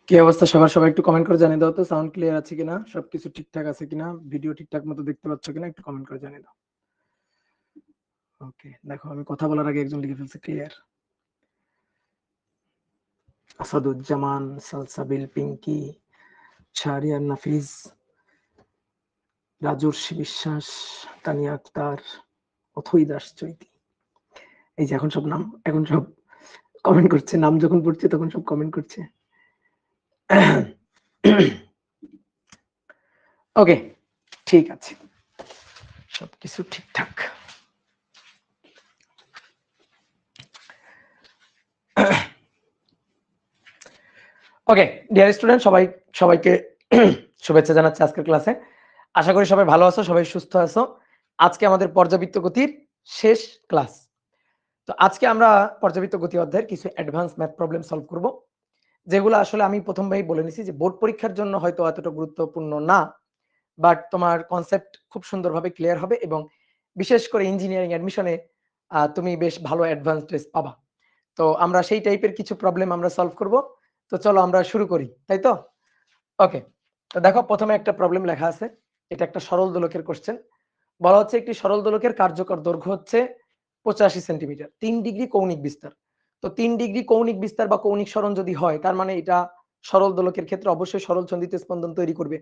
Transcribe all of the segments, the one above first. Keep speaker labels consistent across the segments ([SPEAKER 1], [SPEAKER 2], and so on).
[SPEAKER 1] কি অবস্থা সবার? সবাই একটু কমেন্ট করে জানিয়ে দাও তো সাউন্ড ক্লিয়ার আছে কিনা, সবকিছু ঠিকঠাক আছে কিনা, ভিডিও ঠিকঠাক মতো দেখতে পাচ্ছ কিনা একটু কমেন্ট করে জানিয়ে দাও। ওকে, দেখো আমি কথা বলার আগে একজন লিখে ফেলছে ক্লিয়ার। আসাদুজ্জামান, সালসাবিল, পিঙ্কি, শাহরিয়ার নাফিজ, রাজর্ষি বিশ্বাস, তানিয়া আক্তার, অথই দাস চৈতি। এই যে এখন সব নাম, এখন সব কমেন্ট করছে, নাম যখন পড়ছে তখন সব কমেন্ট করছে। ওকে, ঠিক আছে, সবকিছু ঠিকঠাক। ওকে ডিয়ার স্টুডেন্ট, সবাইকে শুভেচ্ছা জানাচ্ছি আজকের ক্লাসে। আশা করি সবাই ভালো আছো, সবাই সুস্থ আছো। আজকে আমাদের পর্যাবৃত্ত গতির শেষ ক্লাস। তো আজকে আমরা পর্যাবৃত্ত গতি অধ্যায়ের কিছু অ্যাডভান্স ম্যাথ প্রবলেম সলভ করব, যেগুলো আসলে আমি প্রথমবারই বলে নিছি যে বোর্ড পরীক্ষার জন্য হয়তো এতটা গুরুত্বপূর্ণ না, বাট তোমার কনসেপ্ট খুব সুন্দরভাবে ক্লিয়ার হবে এবং বিশেষ করে ইঞ্জিনিয়ারিং অ্যাডমিশনে তুমি বেশ ভালো অ্যাডভান্স টেস্ট পাবা। তো আমরা সেই টাইপের কিছু প্রবলেম আমরা সলভ করব। তো চলো আমরা শুরু করি, তাই তো? ওকে, তো দেখো প্রথমে একটা প্রবলেম লেখা আছে। এটা একটা সরল দোলকের কোশ্চেন। বলা হচ্ছে একটি সরল দোলকের কার্যকর দৈর্ঘ্য হচ্ছে 85 সেন্টিমিটার, 3 ডিগ্রি কৌণিক বিস্তার। তো 3 ডিগ্রি কৌণিক বিস্তার বা কৌণিক সরণ যদি হয়, তার মানে এটা সরল দোলকের ক্ষেত্রে অবশ্যই সরল ছন্দিত স্পন্দন তৈরি করবে।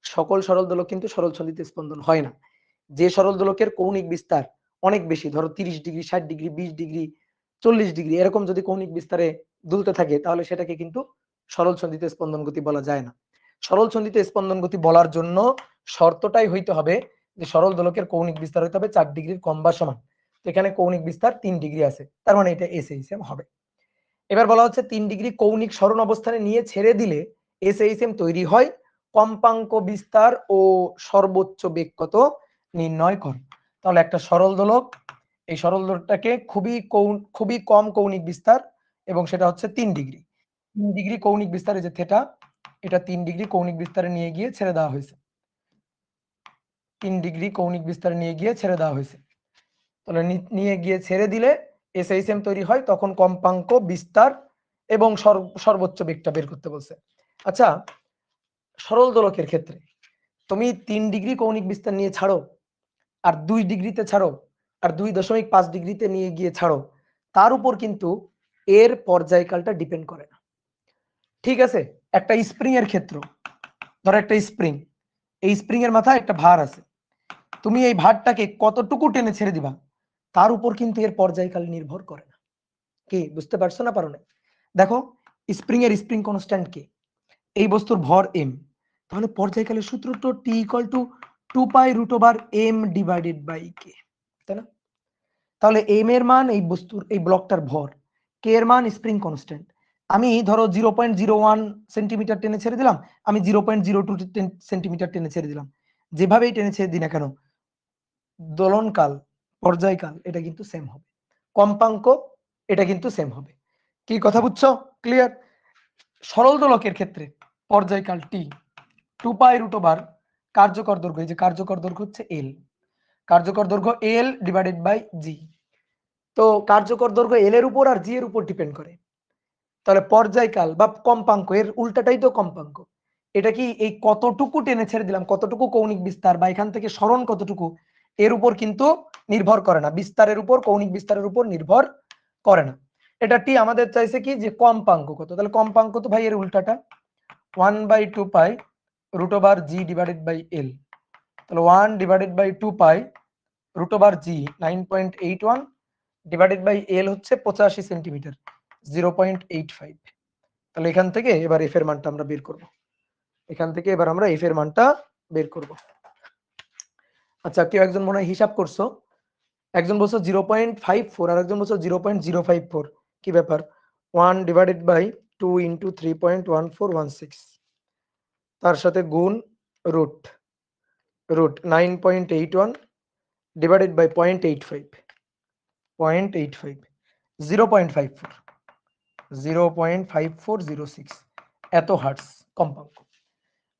[SPEAKER 1] সকল সরল দোলক কিন্তু সরল ছন্দিত স্পন্দন হয় না। যে সরল দোলকের কৌণিক বিস্তার অনেক বেশি, ধরো 30 ডিগ্রি, 60 ডিগ্রি, 20 ডিগ্রি, 40 ডিগ্রি, এরকম যদি কৌণিক বিস্তারে দুলতে থাকে, তাহলে সেটাকে কিন্তু সরল ছন্দিত স্পন্দন গতি বলা যায় না। সরল ছন্দিত স্পন্দন গতি বলার জন্য শর্তটাই হইতে হবে যে সরল দোলকের কৌণিক বিস্তার হইতে হবে 4 ডিগ্রির কম বা সমান। তো এখানে কৌণিক বিস্তার 3 ডিগ্রি আছে, তার মানে এটা এসএইচএম হবে। এবার বলা হচ্ছে 3 ডিগ্রি কৌণিক সরণ অবস্থানে নিয়ে ছেড়ে দিলে এসএইচএম তৈরি হয়, কম্পাঙ্ক বিস্তার ও সর্বোচ্চ বেগ কত নির্ণয় করো। তাহলে একটা সরল দোলক, এই সরল দোলকটাকে খুবই কম কৌণিক বিস্তার এবং সেটা হচ্ছে 3 ডিগ্রি। 3 ডিগ্রি কৌণিক বিস্তার, এই যে থিটা, এটা 3 ডিগ্রি কৌণিক বিস্তারে নিয়ে গিয়ে ছেড়ে দেওয়া হয়েছে। 3 ডিগ্রি কৌণিক বিস্তারে নিয়ে গিয়ে ছেড়ে দেওয়া হয়েছে। তাহলে নিয়ে গিয়ে ছেড়ে দিলে এসএইচএম তৈরি হয়, তখন কম্পাঙ্ক বিস্তার এবং সর্বোচ্চ বেগটা বের করতে বলছে। আচ্ছা, সরল দোলকের ক্ষেত্রে তুমি 3 ডিগ্রি কৌণিক বিস্তার নিয়ে ছাড়ো, আর 2 ডিগ্রিতে ছাড়ো, আর 2.5 ডিগ্রিতে নিয়ে গিয়ে ছাড়ো, তার উপর কিন্তু এর পর্যায়কালটা ডিপেন্ড করে না। ঠিক আছে? একটা স্প্রিং এর ক্ষেত্র, ধরো একটা স্প্রিং, এই স্প্রিং এর মাথায় একটা ভার আছে, তুমি এই ভারটাকে কতটুকু টেনে ছেড়ে দিবা, তার উপর কিন্তু এর পর্যায়কাল নির্ভর করে না। কি বুঝতে পারছো না পারো না? দেখো, স্প্রিং এর স্প্রিং কনস্ট্যান্ট কি? এই বস্তুর ভর m, তাহলে পর্যায়কালের সূত্র তো t = 2π√m divided by k, তাই না? তাহলে m এর মান এই বস্তুর, এই ব্লকটার ভর, k এর মান স্প্রিং কনস্ট্যান্ট। আমি ধরো 0.01 সেন্টিমিটার টেনে ছেড়ে দিলাম, আমি 0.02 সেন্টিমিটার টেনে ছেড়ে দিলাম, যেভাবেই টেনে ছেড়ে দিই না কেন, দোলনকাল, পর্যায়কাল এটা কিন্তু সেম হবে, কম্পাঙ্ক এটা কিন্তু সেম হবে। কি কথা বুঝছো? ক্লিয়ার? সরল দোলকের ক্ষেত্রে পর্যায়কাল t, 2π√, কার্যকর দৈর্ঘ্য, এই যে কার্যকর দৈর্ঘ্য হচ্ছে l, কার্যকর দৈর্ঘ্য l ডিভাইডেড বাই g। তো কার্যকর দৈর্ঘ্য l এর উপর আর g এর উপর ডিপেন্ড করে। তাহলে পর্যায়কাল বা কম্পাঙ্ক, এর উল্টাটাই তো কম্পাঙ্ক। এটা কি এই কতটুকু টেনে ছেড়ে দিলাম, কতটুকু কৌণিক বিস্তার বা এখান থেকে সরণ কতটুকু, এর উপর কিন্তু নির্ভর করে না, বিস্তারের উপর, কৌণিক বিস্তারের উপর নির্ভর করে না। এটা টি আমাদের চাইছে কি যে কম্পাঙ্ক কত, তাহলে কম্পাঙ্ক তো ভাই এর উল্টাটা 1/2π√g ডিভাইডেড বাই l। তাহলে 1/2π√g 9.81 ডিভাইডেড বাই l হচ্ছে 85 সেন্টিমিটার, 0.85। তাহলে এখান থেকে এবার এফ এর মানটা আমরা বের করব, এখান থেকে এবার আমরা এফ এর মানটা বের করব। আচ্ছা, কেউ একজন মনে হয় হিসাব করছো, একজন বলছো 0.54 আর একজন বলছো 0.054, কি ব্যাপার? 1/2 × 3.1416, তার সাথে গুণ রুট 9.81 ডিভাইডেড বাই 0.85, 0.5406 এত হার্টজ কম্পাঙ্ক।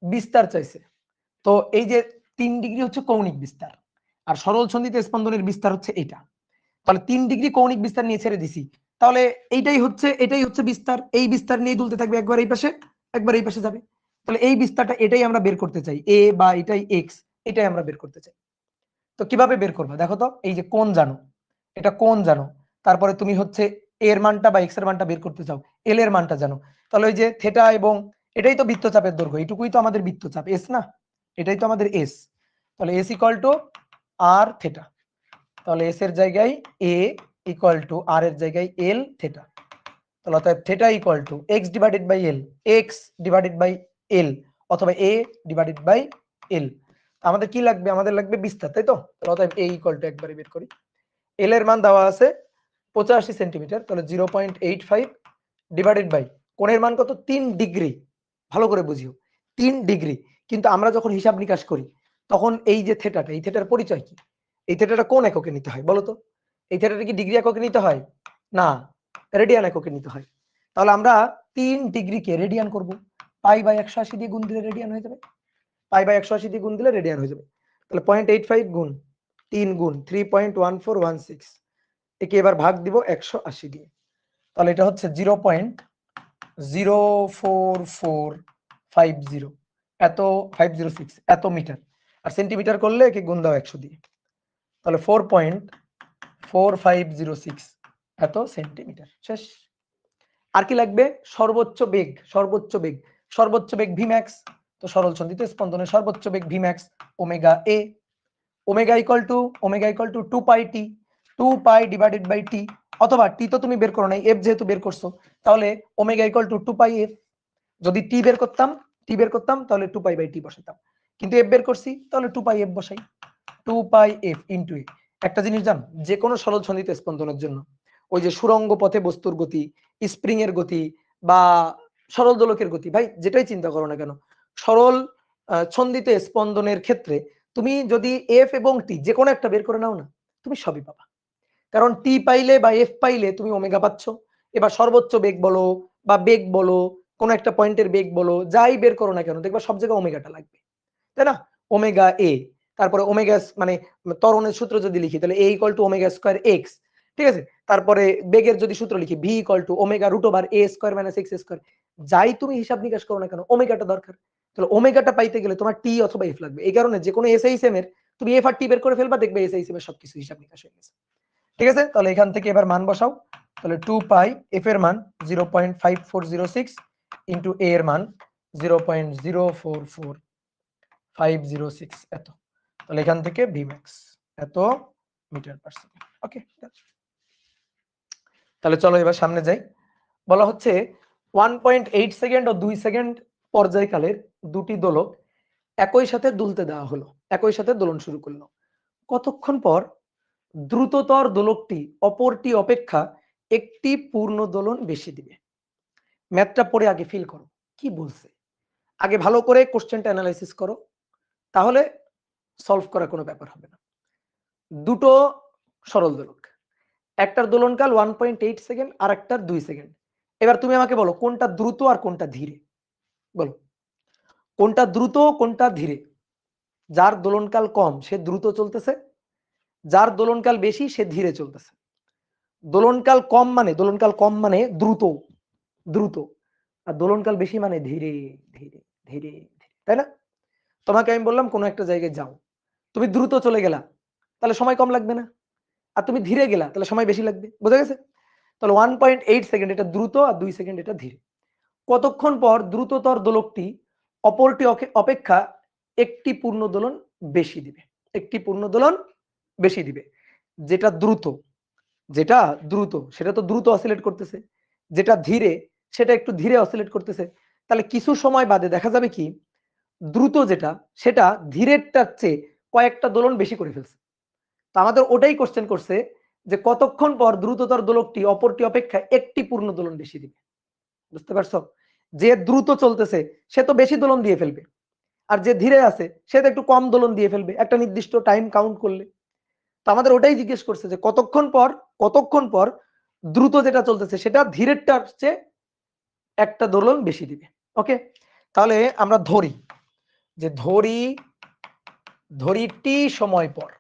[SPEAKER 1] বিস্তার চাইছে, তো এই যে 3 ডিগ্রি হচ্ছে কৌণিক বিস্তার, আর সরল ছন্দিত স্পন্দনের বিস্তার হচ্ছে এটা। তাহলে 3 ডিগ্রি কৌণিক বিস্তার নিয়ে ছেড়ে দিছি, তাহলে এটাই হচ্ছে বিস্তার, এই বিস্তার নিয়ে দুলতে থাকবে একবার এই পাশে, একবার এই পাশে যাবে। তাহলে এই বিস্তারটা এটাই আমরা বের করতে চাই, এ বা এটাই এক্স, এটাই আমরা বের করতে চাই। তো কিভাবে বের করবা দেখো তো, এই যে কোণ জানো, এটা কোণ জানো, তারপরে তুমি হচ্ছে এর মানটা বা এক্স এর মানটা বের করতে চাও, এল এর মানটা জানো, তাহলে ওই যে থেটা এবং এটাই তো বৃত্তচাপের দৈর্ঘ্য, এইটুকুই তো আমাদের বৃত্তচাপ এস না, এটাই তো আমাদের এস। তাহলে S equal to R theta, তাহলে এস এর জায়গায় এ ইকুয়াল টু আর এর জায়গায় এল থেটা। তাহলে অতএব theta equal to X divided by L, X divided by L, অথবা এ ডিভাইডেড বাই এল। আমাদের কি লাগবে, আমাদের লাগবে বিস্তার, তাই তো। তাহলে অতএব এ ইকুয়াল টু একবারে বের করি, এল এর মান দেওয়া আছে 85 সেন্টিমিটার, তাহলে 0.85 ডিভাইডেড বাই কোণের মান কত, 3 ডিগ্রি। ভালো করে বুঝিও 3 ডিগ্রি। কিন্তু আমরা যখন হিসাব নিকাশ করি তখন এই যে থেটাটা, এই থেটার পরিচয় কি, এই থেটাটা কোন এককে নিতে হয় বলো তো, এই থেটাটা কি ডিগ্রি এককে নিতে হয় না, রেডিয়ান এককে নিতে হয়। তাহলে আমরা 3 ডিগ্রিকে রেডিয়ান করব, পাই বাই 180 দিয়ে গুণ দিলে রেডিয়ান হয়ে যাবে, পাই বাই 180 দিয়ে গুণ দিলে রেডিয়ান হয়ে যাবে। তাহলে 0.85 গুণ 3 গুণ 3.1416, একে এবার ভাগ দিব 180 দিয়ে, তাহলে এটা হচ্ছে 0.04450 এত 506 এত মিটার, আর সেন্টিমিটার করলে একে গুণ দাও 100 দিয়ে, তাহলে 4.4506 এত সেন্টিমিটার। শেষ। আর কি লাগবে, সর্বোচ্চ বেগ, সর্বোচ্চ বেগ, সর্বোচ্চ বেগ ভিম্যাক্স। তো সরল সন্ধিত স্পন্দনের সর্বোচ্চ বেগ V max omega A, omega equal to 2 pi T, 2 pi divided by T, অথবা টি তো তুমি বের করো নাই, এফ যেহেতু বের করছো তাহলে omega equal to 2 pi F. যদি টি বের করতাম তাহলে 2 পাই বাই টি বসাতাম, কিন্তু এফ বের করছি তাহলে 2 পাই এফ বসাই, 2 পাই এফ ইনটু এ। একটা জিনিস জানো, যে কোনো সরল সন্ধিত স্পন্দনের জন্য ওই যে সুরঙ্গ পথে বস্তুর গতি, স্প্রিং এর গতি বা সরল দোলকের গতি, ভাই যেটাই চিন্তা করো না কেন, সরল ছন্দিত স্পন্দনের ক্ষেত্রে তুমি যদি এফ এবং টি যে কোনো একটা বের করে নাও না, তুমি সবই পাবা। কারণ টি পাইলে বা এফ পাইলে তুমি ওমেগা পাচ্ছ। এবার সর্বোচ্চ বেগ বলো বা বেগ বলো, কোন একটা পয়েন্টের বেগ বলো, যাই বের করো না কেন দেখবা সব জায়গায় ওমেগাটা লাগবে, তাই না। ওমেগা এ, তারপরে ওমেগা মানে ত্বরণের সূত্র যদি লিখি তাহলে A equal to omega square X, ঠিক আছে। তারপরে বেগের যদি সূত্র লিখি V equal to omega root over A square minus X square, যাই তুমি হিসাব নিকাশ করো না কেন ওমেগাটা দরকার। তাহলে ওমেগাটা পাইতে গেলে তোমার টি অথবা এফ লাগবে, এই কারণে যে কোনো এসএইচএম এর তুমি এফ আর টি বের করে ফেলবা, দেখবে এসএইচএম এর সবকিছু হিসাব নিকাশ হয়ে গেছে, ঠিক আছে। তাহলে এখান থেকে এবার মান বসাও, তাহলে 2 পাই এফ এর মান 0.5406 ইনটু এ এর মান 0.044506 এত, তাহলে এখান থেকে ভি ম্যাক্স এত মিটার পার সেকেন্ড। ওকে, তাহলে চলো এবার সামনে যাই। বলা হচ্ছে 1.8 সেকেন্ড ও 2 সেকেন্ড পর্যায়কালের দুটি দোলক একই সাথে দুলতে দেওয়া হলো, একই সাথে দোলন শুরু করলো। কতক্ষণ পর দ্রুততর দোলকটি অপরটি অপেক্ষা একটি পূর্ণ দোলন বেশি দিবে। ম্যাথটা পড়ে আগে ফিল করো কি বলছে, আগে ভালো করে কোশ্চেনটা অ্যানালাইসিস করো, তাহলে সলভ করা কোনো ব্যাপার হবে না। দুটো সরল দোলক, একটার দোলনকাল 1.8 সেকেন্ড আর একটার 2 সেকেন্ড। এবার তুমি আমাকে বলো কোনটা দ্রুত আর কোনটা ধীরে, বলো কোনটা দ্রুত কোনটা ধীরে। যার দোলনকাল কম সে দ্রুত চলতেছে, যার দোলনকাল বেশি সে ধীরে চলতেছে। দোলনকাল কম মানে দ্রুত, দ্রুত, আর দোলনকাল বেশি মানে ধীরে ধীরে ধীরে ধীরে, তাই না। তোমাকে আমি বললাম কোনো একটা জায়গায় যাও, তুমি দ্রুত চলে গেলা তাহলে সময় কম লাগবে না, আর তুমি ধীরে গেলা তাহলে সময় বেশি লাগবে, বোঝা গেছে। তাহলে 1.8 সেকেন্ড এটা দ্রুত আর 2 সেকেন্ড এটা ধীরে। কতক্ষণ পর দ্রুততর দোলকটি অপরটি অপেক্ষা একটি পূর্ণ দোলন বেশি দিবে, একটি পূর্ণ দোলন বেশি দিবে। যেটা দ্রুত, যেটা দ্রুত সেটা তো দ্রুত অসিলেট করতেছে, যেটা ধীরে সেটা একটু ধীরে অসিলেট করতেছে। তাহলে কিছু সময় বাদে দেখা যাবে কি দ্রুত যেটা সেটা ধীরেরটার চেয়ে কয়েকটা দোলন বেশি করে ফেলছে। তো আমাদের ওটাই কোশ্চেন করছে যে কতক্ষণ পর দ্রুততর দোলকটি অপরটি অপেক্ষা একটি পূর্ণ দোলন বেশি দিবে। বুঝতে পারছো, যে দ্রুত চলতেছে সে তো বেশি দোলন দিয়ে ফেলবে, আর যে ধীরে আছে সে তো একটু কম দোলন দিয়ে ফেলবে একটা নির্দিষ্ট টাইম কাউন্ট করলে। তো আমাদের ওটাই জিজ্ঞেস করছে যে কতক্ষণ পর দ্রুত যেটা চলতেছে সেটা ধীরেরটার চেয়ে একটা দোলন বেশি দিবে। ওকে, তাহলে আমরা ধরি যে ধরি টি সময় পর,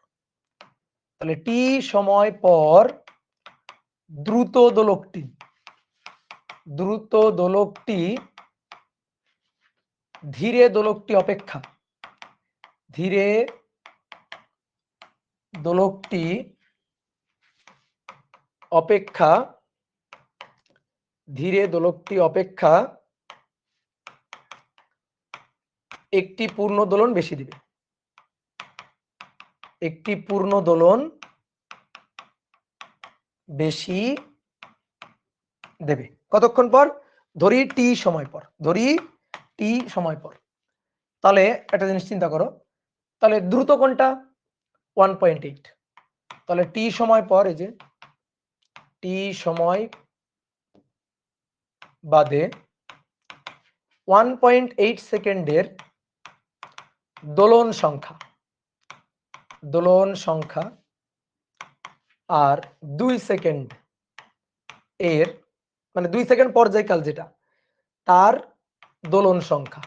[SPEAKER 1] তাহলে টি সময় পর দ্রুত দোলকটি ধীরে দোলকটি অপেক্ষা ধীরে দোলকটি অপেক্ষা ধীরে দোলকটি অপেক্ষা একটি পূর্ণ দোলন বেশি দিবে একটি পূর্ণ দোলন বেশি দেবে কতক্ষণ পর ধরি টি সময় পর তাহলে একটা জিনিস চিন্তা করো তাহলে দ্রুত কোনটা 1.8 তাহলে টি সময় পর এই যে টি সময় বাদে 1.8 সেকেন্ডের দোলন সংখ্যা আর 2 সেকেন্ড এর মানে 2 সেকেন্ড পর্যায়কাল যেটা তার দোলন সংখ্যা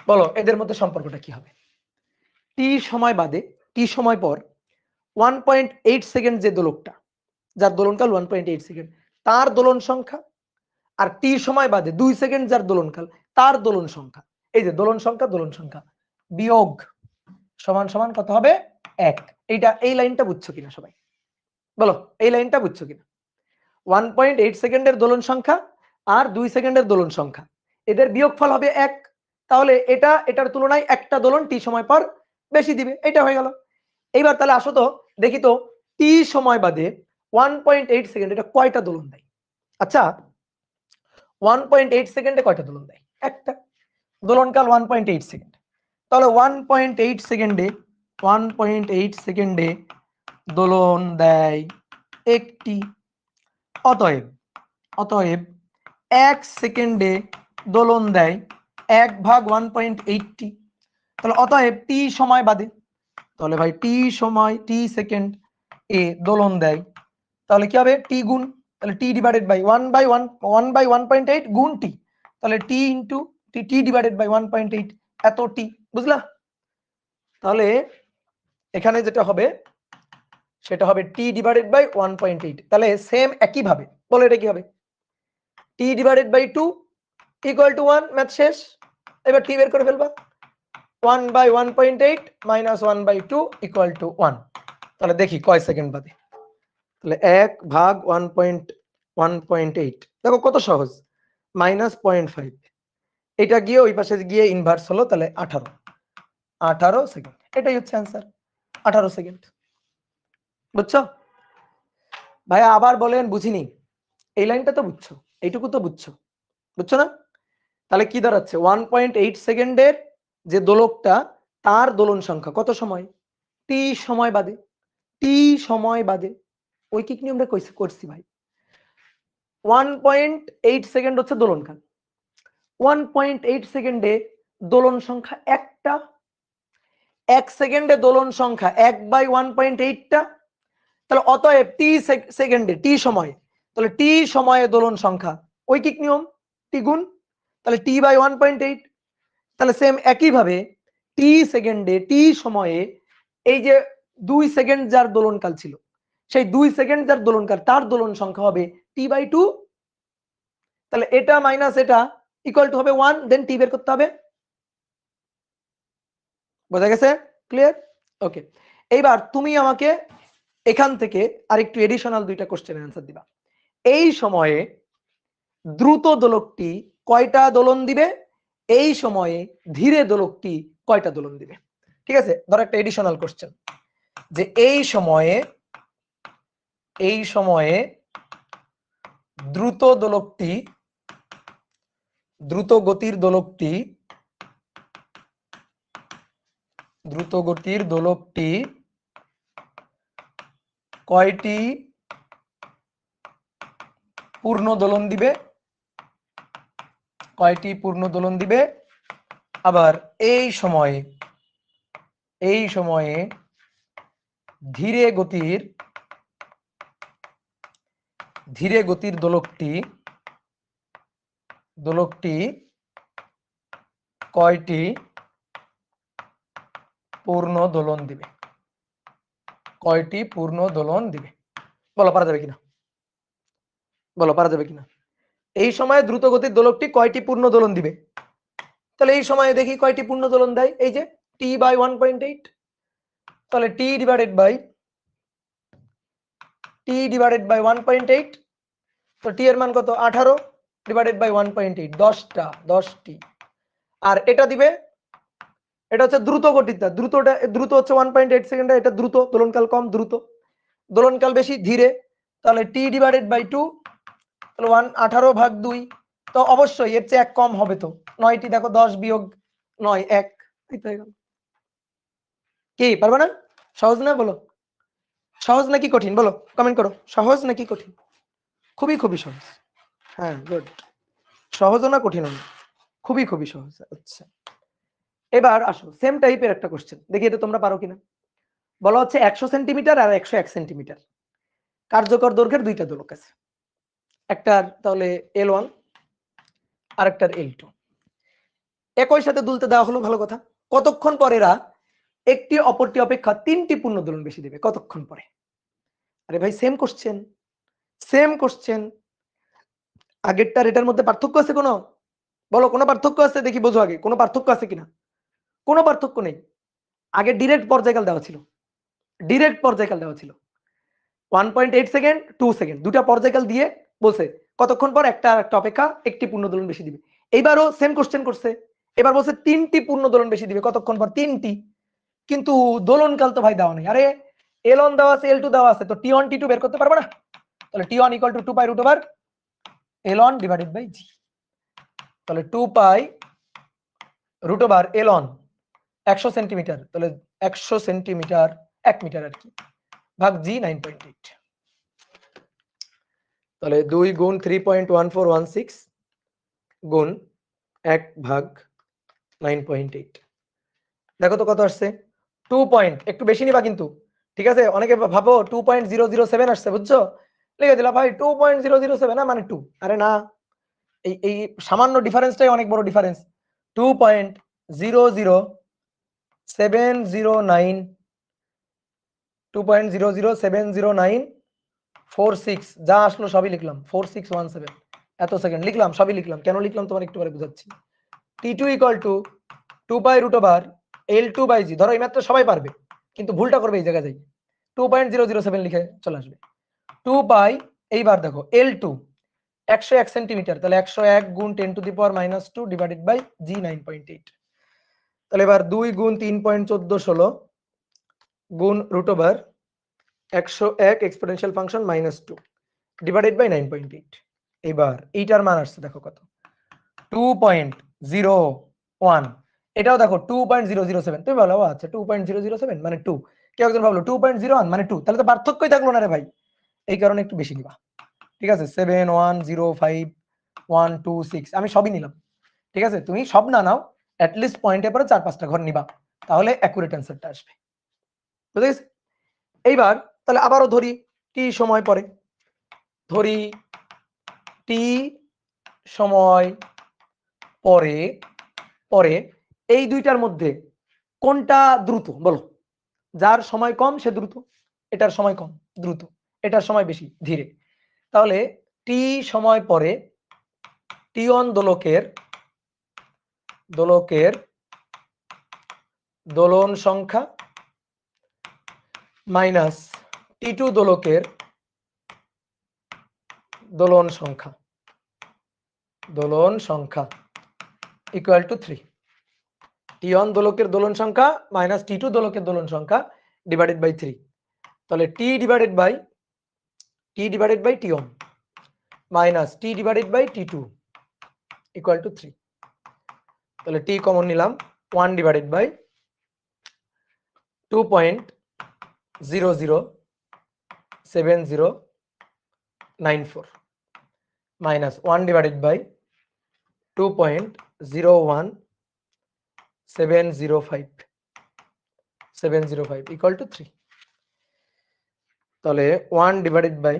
[SPEAKER 1] বলো এদের মধ্যে সম্পর্কটা কি হবে টি সময় বাদে টি সময় পর 1.8 সেকেন্ড যে দোলকটা যার দোলনকাল 1.8 সেকেন্ড তার দোলন সংখ্যা আর টি সময় বাদে 2 সেকেন্ড যার দোলনকাল তার দোলন সংখ্যা এই যে দোলন সংখ্যা বিয়োগ সমান সমান কত হবে 1 এই লাইনটা বুঝছো কিনা সবাই বলো এই লাইনটা বুঝছো কিনা 1.8 সেকেন্ডের দোলন সংখ্যা আর 2 সেকেন্ডের দোলন সংখ্যা এদের বিয়োগফল হবে 1 তাহলে এটার তুলনায় একটা দোলন টি সময় পর বেশি দিবে এটা হয়ে গেল এইবার তাহলে আসো তো দেখি তো টি সময় বাদে 1.8 সেকেন্ড এটা কয়টা দোলন দেয় আচ্ছা 1.8 সেকেন্ডে কয়টা দোলন দেয় একটা দোলনকাল 1.8 সেকেন্ড তাহলে 1.8 সেকেন্ডে দোলন দেয় একটি অতএব 1 সেকেন্ডে দোলন দেয় 1/1.8 তাহলে অতএব টি সময় বাদে তাহলে ভাই টি সেকেন্ড এ দোলন দেয় তাহলে কি হবে টি গুণ তাহলে টি ডিভাইডেড বাই 1/1.8 গুণ টি তাহলে টি ইনটু টি ডিভাইডেড বাই 1.8 এত টি বুঝলা তাহলে এখানে যেটা হবে সেটা হবে টি ডিভাইডেড বাই 1.8 তাহলে সেম একই ভাবে বলো এটা কি হবে T divided by 2 equal to 1 math শেষ এবার টি বের করে ফেলবা 1/1.8 মাইনাস 1/2 ইকুয়াল টু 1 তাহলে দেখি কয় সেকেন্ড বাদে তাহলে 1/1.8 দেখো কত সহজ মাইনাস 0.5 এটা গিয়ে ওই পাশে গিয়ে ইনভার্স হলো তাহলে 18 সেকেন্ড এটাই হচ্ছে অ্যান্সার 18 সেকেন্ড বুঝছো ভাইয়া আবার বলেন বুঝিনি এই লাইনটা তো বুঝছো এইটুকু তো বুঝছো না তাহলে কি দাঁড়াচ্ছে 1.8 সেকেন্ডের যে দোলকটা তার দোলন সংখ্যা কত সময় টি সময় বাদে ঐকিক নিয়মটা করছি ভাই 1.8 সেকেন্ড হচ্ছে দোলনকাল 1.8 সেকেন্ডে দোলন সংখ্যা একটা 1 সেকেন্ডে দোলন সংখ্যা 1/1.8 টা তাহলে অতএব টি সেকেন্ডে টি সময়ে তাহলে টি সময়ে দোলন সংখ্যা ঐকিক নিয়ম টি গুণ তাহলে টি বাই 1.8 তাহলে সেম একই ভাবে টি সেকেন্ডে টি সময়ে এই যে 2 সেকেন্ড যার দোলনকাল ছিল সেই 2 সেকেন্ড যার দোলনকাল তার দোলন সংখ্যা হবে টি বাই 2 তাহলে এটা মাইনাস এটা ইকুয়াল টু হবে 1 দেন টি বের করতে হবে বোঝা গেছে ক্লিয়ার ওকে এইবার তুমি আমাকে এখান থেকে আরেকটু এডিশনাল দুইটা কোশ্চেনের অ্যানসার দিবা এই সময়ে দ্রুত দোলকটি কয়টা দোলন দিবে এই সময়ে ধীরে দোলকটি কয়টা দোলন দিবে ঠিক আছে ধরো একটা এডিশনাল কোশ্চেন যে এই সময়ে দ্রুত গতির দোলকটি কয়টি পূর্ণ দোলন দিবে আবার এই সময়ে ধীরে গতির দোলকটি কয়টি পূর্ণ দোলন দিবে বলো পারা যাবে কিনা এই সময়ে দ্রুত গতির দোলকটি কয়টি পূর্ণ দোলন দিবে? তাহলে এই সময়ে দেখি কয়টি পূর্ণ দোলন দেয়। এই যে টি বাই 1.8, তাহলে টি ডিভাইডেড বাই 1.8, তো টি এর মান কত? 18 ডিভাইডেড বাই 1.8, 10টি। আর এটা দিবে, এটা হচ্ছে দ্রুত গতিটা, দ্রুত হচ্ছে 1.8 সেকেন্ডে, এটা দ্রুত, দোলনকাল কম, দ্রুত দোলনকাল বেশি, ধীরে। তাহলে টি ডিভাইডেড বাই 2, তাহলে 18 ভাগ 2, তো অবশ্যই এর চেয়ে 1 কম হবে। তো 9টি দেখো, 10 বিয়োগ 9 1, এই তো হয়ে গেল। কি পারবে না? সহজ না? বলো সহজ নাকি কঠিন, বলো কমেন্ট করো, সহজ নাকি কঠিন? খুবই সহজ। হ্যাঁ, গুড। সহজও না কঠিনও না, খুবই সহজ। আচ্ছা, এবার আসো সেম টাইপের একটা কোশ্চেন, দেখি এটা তোমরা পারো কিনা। বলা হচ্ছে 100 সেন্টিমিটার আর 101 সেন্টিমিটার কার্যকর দৈর্ঘ্যের দুইটা দোলক আছে, একটার তাহলে L1 আর একটার L2, একই সাথে দুলতে দেওয়া হলো, ভালো কথা। কতক্ষণ পরে এরা একটি অপরটি অপেক্ষা 3টি পূর্ণ দোলন বেশি দেবে? কতক্ষণ পরে? আরে ভাই সেম কোশ্চেন, আগেরটার এটার মধ্যে পার্থক্য আছে কোনো? বলো কোনো পার্থক্য আছে? দেখি বোঝো আগে, কোনো পার্থক্য আছে কিনা? কোনো পার্থক্য নেই। আগে ডিরেক্ট পর্যায়কাল দেওয়া ছিল, 1.8 সেকেন্ড 2 সেকেন্ড, দুটা পর্যায়কাল দিয়ে বলছে কতক্ষণ পর একটা অপেক্ষা একটি পূর্ণ দোলন বেশি দিবে। এইবারও সেম কোশ্চেন করছে, এবার বলছে 3টি পূর্ণ দোলন বেশি দিবে, কতক্ষণ পর? 3টি। কিন্তু দোলনকাল তো ভাই দেওয়া নেই। আরে L1 দেওয়া আছে, L2 দেওয়া আছে, তো T1 T2 বের করতে পারবো না? তাহলে T1 = 2 pi root over L1 divided by G. তাহলে 2 pi root over L1 100 centimetre, তাহলে 100 সেন্টিমিটার 1 মিটার আর কি, ভাগ জি 9.8। তাহলে 2 গুণ 3.1416 গুণ 1 ভাগ 9.8, দেখো তো কত আসছে? 2 পয়েন্ট, একটু বেশি নিবা কিন্তু, ঠিক আছে? অনেকে ভাবো 2.007 আসছে, বুঝছো? লিখে দিলা ভাই 2.007 না মানে 2, আরে না, এই সামান্য ডিফারেন্সটাই অনেক বড় ডিফারেন্স। 2.00709 2.0070946 যা আসলো সবই লিখলাম, 4617 এত সেকেন্ড লিখলাম, সবই লিখলাম। কেন লিখলাম তোমার একটু পরে বুঝাচ্ছি। T2 = 2 pi root over L2 by G, ধরো এই মাত্র সবাই পারবে, কিন্তু ভুলটা করবে এই জায়গায় যাই, 2.007 লিখে চলে আসবে। 2 পাই, এইবার দেখো L2 101 সেন্টিমিটার, তাহলে 101 গুণ 10⁻² ডিভাইডেড বাই জি 9.8। তাহলে এবার 2 গুণ 3.1416 গুণ root over 101 exponential function -2 divided by 9.8। এবার এইটার মান আসছে দেখো কত? 2.01। এটাও দেখো 2.007। তুমি বলো আচ্ছা 2.007 মানে 2, কেউ একজন ভাবলো 2.01 মানে 2, তাহলে তো পার্থক্যই থাকলো না রে ভাই। এই কারণে একটু বেশি নিবা, ঠিক আছে? 7105126 আমি সবই নিলাম, ঠিক আছে? তুমি সব না নাও, অ্যাট লিস্ট পয়েন্টের পরে 4-5টা ঘর নিবা, তাহলে অ্যাকুরেট অ্যান্সারটা আসবে, বুঝে গেছে? এইবার তাহলে আবারও ধরি টি সময় পরে, ধরি টি সময় পরে পরে এই দুইটার মধ্যে কোনটা দ্রুত বলো? যার সময় কম সে দ্রুত, এটার সময় কম দ্রুত, এটার সময় বেশি ধীরে। তাহলে টি সময় পরে T1 দোলকের দোলন সংখ্যা মাইনাস T2 দোলকের দোলন সংখ্যা ইকুয়াল টু 3। T1 দোলকের দোলন সংখ্যা মাইনাস T2 দোলকের দোলন সংখ্যা ডিভাইডেড বাই 3। তাহলে T divided by T1 minus T divided by T2 equal to 3। তাহলে T কমন নিলাম, 1 divided by 2.007094 minus 1 divided by 2.01705 equal to 3। তাহলে 1 divided by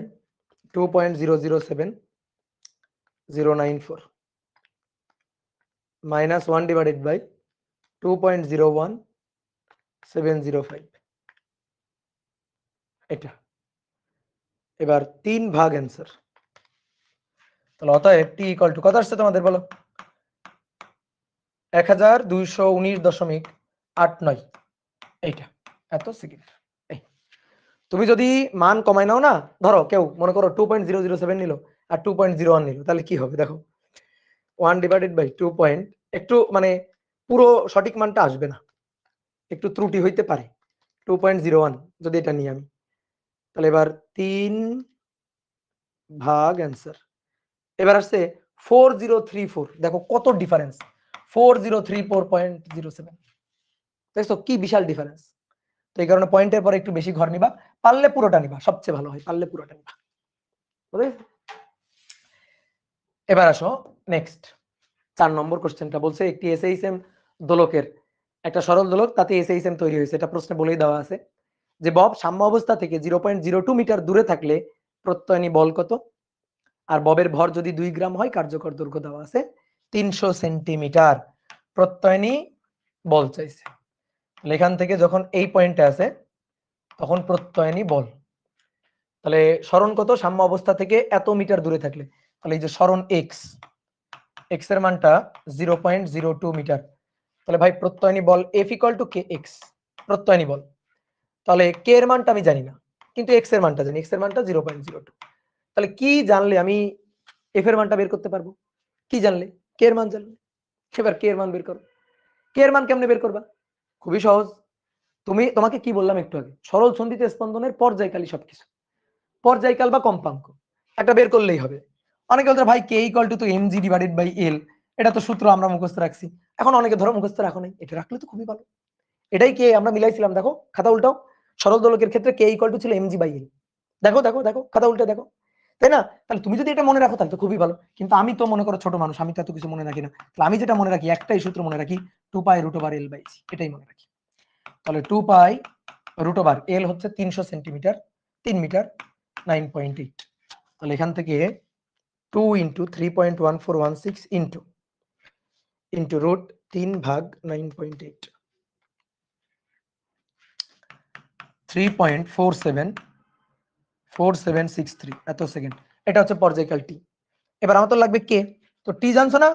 [SPEAKER 1] 2.007094 minus 1 divided by 2.01705, এটা। এবার 3 ভাগ অ্যান্সার, তাহলে অতএব টি ইকুয়াল টু কত আসছে তোমাদের বলো? 1219.89 এইটা এত সেকেন্ড। এই তুমি যদি মান কমায় নাও না, ধরো কেউ মনে করো 2.007 নিল আর 2.01 নিল, তাহলে কি হবে দেখো, 1/2 একটু মানে পুরো সঠিক মানটা আসবে না, একটু ত্রুটি হইতে পারে। 2.01 যদি এটা নিই আমি, তাহলে এবার 3 ভাগ অ্যান্সার। এবার আসছে 4034, দেখো কত ডিফারেন্স, 4034.07, দেখছো কি বিশাল ডিফারেন্স। তো এই কারণে পয়েন্টের পরে একটু বেশি ঘর নিবা, পারলে পুরোটা নিবা, সবচেয়ে ভালো হয় পারলে পুরোটা নিবা। এবার আসো নেক্সট 4 নম্বর কোশ্চেনটা বলছে একটি এসএইচএম দোলকের, একটা সরল দোলক তাতে এসএইচএম তৈরি হয়েছে, এটা প্রশ্নে বলেই দেওয়া আছে যে বব সাম্য অবস্থা থেকে 0.02 মিটার দূরে থাকলে প্রত্যয়নী বল কত, আর ববের ভর যদি 2 গ্রাম হয় কার্যকর দৈর্ঘ্য দেওয়া আছে 300 সেন্টিমিটার, প্রত্যয়নী বল চাইছে। এখান থেকে যখন এই পয়েন্টে আছে তখন প্রত্যয়নী বল, তাহলে সরণ কত সাম্য অবস্থা থেকে এত মিটার দূরে থাকলে, তাহলে এই যে সরণ এক্স, এক্স এর মানটা 0.02 মিটার, তাহলে ভাই প্রত্যয়নী বল F equal to K X, প্রত্যয়নী বল। তাহলে কে এর মানটা আমি জানি না, কিন্তু এক্স এর মানটা জানি, এক্স এর মানটা 0.02। তাহলে কি জানলে আমি এফ এর মানটা বের করতে পারবো? কি জানলে? কে এর মান জানলে। এবার কে এর মান বের করো। কে এর মান কেমনে বের করবা? খুবই সহজ। তোমাকে কি বললাম একটু আগে, সরল সন্ধিতে স্পন্দনের পর্যায়কালী সবকিছু, পর্যায়কাল বা কম্পাঙ্ক একটা বের করলেই হবে। অনেকে বলতে ভাই কে ইকুয়াল টু তো এমজি ডিভাইডেড বাই এল, এটা তো সূত্র আমরা মুখস্থ রাখছি। এখন অনেকে ধরো মুখস্থ রাখো নাই, এটা রাখলে তো খুবই ভালো। এটাই কে আমরা মিলাইছিলাম, দেখো খাতা উল্টাও, সরল দোলকের ক্ষেত্রে কে ইকুয়াল টু ছিল এমজি বাই এল, দেখো দেখো দেখো খাতা উল্টে দেখো, তাই না? তাহলে তুমি যদি এটা মনে রাখো তাহলে তো খুবই ভালো, কিন্তু আমি তো মনে করো ছোট মানুষ, আমি তো এত কিছু মনে রাখি না। তাহলে আমি যেটা মনে রাখি, একটাই সূত্র মনে রাখি, 2 pi root over L by জি, এটাই মনে রাখি। তাহলে 2 পাই রুট ওভার এল হচ্ছে 300 সেন্টিমিটার, 3 মিটার 9.8, তাহলে এখান থেকে 2 ইন্টু 3.1416 ইন্টু রুট 3 ভাগ 9.8, 3.4763 এত সেকেন্ড, এটা হচ্ছে পর্যায়কাল টি। এবার আমার তো লাগবে কে, তো টি জানছো না,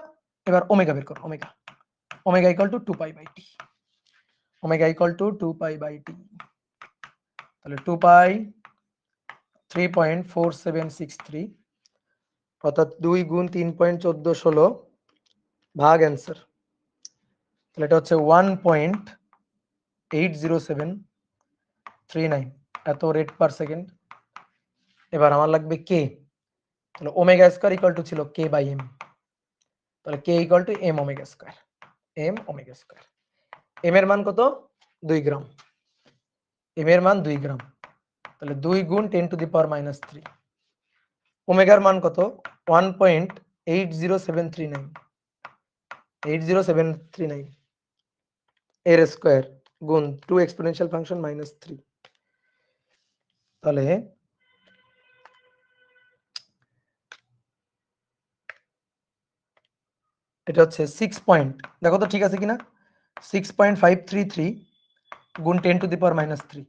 [SPEAKER 1] এবার ওমেগা বের করো, omega, omega equal to 2 pi by T, omega equal to 2 pi by T, তাহলে 2 পাই 3.4763 অর্থাৎ 2 গুণ 3.1416 ভাগ অ্যান্সার, তাহলে এটা হচ্ছে 1.80739 এত রেট পার সেকেন্ড। এবার আমার লাগবে কে, তাহলে ওমেগা স্কয়ার ইকুয়াল টু ছিল কে বাই এম, তাহলে K equal to M omega square, M omega square. M এর মান কত? 2 গ্রাম, এম এর মান 2 গ্রাম, তাহলে 2 গুণ 10 টু দি পাওয়ার মাইনাস 3। ওমেগার মান কত? 1.80739, 80739 এর স্কয়ার গুণ 2 এক্সপোনেনশিয়াল ফাংশন মাইনাস 3, তাহলে এটা হচ্ছে 6 পয়েন্ট, দেখো তো ঠিক আছে কিনা, 6.533 গুণ 10 টু দি পাওয়ার মাইনাস 3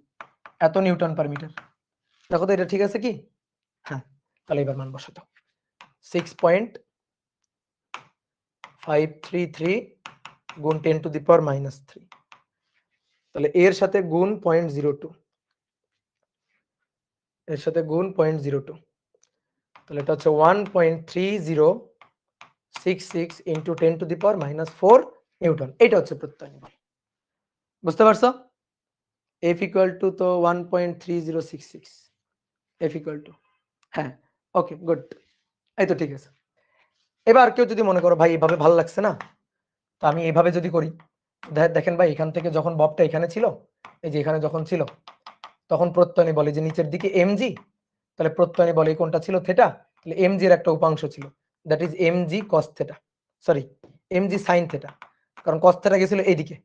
[SPEAKER 1] এত নিউটন পার মিটার, দেখো তো এটা ঠিক আছে কি? হ্যাঁ, তাহলে এবার মান বসাতো, 6.533 গুণ 10 টু দি পাওয়ার মাইনাস 3, তাহলে এর সাথে গুণ 0.02, এর সাথে গুণ 0.02, তাহলে এটা হচ্ছে 1.3066 into 10 to the power minus 4 Newton, এটা হচ্ছে প্রত্যয়নী বল। বুঝতে পারছো? F ইকুয়াল টু তো 1.3066, F ইকুয়াল টু, হ্যাঁ ওকে গুড, এই তো ঠিক আছে। এবার কেউ যদি মনে করো ভাই এভাবে ভালো লাগছে না, তো আমি এভাবে যদি করি, দেখেন ভাই এখান থেকে যখন ববটা এখানে ছিল, এই যে এখানে যখন ছিল তখন প্রত্যয়নী বলে যে নিচের দিকে এমজি, তাহলে প্রত্যয়নী বলে কোনটা ছিল থেটা, তাহলে এমজি এর একটা উপাংশ ছিল, that is MG cos theta, sorry MG sine theta, কারণ কস থেটা গেছিল এইদিকে,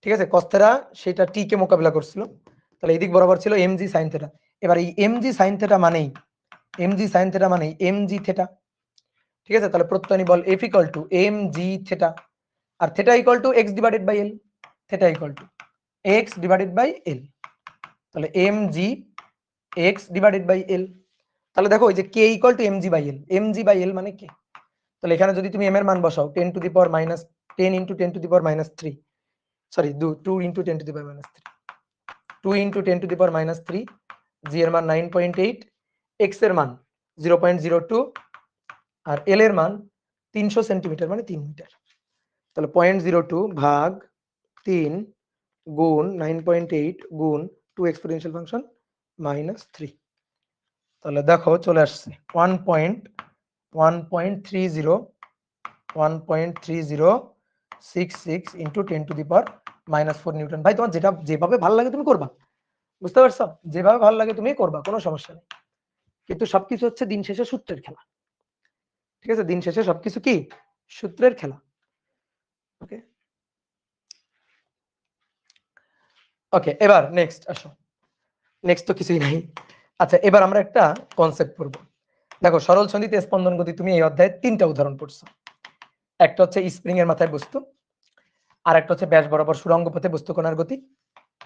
[SPEAKER 1] ঠিক আছে, কস থেটা সেটা টি কে মোকাবিলা করছিল, তাহলে এই দিক বরাবর ছিল এমজি সাইন থেটা। এবার এই এমজি সাইন থেটা মানেই, এমজি সাইন থেটা মানেই এমজি থেটা, ঠিক আছে, তাহলে প্রত্যয়নী বল F equal to MG theta, আর theta equal to x divided by L, theta equal to x divided by L, তাহলে mg x divided by L, তাহলে দেখো ওই যে K equal to MG by L, MG by L মানে K. তাহলে এখানে যদি তুমি এম এর মান বসাও 10 to the power minus 10 into 10 to the power minus 3, sorry 2 into 10 to the power minus 3, 2 into 10 to the power minus 3, জি এর মান 9.8, এক্স এর মান 0.02, আর এল এর মান 300 সেন্টিমিটার মানে 3 মিটার। তাহলে 0.02 ভাগ 3 গুণ 9.8 গুণ 2 এক্সপোনেনশিয়াল ফাংশন মাইনাস 3। তাহলে দেখো চলে আসছে 1.3066 into 10 to the power minus 4 Newton. ভাই তোমার যেটা যেভাবে ভালো লাগে তুমি করবা, বুঝতে পারছো? যেভাবে ভালো লাগে তুমি করবা, কোনো সমস্যা নেই। কিন্তু সবকিছু হচ্ছে দিন শেষে সূত্রের খেলা, ঠিক আছে? দিন শেষে সবকিছু কি সূত্রের খেলা। ওকে ওকে, এবার নেক্সট আসো। নেক্সট তো কিছুই নাই। আচ্ছা, এবার আমরা একটা কনসেপ্ট পড়ব। দেখো সরল সন্ধিতে স্পন্দন গতি তুমি এই অধ্যায়ে 3টা উদাহরণ পড়ছো। একটা হচ্ছে স্প্রিং এর মাথায় বস্তু, আর একটা হচ্ছে ব্যাস বরাবর সুড়ঙ্গ পথে বস্তু কণার গতি,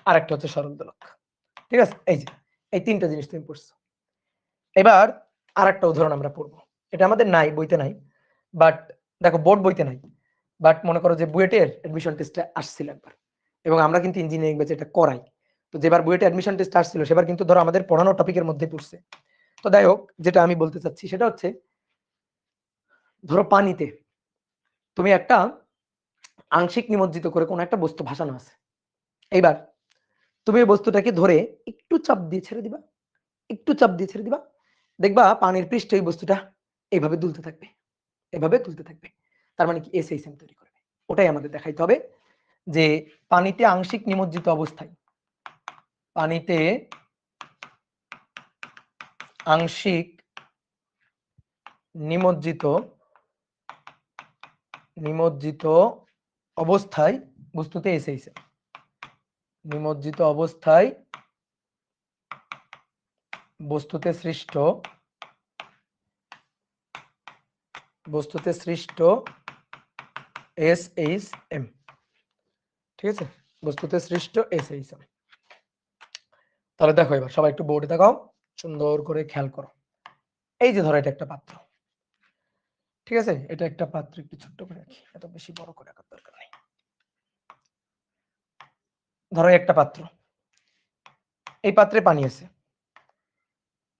[SPEAKER 1] আর একটা হচ্ছে সরল দোলক। ঠিক আছে, এই যে এই 3টা জিনিস তুমি পড়ছো। এবার আর একটা উদাহরণ আমরা পড়বো, এটা আমাদের নাই বইতে নাই, বাট দেখো বোর্ড বইতে নাই, বাট মনে করো যে বুয়েটের অ্যাডমিশন টেস্টে আসছিল একবার, এবং আমরা কিন্তু ইঞ্জিনিয়ারিং ব্যাচে এটা করাই। তো যেবার বুয়েটে অ্যাডমিশন টেস্ট আসছিল সেবার কিন্তু ধরো আমাদের পড়ানো টপিকের মধ্যে পড়ছে। তো যাই হোক, যেটা আমি বলতে চাচ্ছি সেটা হচ্ছে, ধরো পানিতে তুমি একটা আংশিক নিমজ্জিত করে কোনো একটা বস্তু ভাসানো আছে। এইবার তুমি এই বস্তুটাকে ধরে একটু চাপ দিয়ে ছেড়ে দিবা, একটু চাপ দিয়ে ছেড়ে দিবা, দেখবা পানির পৃষ্ঠে এই বস্তুটা এইভাবে দুলতে থাকবে, এভাবে তুলতে থাকবে। তার মানে কি এসএইচএম তৈরি করবে। ওটাই আমাদের দেখাইতে হবে যে পানিতে আংশিক নিমজ্জিত অবস্থায়, পানিতে আংশিক নিমজ্জিত অবস্থায় বস্তুতে এসএইচএম, নিমজ্জিত অবস্থায় বস্তুতে সৃষ্ট এসএইচএম, ঠিক আছে? বস্তুতে সৃষ্ট এসএইচএম। তাহলে দেখো এবার সবাই একটু বোর্ডে দেখাও, সুন্দর করে খেয়াল করো। এই যে ধরো এটা একটা পাত্র, ঠিক আছে? এটা একটা পাত্র, একটু ছোট্ট করে রাখি, এত বেশি বড় করে রাখার দরকার নেই। ধরো একটা পাত্র, এই পাত্রে পানি আছে,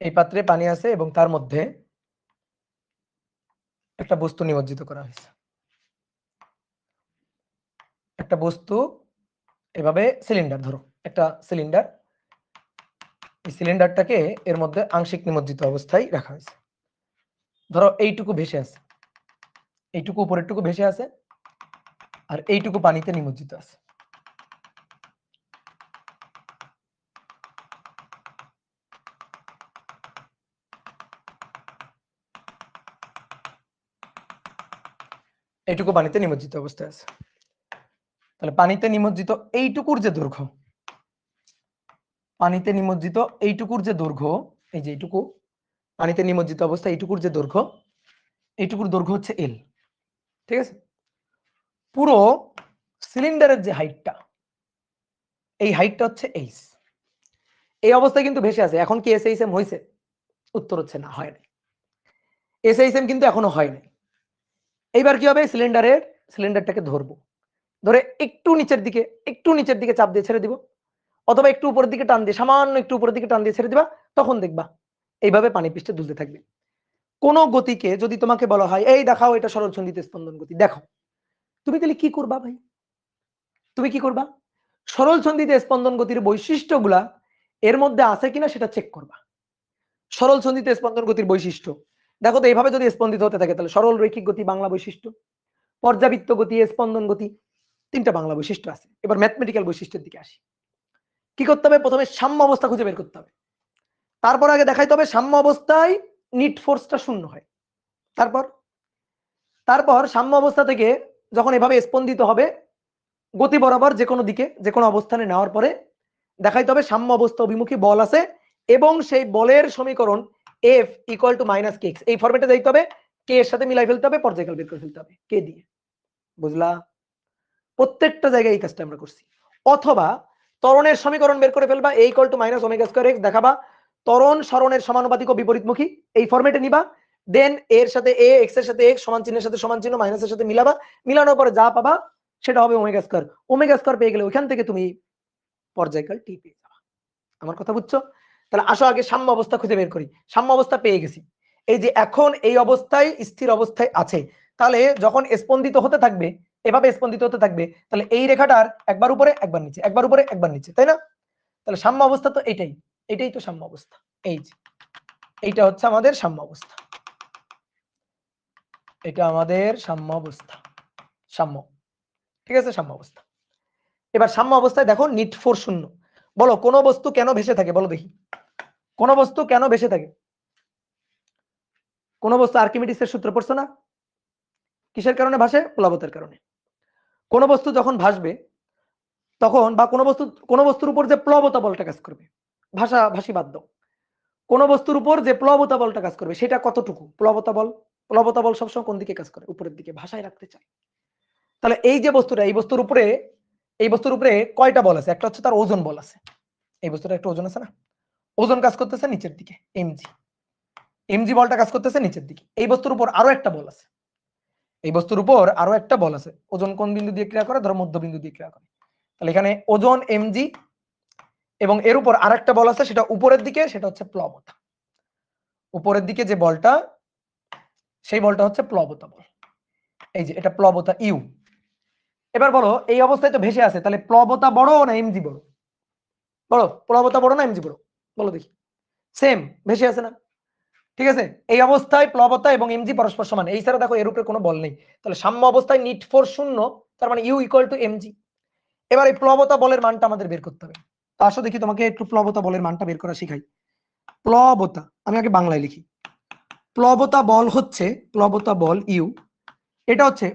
[SPEAKER 1] এই পাত্রে পানি আছে এবং তার মধ্যে একটা বস্তু নিমজ্জিত করা হয়েছে। একটা বস্তু এভাবে সিলিন্ডার, ধরো একটা সিলিন্ডার, এই সিলিন্ডারটাকে এর মধ্যে আংশিক নিমজ্জিত অবস্থায় রাখা হয়েছে। ধরো এইটুকু ভেসে আছে, এইটুকু উপরেরটুকু ভেসে আছে, আর এইটুকু পানিতে নিমজ্জিত আছে। এইটুকু পানিতে নিমজ্জিত অবস্থায় আছে। তাহলে পানিতে নিমজ্জিত এইটুকুর যে দৈর্ঘ্য, পানিতে নিমজ্জিত এইটুকুর যে দৈর্ঘ্য, এই যে এইটুকু পানিতে নিমজ্জিত অবস্থা, এইটুকুর যে দৈর্ঘ্য, এইটুকুর দৈর্ঘ্য হচ্ছে এল, ঠিক আছে? পুরো সিলিন্ডারের যে হাইটটা, এই হাইটটা হচ্ছে এইচ। এই অবস্থায় কিন্তু ভেসে আছে। এখন কি এসএইচএম হয়েছে? উত্তর হচ্ছে না, হয় নাই। এসএইচএম কিন্তু এখনো হয় নাই। এইবার কি হবে? সিলিন্ডারটাকে ধরবো, ধরে একটু নিচের দিকে চাপ দিয়ে ছেড়ে দিব, অথবা একটু উপরের দিকে টান দিয়ে, সামান্য একটু উপরের দিকে টান দিয়ে ছেড়ে দিবা, তখন দেখবা এইভাবে পানি পৃষ্ঠে দুলতে থাকবে। কোন গতিকে যদি তোমাকে বলা হয় এই দেখাও এটা সরল সন্ধিত স্পন্দন গতি, দেখো তুমি তাহলে কি করবা ভাই? তুমি কি করবা? সরল সন্ধিত স্পন্দন গতির বৈশিষ্ট্যগুলা এর মধ্যে আছে কিনা সেটা চেক করবা। সরল সন্ধিত স্পন্দন গতির বৈশিষ্ট্য দেখো তো, এইভাবে যদি স্পন্দিত হতে থাকে তাহলে সরল রৈখিক গতি বাংলা বৈশিষ্ট্য, পর্যাবৃত্ত গতি, স্পন্দন গতি, 3টা বাংলা বৈশিষ্ট্য আছে। এবার ম্যাথমেটিক্যাল বৈশিষ্ট্যের দিকে আসি। কি করতে হবে? প্রথমে সাম্য অবস্থা খুঁজে বের করতে হবে। তারপর আগে দেখাইতে হবে সাম্য অবস্থায় নিট ফোর্সটা শূন্য হয়। তারপর সাম্য অবস্থা থেকে যখন এভাবে স্পন্দিত হবে গতি বরাবর যে কোনো দিকে যে কোনো অবস্থানে নেওয়ার পরে দেখাইতে হবে সাম্য অবস্থা অভিমুখী বল আছে এবং সেই বলের সমীকরণ F equal to minus K x, এই ফরম্যাটে যাইতে হবে। কে এর সাথে মিলাই ফেলতে হবে, পর্যায়কাল বের করে ফেলতে হবে কে দিয়ে। বুঝলা? প্রত্যেকটা জায়গায় এই কাজটা আমরা করছি। অথবা ত্বরণের সমীকরণ বের করে ফেলবা, A equal to minus omega square x, দেখাবা ত্বরণ সরণের সমানুপাতিক ও বিপরীতমুখী এই ফরম্যাটে নিবা, দেন এর সাথে এ, এক্স এর সাথে এক্স, সমান চিহ্নের সাথে সমান চিহ্ন, মাইনাসের সাথে মিলাবা, মিলানোর পরে যা পাবা সেটা হবে ওমেগা স্কয়ার। ওমেগা স্কয়ার পেয়ে গেলে ওইখান থেকে তুমি পর্যায়কাল টি পেয়ে যাবা। আমার কথা বুঝছো? তাহলে আসো আগে সাম্য অবস্থা খুঁজে বের করি। সাম্য অবস্থা পেয়ে গেছি, এই যে এখন এই অবস্থায় স্থির অবস্থায় আছে, তাহলে যখন স্পন্দিত হতে থাকবে, এভাবে স্পন্দিত হতে থাকবে, তাহলে এই রেখাটার একবার উপরে একবার নিচে, একবার উপরে একবার নিচে, তাই না? তাহলে সাম্য অবস্থা তো এটাই, এটাই তো সাম্য অবস্থা। এই যে এইটা হচ্ছে আমাদের সাম্য অবস্থা, এটা আমাদের সাম্য অবস্থা, সাম্য, ঠিক আছে, সাম্য অবস্থা। এবার সাম্য অবস্থায় দেখো নিট ফোর্স শূন্য। বলো কোন বস্তু কেন ভেসে থাকে, বলো দেখি, কোন বস্তু কেন ভেসে থাকে? কোন বস্তু আর্কিমিডিসের সূত্র পড়ছো না? কিসের কারণে ভাসে? প্লাবতার কারণে। কোন বস্তু যখন ভাসবে তখন, বা কোন বস্তুর উপর যে প্লবতা বলটা কাজ করবে, ভাসি বাদ দাও, কোন বস্তুর উপর যে প্লবতা বলটা কাজ করবে সেটা কতটুকু? প্লবতা বল সবসময় কোন দিকে কাজ করে? উপরের দিকে, ভাষায় রাখতে চায়। তাহলে এই যে বস্তুটা, এই বস্তুর উপরে কয়টা বল আছে? একটা হচ্ছে তার ওজন বল আছে, এই বস্তুটা একটা ওজন আছে না, ওজন কাজ করতেছে নিচের দিকে, এমজি বলটা কাজ করতেছে নিচের দিকে। এই বস্তুর উপর আরো একটা বল আছে, এই বস্তুর উপর আরো একটা বল আছে। ওজন কোন বিন্দু দিয়ে ক্রিয়া করে? ধরো মধ্যবিন্দু দিয়ে ক্রিয়া করে। তাহলে এখানে ওজন এমজি এবং এর উপর আরেকটা বল আছে, সেটা উপরের দিকে, সেটা হচ্ছে প্লবতা। উপরের দিকে যে বলটা, সেই বলটা হচ্ছে প্লবতা বল। এই যে এটা প্লবতা ইউ। এবার বলো এই অবস্থায় তো ভেসে আছে, তাহলে প্লবতা বড় না এমজি বড়? বলো প্লবতা বড় না এমজি বড়? বলো দেখি। সেম, ভেসে আছে না? ঠিক আছে, এই অবস্থায় প্লবতা এবং এমজি পরস্পর সমান, এই ছাড়া দেখো এর উপরে কোনো বল নেই, তাহলে সাম্য অবস্থায় নিট ফোর্স শূন্য, তার মানে ইউ ইকুয়াল টু এমজি। এবার এই প্লবতা বলের মানটা আমাদের বের করতে হবে। তো আসো দেখি তোমাকে একটু প্লবতা বলের মানটা বের করা শিখাই। প্লবতা, আমি আগে বাংলায় লিখি। প্লবতা বল ইউ, এটা হচ্ছে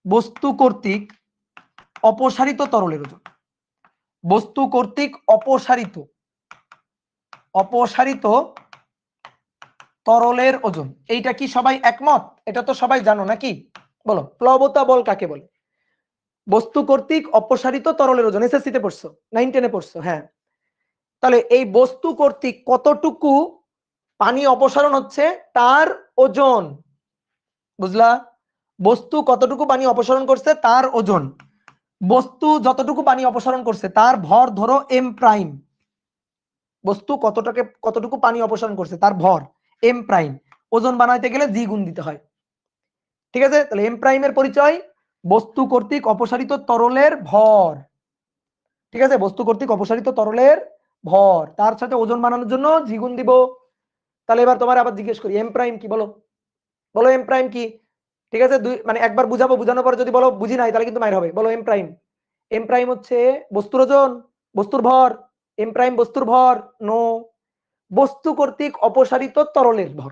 [SPEAKER 1] বস্তু কর্তৃক অপসারিত তরলের ওজন। বস্তু কর্তৃক অপসারিত তরলের ওজন, এইটা কি সবাই একমত? এটা তো সবাই জানো নাকি? বলো প্লবতা বল কাকে বলে? বস্তু কর্তৃক অপসারিত তরলের ওজন, এসএসসি তে পড়ছো, 9 10 এ পড়ছো, হ্যাঁ। তাহলে এই বস্তু কর্তৃক কতটুকু পানি অপসারণ হচ্ছে তার ওজন, বুঝলা? বস্তু কতটুকু পানি অপসারণ করছে তার ওজন। বস্তু যতটুকু পানি অপসারণ করছে তার ভর ধরো এম প্রাইম, বস্তু কতটুকু পানি অপসারণ করছে তার ভর এম প্রাইম, ওজন বানাইতে গেলে জি গুণ দিতে হয়, ঠিক আছে? তাহলে এম প্রাইমের পরিচয় বস্তু কর্তৃক অপসারিত তরলের ভর, ঠিক আছে? বস্তু কর্তৃক অপসারিত তরলের ভর, তার সাথে ওজন বানানোর জন্য জি গুণ দিব। তাহলে এবার তোমার আবার জিজ্ঞেস করি এম প্রাইম কি, বলো বলো এম প্রাইম কি? ঠিক আছে, মানে একবার বুঝাবো, বুঝানোর পরে যদি বলো বুঝি নাই তাহলে কিন্তু মাইর হবে। বলো এম প্রাইম। এম প্রাইম হচ্ছে বস্তুর ওজন, বস্তুর ভর। এম প্রাইম বস্তুর ভর? নো, বস্তু কর্তৃক অপসারিত তরলের ভর।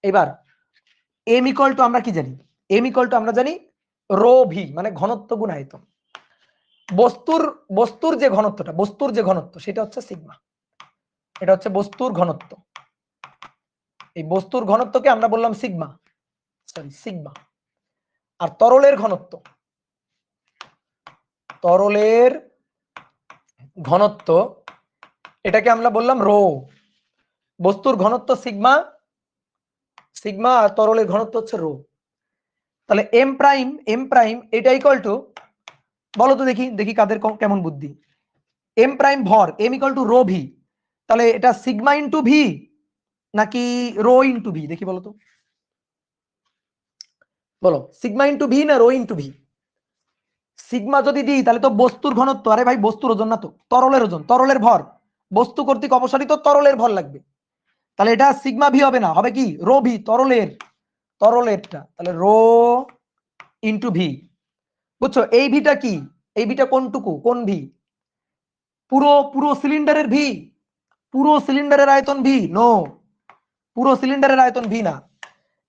[SPEAKER 1] এবার এম ইকুয়াল টু আমরা কি জানি? এম ইকুয়াল টু আমরা জানি রো ভি, মানে ঘনত্ব গুণ আয়তন। বস্তুর যে ঘনত্ব সেটা হচ্ছে সিগমা, এটা হচ্ছে বস্তুর ঘনত্ব। এই বস্তুর ঘনত্বকে আমরা বললাম সিগমা, সিগমা। আর তরলের ঘনত্ব এটাকে আমরা বললাম রো। বস্তুর ঘনত্ব সিগমা আর তরলের ঘনত্ব হচ্ছে রো। তাহলে এম প্রাইম এটা ইকুয়াল টু, বলো তো দেখি কাদের কেমন বুদ্ধি। এম প্রাইম ভর, M equal to rho V, তাহলে এটা সিগমা ইন্টু ভি নাকি রো ইন্টু ভি? দেখি বলো তো, বলো সিগমা ইন্টু ভি না রো ইন্টু ভি? সিগমা যদি দিই তাহলে তো বস্তুর ঘনত্ব, আরে ভাই বস্তুর ওজন না তো, তরলের ওজন, তরলের ভর, বস্তু কর্তৃক অপসারিত তরলের ভর লাগবে। তাহলে এটা সিগমা ভি হবে না, হবে কি রো ভি, তরলেরটা। তাহলে রো ইন্টু ভি, বুঝছো? এই ভিটা কি? এই ভিটা কোনটুকু, কোন ভি? পুরো সিলিন্ডারের ভি, পুরো সিলিন্ডারের আয়তন ভি? নো, পুরো সিলিন্ডারের আয়তন ভি না।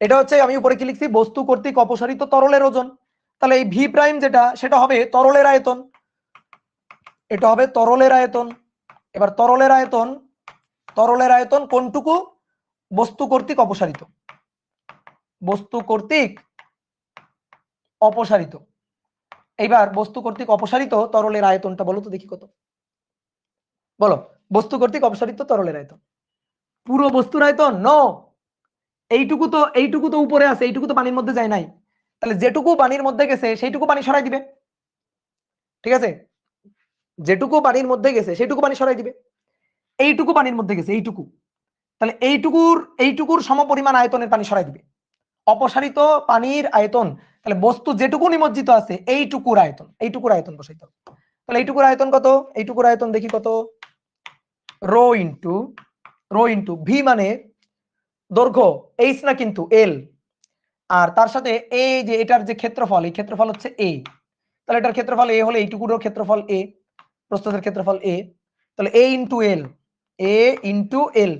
[SPEAKER 1] এটা হচ্ছে, আমি উপরে কি লিখছি, বস্তু কর্তৃক অপসারিত তরলের ওজন। তাহলে এই ভি প্রাইম যেটা, সেটা হবে তরলের আয়তন, এটা হবে তরলের আয়তন। এবার তরলের আয়তন কোনটুকু? বস্তু কর্তৃক অপসারিত, এইবার বস্তু কর্তৃক অপসারিত তরলের আয়তনটা বলো তো দেখি কত? বলো বস্তু কর্তৃক অপসারিত তরলের আয়তন। পুরো বস্তুর আয়তন নো, এইটুকু তো উপরে আছে, এইটুকু তো পানির মধ্যে যায় নাই, তাহলে যেটুকু পানির মধ্যে গেছে সেইটুকু পানি সরাই দিবে। ঠিক আছে, যেটুকু পানির মধ্যে গেছে সেইটুকু পানি সরাই দিবে। এইটুকু পানির মধ্যে গেছে, এইটুকু, তাহলে এইটুকুর সমপরিমাণ আয়তনের পানি সরাই দিবে। অপসারিত পানির আয়তন, তাহলে বস্তু যেটুকু নিমজ্জিত আছে এইটুকুর আয়তন বসাইতে হবে। তাহলে এইটুকুর আয়তন কত? এইটুকুর আয়তন দেখি কত, রো ইন্টু ভি মানে দৈর্ঘ্য, এইচ না কিন্তু এল, আর তার সাথে এই যে এটার যে ক্ষেত্রফল, এই ক্ষেত্রফল হচ্ছে এ, তাহলে এটার ক্ষেত্রফল এ হলে এইটুকুরও ক্ষেত্রফল এ, প্রস্থের ক্ষেত্রফল এ, তাহলে এ ইন্টু এল, এ ইন্টু এল,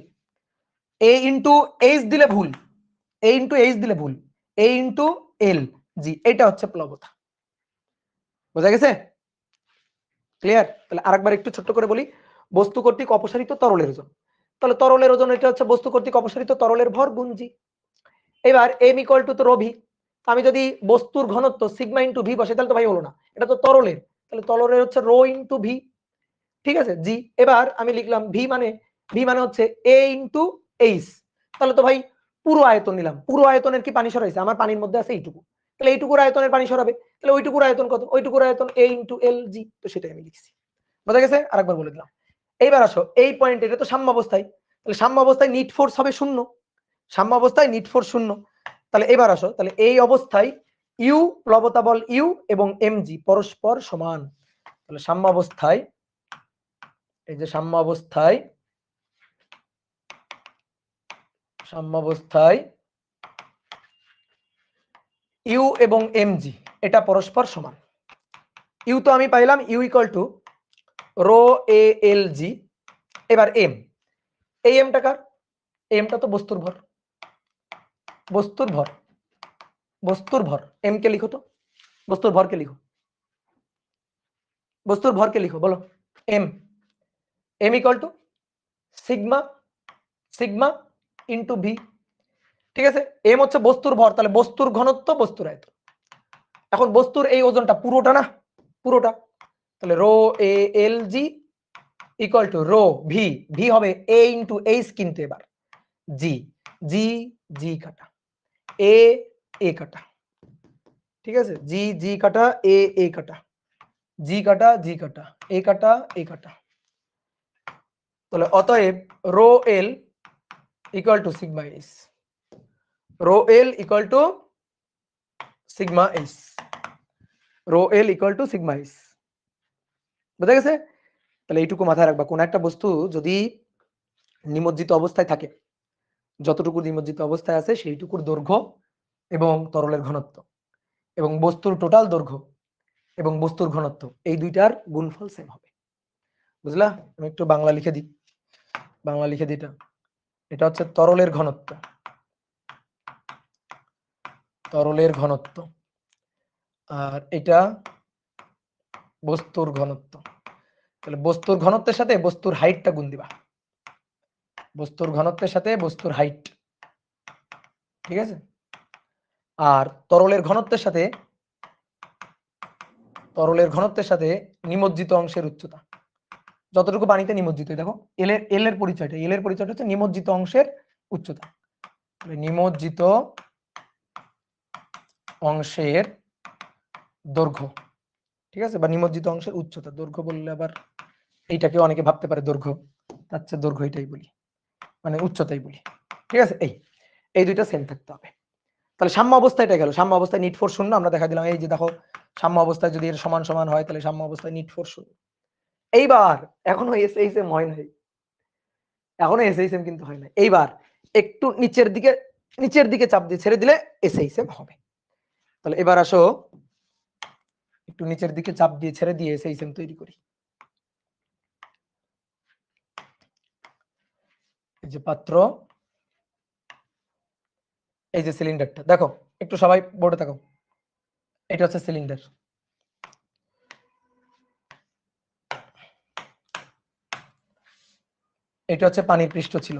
[SPEAKER 1] এ ইন্টু এইচ দিলে ভুল, এ ইন্টু এইচ দিলে ভুল, এ ইন্টু এল জি, এটা হচ্ছে প্লবতা। বোঝা গেছে? ক্লিয়ার? তাহলে আরেকবার একটু ছোট্ট করে বলি, বস্তু কর্তৃক অপসারিত তরলের ওজন, তাহলে তরলের ওজন এটা হচ্ছে বস্তু কর্তৃক অপসারিত তরলের ভর গুণ জি। এবার এম ইকুয়াল টু তো রো ভি, আমি যদি বস্তুর ঘনত্ব সিগমা ইন্টু ভি বসে তাহলে তো ভাই হলো না, এটা তো তরলের, তাহলে তরলের হচ্ছে রো ইন্টু ভি। ঠিক আছে জি, এবার আমি লিখলাম ভি মানে হচ্ছে এ ইন্টু এইচ, তাহলে তো ভাই পুরো আয়তন নিলাম, পুরো আয়তনের কি পানি সরাইছে? আমার পানির মধ্যে আছে এইটুকু, তাহলে এইটুকুর আয়তনের পানি সরাবে, তাহলে ওইটুকুর আয়তন কত? ওইটুকুর আয়তন এ ইন্টু এল জি, তো সেটাই আমি লিখছি। বোঝা গেছে? আরেকবার বলে দিলাম। এইবার আসো এই পয়েন্ট, এটা তো সাম্য অবস্থায়, তাহলে সাম্য অবস্থায় নিট ফোর্স হবে শূন্য, সাম্য অবস্থায় নিট ফোর্স শূন্য। তাহলে এবার আসো, তাহলে এই অবস্থায় ইউ প্লবতা বল ইউ এবং এমজি পরস্পর সমান, তাহলে সাম্য অবস্থায়, এই যে সাম্য অবস্থায় ইউ এবং এমজি এটা পরস্পর সমান। ইউ তো আমি পাইলাম you equal to rho A L জি, এবার এম, এই এমটা কার? এমটা তো বস্তুর ভর, বস্তুর ভর এম কে লিখো তো, বস্তুর ভরকে লিখো, বলো M, M equal to sigma into V. ঠিক আছে, এম হচ্ছে বস্তুর ভর, তাহলে বস্তুর ঘনত্ব বস্তুর আয়তন। এখন বস্তুর এই ওজনটা পুরোটা না, পুরোটা, তাহলে rho A L G equal to rho V, V হবে এ ইন্টু এইচ, কিন্তু এবার জি, জি কাটা, এ কাটা, ঠিক আছে, জি কাটা, এ কাটা, জি কাটা, এ কাটা, এ কাটা, তাহলে অতএব rho L equal to sigma H, rho L equal to sigma H, rho L equal to sigma H. বুঝা গেছে? তাহলে এইটুকু মাথায় রাখবা, কোন একটা বস্তু যদি নিমজ্জিত অবস্থায় থাকে, যতটুকু নিমজ্জিত অবস্থায় আছে সেইটুকুর দৈর্ঘ্য এবং তরলের ঘনত্ব এবং বস্তুর টোটাল দৈর্ঘ্য এবং বস্তুর ঘনত্ব, এই দুইটার গুণফল সেম হবে। বুঝলা? আমি একটু বাংলা লিখে দিই, এটা হচ্ছে তরলের ঘনত্ব, আর এটা বস্তুর ঘনত্ব। তাহলে বস্তুর ঘনত্বের সাথে বস্তুর হাইটটা গুণ দিবা, বস্তুর ঘনত্বের সাথে বস্তুর হাইট, ঠিক আছে, আর তরলের ঘনত্বের সাথে নিমজ্জিত অংশের উচ্চতা, যতটুকু পানিতে নিমজ্জিত, দেখো এল এর পরিচয়টা হচ্ছে নিমজ্জিত অংশের উচ্চতা, নিমজ্জিত অংশের দৈর্ঘ্য, ঠিক আছে, বা নিমজ্জিত অংশের উচ্চতা। দৈর্ঘ্য বললে আবার এইটাকে অনেকে ভাবতে পারে দৈর্ঘ্য, তার চেয়ে দৈর্ঘ্য এটাই বলি, মানে উচ্চতাই বলি। ঠিক আছে, এই দুইটা সেম থাকতে হবে। তাহলে সাম্য অবস্থায় এটা গেল, সাম্য অবস্থায় নিট ফোর্স শূন্য, আমরা দেখা দিলাম, এই যে দেখো সাম্য অবস্থায় যদি এর সমান সমান হয় তাহলে সাম্য অবস্থায় নিট ফোর্স শূন্য। এইবার এখনো এসএইচএম হয় নাই, কিন্তু হয় না। এইবার একটু নিচের দিকে চাপ দিয়ে ছেড়ে দিলে এসএইচএম হবে। তাহলে এবার আসো একটু নিচের দিকে চাপ দিয়ে ছেড়ে দিয়ে এসএইচএম তৈরি করি। এই যে পাত্র, এই যে সিলিন্ডারটা, দেখো একটু সবাই বোর্ডে থাকো, এটা হচ্ছে সিলিন্ডার, এটা হচ্ছে পানির পৃষ্ঠ ছিল,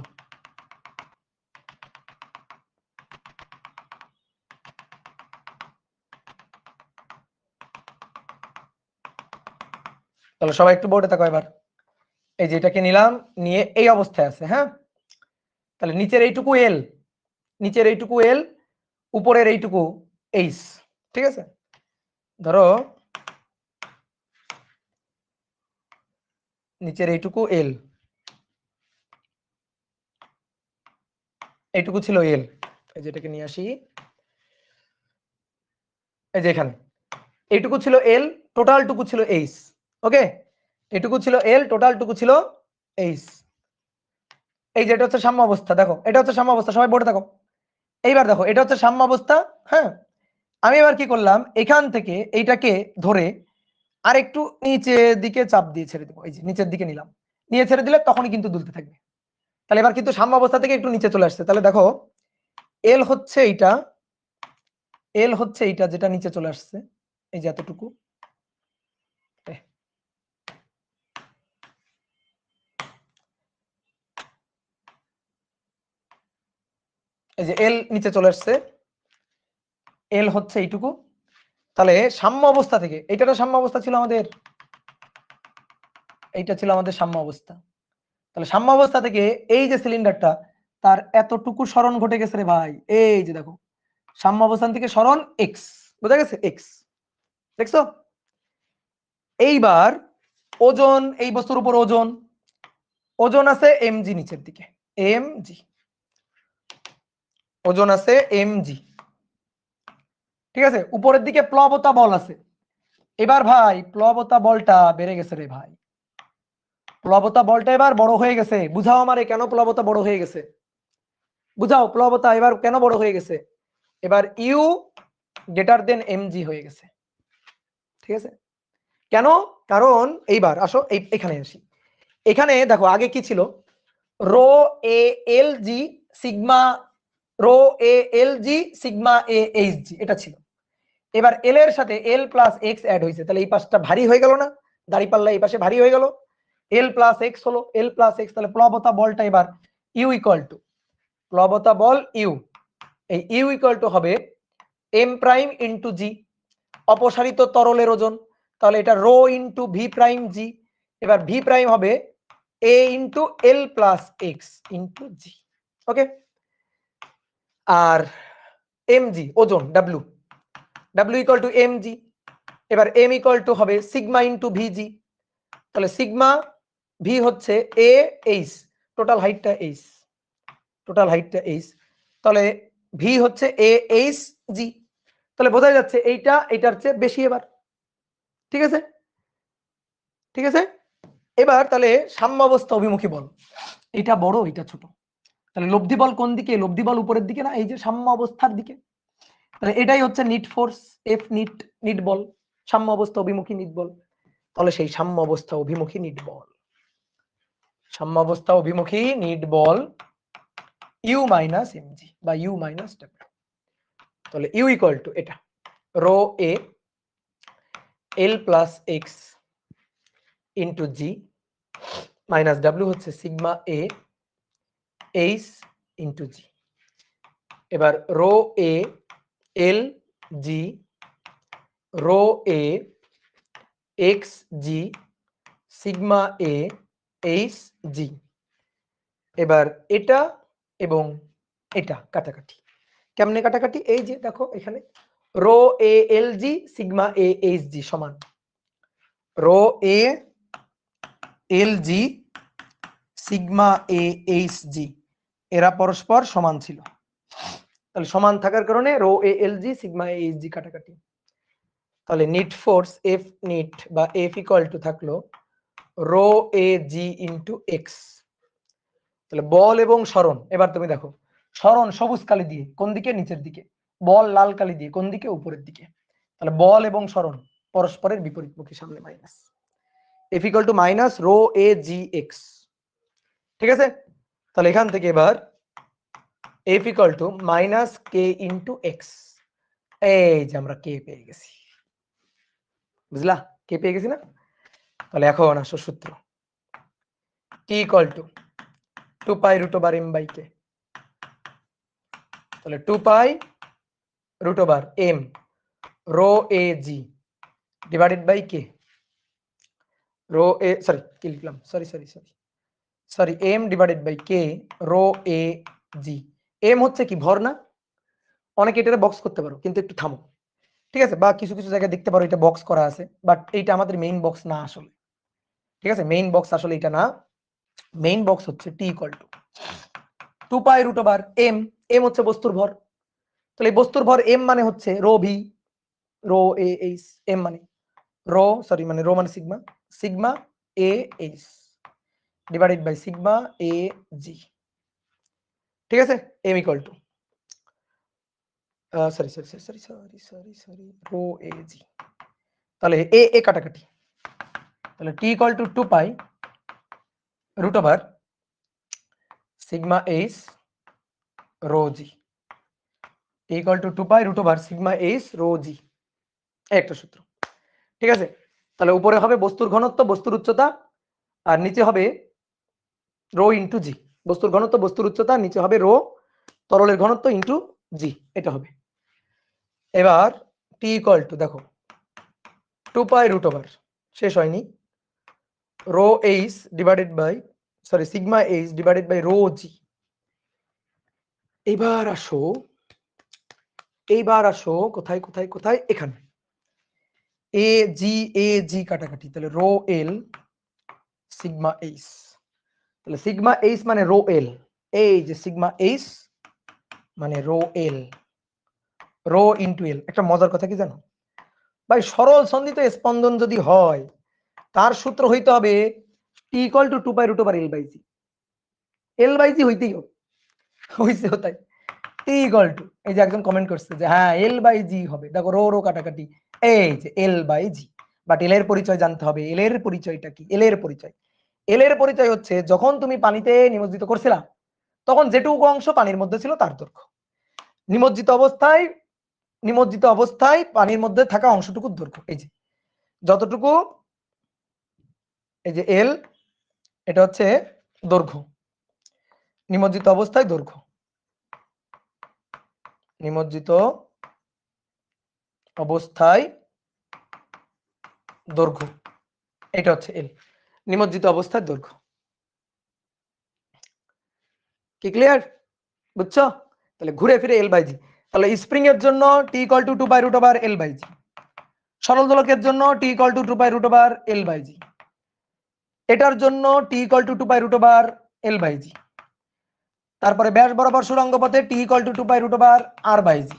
[SPEAKER 1] তাহলে সবাই একটু বোর্ডে থাকো। এবার এই যে এটাকে নিলাম, নিয়ে এই অবস্থায় আছে। হ্যাঁ, তাহলে নিচের এইটুকু এল, নিচের এইটুকু এল, উপরের এইটুকু এইচ। ঠিক আছে, ধরো নিচের এইটুকু এল, এইটুকু ছিল এল। এই যে এটাকে নিয়ে আসি, এই যে এখানে এইটুকু ছিল এল, টোটাল টুকু ছিল এইচ। ওকে, এটুকু ছিল এল, টোটাল টুকু ছিল এইচ। এই যে এটা হচ্ছে সাম্য অবস্থা, দেখো এটা হচ্ছে সাম্য অবস্থা, সবাই বোর্ডে দেখো। এইবার দেখো এটা হচ্ছে সাম্য অবস্থা। হ্যাঁ, আমি এবার কি করলাম, এখান থেকে এইটাকে ধরে আর একটু নিচের দিকে চাপ দিয়ে ছেড়ে দেবো। এই যে নিচের দিকে নিলাম, নিয়ে ছেড়ে দিলে তখনই কিন্তু দুলতে থাকবে। তাহলে এবার কিন্তু সাম্য অবস্থা থেকে একটু নিচে চলে আসছে। তাহলে দেখো এল হচ্ছে এইটা, এল হচ্ছে এইটা যেটা নিচে চলে আসছে, এই যে এতটুকু। এই যে এল নিচে চলে আসছে, এল হচ্ছে এইটুকু। তাহলে সাম্য অবস্থা থেকে, এইটা তো সাম্য অবস্থা ছিল আমাদের, এইটা ছিল আমাদের সাম্য অবস্থা। তাহলে সাম্য অবস্থা থেকে এই যে সিলিন্ডারটা, তার এতটুকু সরণ ঘটে গেছে রে ভাই। এই যে দেখো সাম্য অবস্থান থেকে সরণ এক্স, বোঝা গেছে? এক্স, দেখছো? এইবার ওজন, এই বস্তুর উপর ওজন, ওজন আছে এমজি নিচের দিকে, এমজি, ওজন আছে এমজি। ঠিক আছে, উপরের দিকে প্লবতা বল আছে। এবার ভাই প্লবতা বলটা বেড়ে গেছে রে ভাই, প্লবতা বলটা এবার বড় হয়ে গেছে। বুঝাও আমারে কেন প্লবতা বড় হয়ে গেছে, বুঝাও প্লবতা এবার কেন বড় হয়ে গেছে। এবার ইউ গ্রেটার দেন এমজি হয়ে গেছে। ঠিক আছে, কেন? কারণ এইবার আসো এখানে আসি। এখানে দেখো আগে কি ছিল, rho A L G sigma, rho A L G sigma A H G, এটা ছিল। এবার এল এর সাথে এল প্লাস এক্স অ্যাড হয়েছে, তাহলে এই পাশটা ভারী হয়ে গেল না, দাঁড়ি পাল্লা এই পাশে ভারী হয়ে গেল, এল প্লাস এক্স হলো, এল প্লাস এক্স। তাহলে প্লবতা বলটা এবার ইউ ইকুয়াল টু, প্লবতা বল ইউ, এই ইউ ইকুয়াল টু হবে এম প্রাইম ইন্টু জি, অপসারিত তরলের ওজন। তাহলে এটা rho into V prime G. এবার ভি প্রাইম হবে A into L plus X into G. Okay, আর এম জি ওজন W, W equal to M G. এবার এম ইকুয়াল টু হবে সিগমা ইন্টু ভিজি। তাহলে সিগমা ভি হচ্ছে A H, total হাইটটা H, total হাইটটা H. তাহলে ভি হচ্ছে এ এইচ জি। তাহলে বোঝা যাচ্ছে এইটা এটার চেয়ে বেশি এবার। ঠিক আছে, ঠিক আছে। এবার তাহলে সাম্যাবস্থা অভিমুখী বল, এটা বড় এটা ছোট। তাহলে লব্ধি বল কোন দিকে? লব্ধি বল উপরের দিকে না, এই যে সাম্য অবস্থার দিকে। তাহলে এটাই হচ্ছে net force, F net, net বল, সাম্য অবস্থা অভিমুখী নিট বল। তাহলে সেই সাম্য অবস্থা অভিমুখী নিট বল, সাম্য অবস্থা অভিমুখী নিট বল ইউ মাইনাস এমজি বা ইউ মাইনাস ডাব্লিউ। তাহলে ইউ ইকুয়াল টু এটা rho A L plus X into G minus W হচ্ছে sigma A H into G. এবার rho A L G, rho A X G sigma A H G. এবার এটা এবং এটা কাটাকাটি, কেমনে কাটাকাটি? এই যে দেখো এখানে rho A L G sigma A H G সমান rho A L G sigma A H G, এরা পরস্পর সমান ছিল। তাহলে সমান থাকার কারণে rho A L G sigma A H G কাটাকাটি। তাহলে নিট ফোর্স এফ নিট বা এফ ইকুয়াল টু থাকলো rho A G into X. তাহলে বল এবং সরণ, এবার তুমি দেখো সরণ সবুজ কালি দিয়ে কোন দিকে? নিচের দিকে। বল লাল কালি দিয়ে কোন দিকে? উপরের দিকে। তাহলে বল এবং সরণ পরস্পরের বিপরীতমুখী, সামনে minus, F equal to minus rho A G X. ঠিক আছে, তাহলে এখান থেকে এবার F equal to minus K into X. এই যে আমরা কে পেয়ে গেছি, বুঝলা? কে পেয়ে গেছি না? তাহলে এখন আসো সূত্র, T equal to 2 pi root over M by K. তাহলে 2 pi root over M rho A G divided by K. Rho A sorry কি লিখলাম, sorry M divided by K rho A G. M হচ্ছে কি ভর না? অনেকে এটা box করতে পারো, কিন্তু একটু থামো, ঠিক আছে? বা কিছু কিছু জায়গায় দেখতে পারো এটা বক্স করা আছে, বাট এইটা আমাদের মেইন বক্স না আসলে, ঠিক আছে? মেইন বক্স আসলে এটা না, মেইন বক্স হচ্ছে T equal to 2 pi root over M. M হচ্ছে বস্তুর ভর, তাহলে এই বস্তুর ভর এম মানে হচ্ছে rho V, rho A H. M মানে রো সরি মানে রো মানে sigma, sigma A H divided by sigma A G, ঠিক আছে? M equal to sorry rho A G, তাহলে এ এ কাটাকাটি, তাহলে T equal to 2 pi root over sigma H rho G, T equal to 2 pi root over sigma H rho G, একটা সূত্র, ঠিক আছে? তাহলে উপরে হবে বস্তুর ঘনত্ব, বস্তুর উচ্চতা, আর নিচে হবে রো ইন্টু জি। বস্তুর ঘনত্ব, বস্তুর উচ্চতা, নিচে হবে রো, তরলের ঘনত্ব ইন্টু জি, এটা হবে। এবার টি ইকুয়াল টু দেখো 2 পাই রুট ওভার, শেষ হয়নি, rho H divided by sigma H divided by rho G. এইবার আসো কোথায় কোথায় কোথায়, এখানে এ জি কাটাকাটি, তাহলে রো এল সিগমা এইচ, তাহলে সিগমা এইচ মানে রো এল, এই যে সিগমা এইচ মানে রো এল, রো ইন্টু এল। একটা মজার কথা কি জানো ভাই, সরল সন্ধিত স্পন্দন যদি হয় তার সূত্র হইতে হবে T equal to 2 pi root over L by G. L by G হইতেই হবে, হইছে তাই। টি ইকুয়াল টু, এই যে একজন কমেন্ট করছে যে হ্যাঁ এল বাই জি হবে, দেখো রো রো কাটাকাটি, এই যে এল বাই জি। বাট এল এর পরিচয় জানতে হবে। এল এর পরিচয়টা কি? এল এর পরিচয়, এল এর পরিচয় হচ্ছে যখন তুমি পানিতে নিমজ্জিত করছিলা তখন যেটুকু অংশ পানির মধ্যে ছিল তার দৈর্ঘ্য, নিমজ্জিত অবস্থায় পানির মধ্যে থাকা অংশটুকুর দৈর্ঘ্য, এই যে যতটুকু, এই যে এল, এটা হচ্ছে দৈর্ঘ্য, নিমজ্জিত অবস্থায় দৈর্ঘ্য, নিমজ্জিত অবস্থায় দৈর্ঘ্য, এটা হচ্ছে এল, নিমজ্জিত অবস্থায় দৈর্ঘ্য। কি ক্লিয়ার? বুঝছো? তাহলে ঘুরে ফিরে এল বাই জি। তাহলে স্প্রিং এর জন্য T equal to 2 by root over L by G, সরল দোলকের জন্য T equal to 2 by root over L by G, এটার জন্য T equal to 2 by root over L by G, তারপরে ব্যাস বরাবর সুড়ঙ্গ পথে T equal to 2 by root over R by G.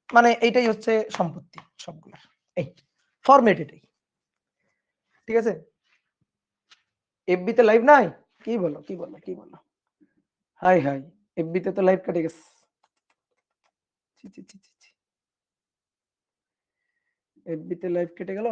[SPEAKER 1] মানে এইটাই হচ্ছে সম্পত্তি সবগুলোর, এই ফরম্যাট এটাই, ঠিক আছে? এফবি তে লাইভ নাই? কি বলো কি বলো কি বলো? হাই হাই, এফবি তে তো লাইভ কেটে গেছে। এফবি তে লাইভ কেটে গেল।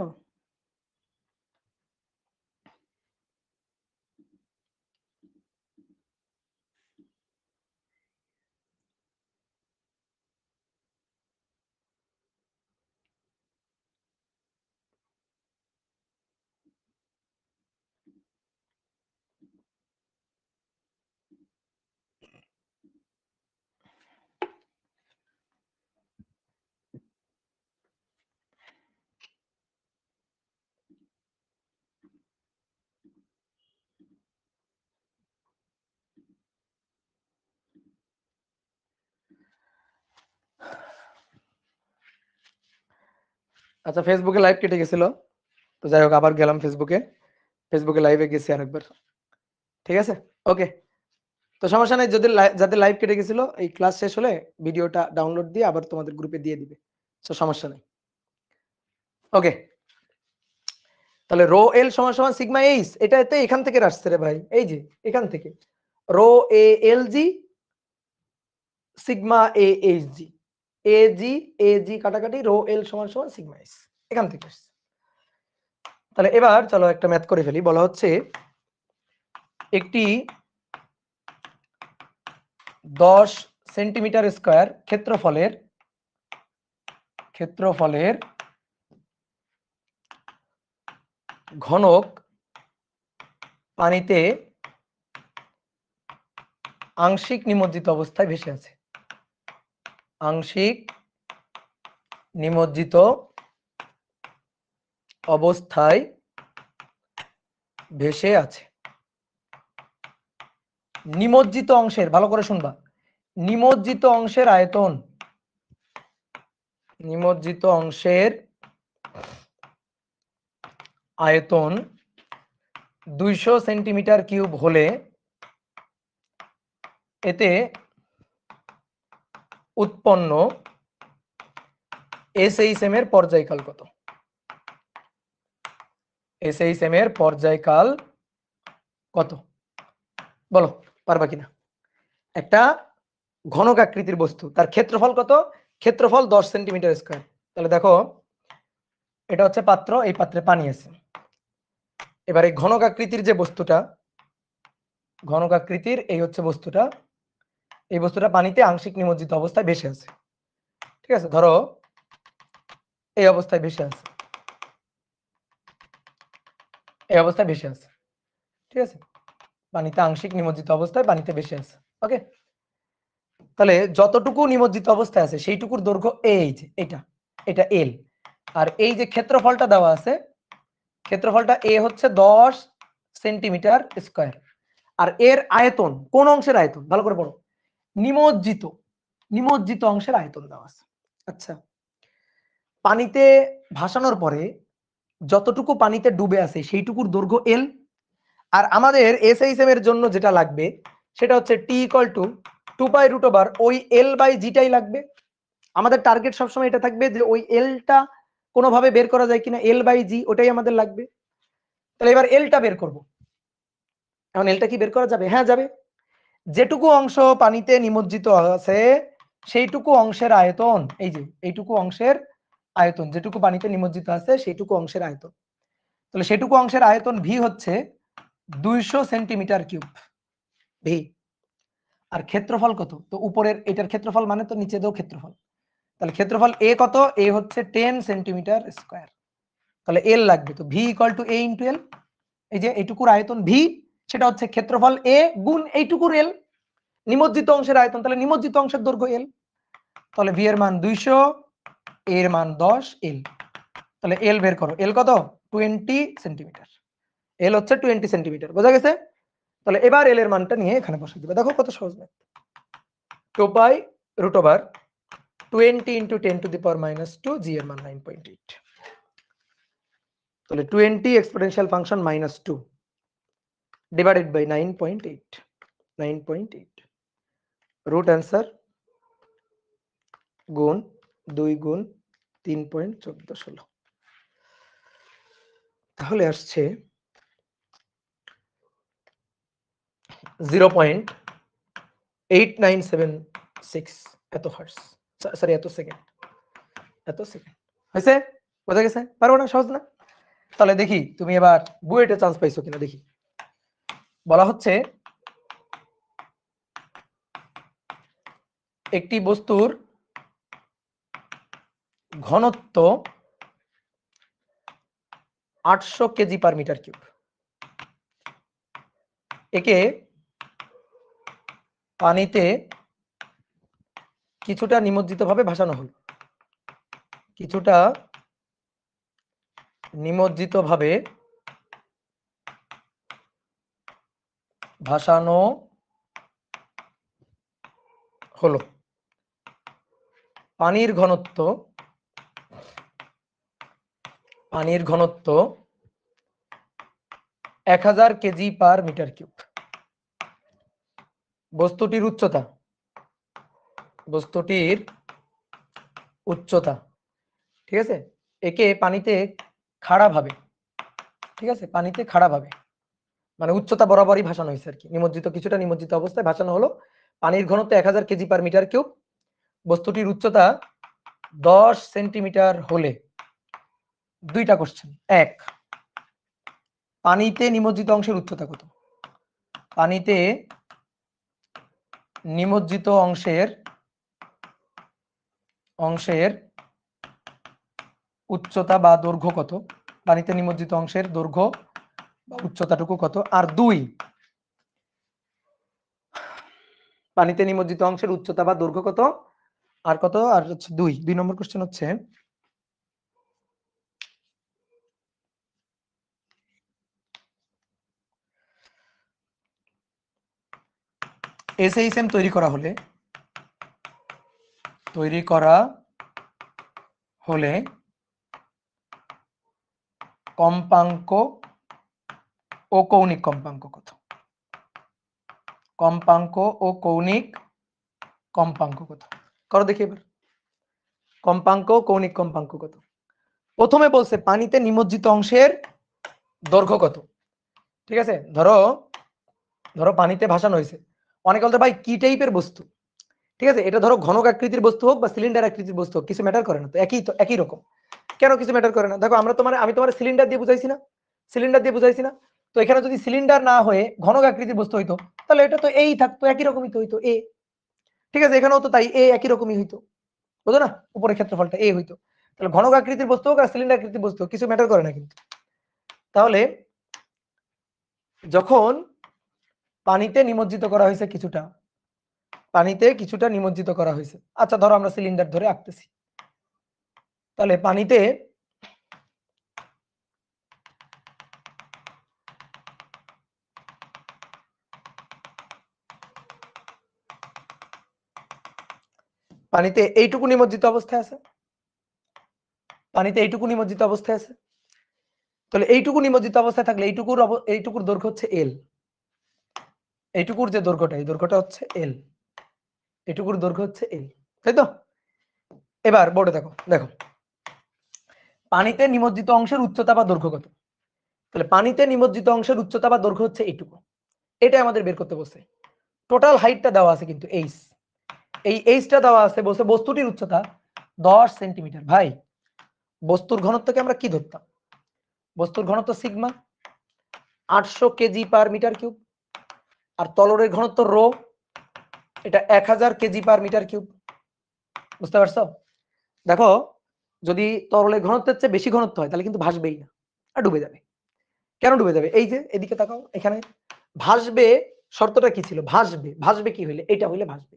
[SPEAKER 1] আচ্ছা, ফেসবুকে লাইভ কেটে গেছিল, তো যাই হোক আবার গেলাম ফেসবুকে লাইভে গেছি আরেকবার, ঠিক আছে? ওকে, তো সমস্যা নাই, যদি যাদের লাইভ কেটে গেছিল এই ক্লাস শেষ হলে ভিডিওটা ডাউনলোড দিয়ে আবার তোমাদের গ্রুপে দিয়ে দিবে, তো সমস্যা নেই। ওকে, তাহলে রো এল সমান সমান সিগমা এইচ, এটা তো এখান থেকে আসছে রে ভাই, এই যে এখান থেকে rho A L G sigma A H G, A G কাটাকাটি রো এল সমান সমান সিগমা এইচ, এখান থেকে আসছে। তাহলে এবার চলো একটা ম্যাথ করে ফেলি। বলা হচ্ছে একটি 10 সেন্টিমিটার স্কয়ার ক্ষেত্রফলের ঘনক পানিতে আংশিক নিমজ্জিত অবস্থায় ভেসে আছে, আংশিক নিমজ্জিত অবস্থায় ভেসে আছে। নিমজ্জিত অংশের, ভালো করে শুনবা, নিমজ্জিত অংশের আয়তন, নিমজ্জিত অংশের আয়তন 200 সেন্টিমিটার কিউব হলে এতে উৎপন্ন এসএইচএম এর পর্যায়কাল কত? এসএইচএম এর পর্যায়কাল কত? বলো পারবা কিনা? একটা ঘনক আকৃতির বস্তু, তার ক্ষেত্রফল কত? ক্ষেত্রফল 10 সেন্টিমিটার স্কয়ার। তাহলে দেখো এটা হচ্ছে পাত্র, এই পাত্রে পানি আছে। এবার এই ঘনক আকৃতির যে বস্তুটা, ঘনক আকৃতির এই হচ্ছে বস্তুটা, এই বস্তুটা পানিতে আংশিক নিমজ্জিত অবস্থায় ভেসে আছে। ঠিক আছে, ধরো এই অবস্থায় ভেসে আছে, এই অবস্থায় ভেসে আছে। ঠিক আছে, পানিতে আংশিক নিমজ্জিত অবস্থায় পানিতে ভেসে আছে। ওকে, তাহলে যতটুকু নিমজ্জিত অবস্থায় আছে সেইটুকুর দৈর্ঘ্য এই যে এটা, এটা এল। আর এই যে ক্ষেত্রফলটা দেওয়া আছে, ক্ষেত্রফলটা এ হচ্ছে 10 সেন্টিমিটার স্কয়ার। আর এর আয়তন, কোন অংশের আয়তন ভালো করে পড়ো, নিমজ্জিত, নিমজ্জিত অংশের আয়তন দেওয়া আছে। আচ্ছা, পানিতে ভাসানোর পরে যতটুকু পানিতে ডুবে আছে সেইটুকুর দৈর্ঘ্য এল। আর আমাদের এসএইচএম এর জন্য যেটা লাগবে সেটা হচ্ছে টি ইকুয়াল টু 2π√ওভার ওই এল বাই জিটাই লাগবে। আমাদের টার্গেট সবসময় এটা থাকবে যে ওই এলটা কোনোভাবে বের করা যায় কিনা, এল বাই জি, ওটাই আমাদের লাগবে। তাহলে এবার এলটা বের করব। এখন এলটা কি বের করা যাবে? হ্যাঁ যাবে। যেটুকু অংশ পানিতে নিমজ্জিত আছে সেইটুকু অংশের আয়তন, এই যে এইটুকু অংশের আয়তন, যেটুকু পানিতে নিমজ্জিত আছে সেইটুকু অংশের আয়তন, তাহলে সেটুকু অংশের আয়তন ভি হচ্ছে 200 সেন্টিমিটার কিউব ভি। আর ক্ষেত্রফল কত? তো উপরের এটার ক্ষেত্রফল মানে তো নিচে দেও ক্ষেত্রফল। তাহলে ক্ষেত্রফল এ কত? এ হচ্ছে 10 সেন্টিমিটার স্কয়ার। তাহলে এল লাগবে, তো V equal to A into L. এই যে এইটুকুর আয়তন ভি, সেটা হচ্ছে ক্ষেত্রফল এ গুণ এইটুকুর এল, নিমজ্জিত অংশের আয়তন, তাহলে নিমজ্জিত অংশের দৈর্ঘ্য এল। তাহলে ভি এর মান 200, এর মান 10 এল। তাহলে এল বের করো, এল কত? 20 সেন্টিমিটার। এল হচ্ছে 20 সেন্টিমিটার, বোঝা গেছে? তাহলে এবার এল এর মানটা নিয়ে এখানে বসিয়ে দিবে। দেখো কত সহজ ম্যাথ। 2π√ওভার 20 ইন্টু 10⁻², জি এর মান 9.8। তাহলে 20 exponential function -2 divided by 9.8, 9.8 root answer গুণ 2 গুণ 3.1416। তাহলে আসছে 0.8976 এত হার্টজ, সরি এত সেকেন্ড, এত সেকেন্ড হয়েছে? বোঝা গেছে? পারবো না? সহজ না? তাহলে দেখি তুমি এবার বুয়েটে চান্স পাইছো কিনা দেখি। বলা হচ্ছে একটি বস্তুর ঘনত্ব 800 কেজি পার মিটার কিউব। একে পানিতে কিছুটা নিমজ্জিতভাবে ভাসানো হলো, কিছুটা নিমজ্জিতভাবে ভাসানো হলো। পানির ঘনত্ব 1000 কেজি পার মিটার কিউব। বস্তুটির উচ্চতা, ঠিক আছে, একে পানিতে খাড়াভাবে, ঠিক আছে, পানিতে খাড়াভাবে মানে উচ্চতা বরাবরই ভাসানো হয়েছে আর কি, নিমজ্জিত, কিছুটা নিমজ্জিত অবস্থায় ভাসানো হলো। পানির ঘনত্ব 1000 কেজি পার মিটার কিউব। বস্তুটির উচ্চতা 10 সেন্টিমিটার হলে দুইটা কোশ্চেন। এক, পানিতে নিমজ্জিত অংশের উচ্চতা কত? পানিতে নিমজ্জিত অংশের উচ্চতা বা দৈর্ঘ্য কত? পানিতে নিমজ্জিত অংশের দৈর্ঘ্য বা উচ্চতাটুকু কত? আর দুই, পানিতে নিমজ্জিত অংশের উচ্চতা বা দৈর্ঘ্য কত আর কত? আর হচ্ছে 2 নম্বর কোশ্চেন হচ্ছে এসএইচএম তৈরি করা হলে কম্পাঙ্ক ও কৌণিক কম্পাঙ্ক কত? কম্পাঙ্ক ও কৌণিক কম্পাঙ্ক কত? করো দেখি এবার। কম্পাঙ্ক কৌণিক কম্পাঙ্ক কত? প্রথমে বলছে পানিতে নিমজ্জিত অংশের দৈর্ঘ্য কত। ঠিক আছে, ধরো পানিতে ভাসানো হয়েছে, অনেকে বলতে ভাই কি টাইপের বস্তু। ঠিক আছে, এটা ধরো ঘনক আকৃতির বস্তু হোক বা সিলিন্ডার আকৃতির বস্তু হোক, কিছু ম্যাটার করে না, তো একই রকম। কেন কিছু ম্যাটার করে না? দেখো আমি তোমার সিলিন্ডার দিয়ে বুঝাইছি না, তো এখানে যদি সিলিন্ডার না হয়ে ঘনক আকৃতির বস্তু হইতো, তাহলে এটা তো এই থাকতো, একই রকমই তো হইতো এ। ঠিক আছে, এখানেও তো তাই, এ একই রকমই হইতো, বুঝো না, উপরের ক্ষেত্রফলটা এ হইতো। তাহলে ঘনক আকৃতির বস্তু হোক আর সিলিন্ডার আকৃতির বস্তু হোক, কিছু ম্যাটার করে না কিন্তু। তাহলে যখন পানিতে নিমজ্জিত করা হয়েছে আচ্ছা ধরো আমরা সিলিন্ডার ধরে আঁকতেছি, তাহলে পানিতে এইটুকু নিমজ্জিত অবস্থায় আছে, তাহলে এইটুকু নিমজ্জিত অবস্থায় থাকলে এইটুকুর দৈর্ঘ্য হচ্ছে এল। এইটুকুর যে দৈর্ঘ্যটা, এই দৈর্ঘ্যটা হচ্ছে এল, এইটুকুর দৈর্ঘ্য হচ্ছে এল, তাই তো? এবার বোর্ডে দেখো পানিতে নিমজ্জিত অংশের উচ্চতা বা দৈর্ঘ্য কত। তাহলে পানিতে নিমজ্জিত অংশের উচ্চতা বা দৈর্ঘ্য হচ্ছে এইটুকু, এটাই আমাদের বের করতে বলছে। টোটাল হাইটটা দেওয়া আছে কিন্তু এইচ, এই এইচটা দেওয়া আছে, বলছে বস্তুটির উচ্চতা 10 সেন্টিমিটার। ভাই বস্তুর ঘনত্বকে আমরা কি ধরতাম? বস্তুর ঘনত্ব sigma, 800 KG per metre cube, আর তলরের ঘনত্ব রো, এটা 1000 কেজি পার মিটার কিউব। বুঝতে পারছো? দেখো যদি তরলের ঘনত্বের চেয়ে বেশি ঘনত্ব হয় তাহলে কিন্তু ভাসবেই না, আর ডুবে যাবে। কেন ডুবে যাবে? এই যে এদিকে তাকাও, এখানে ভাসবে, শর্তটা কি ছিল? ভাসবে কি হইলে? এটা হইলে ভাসবে।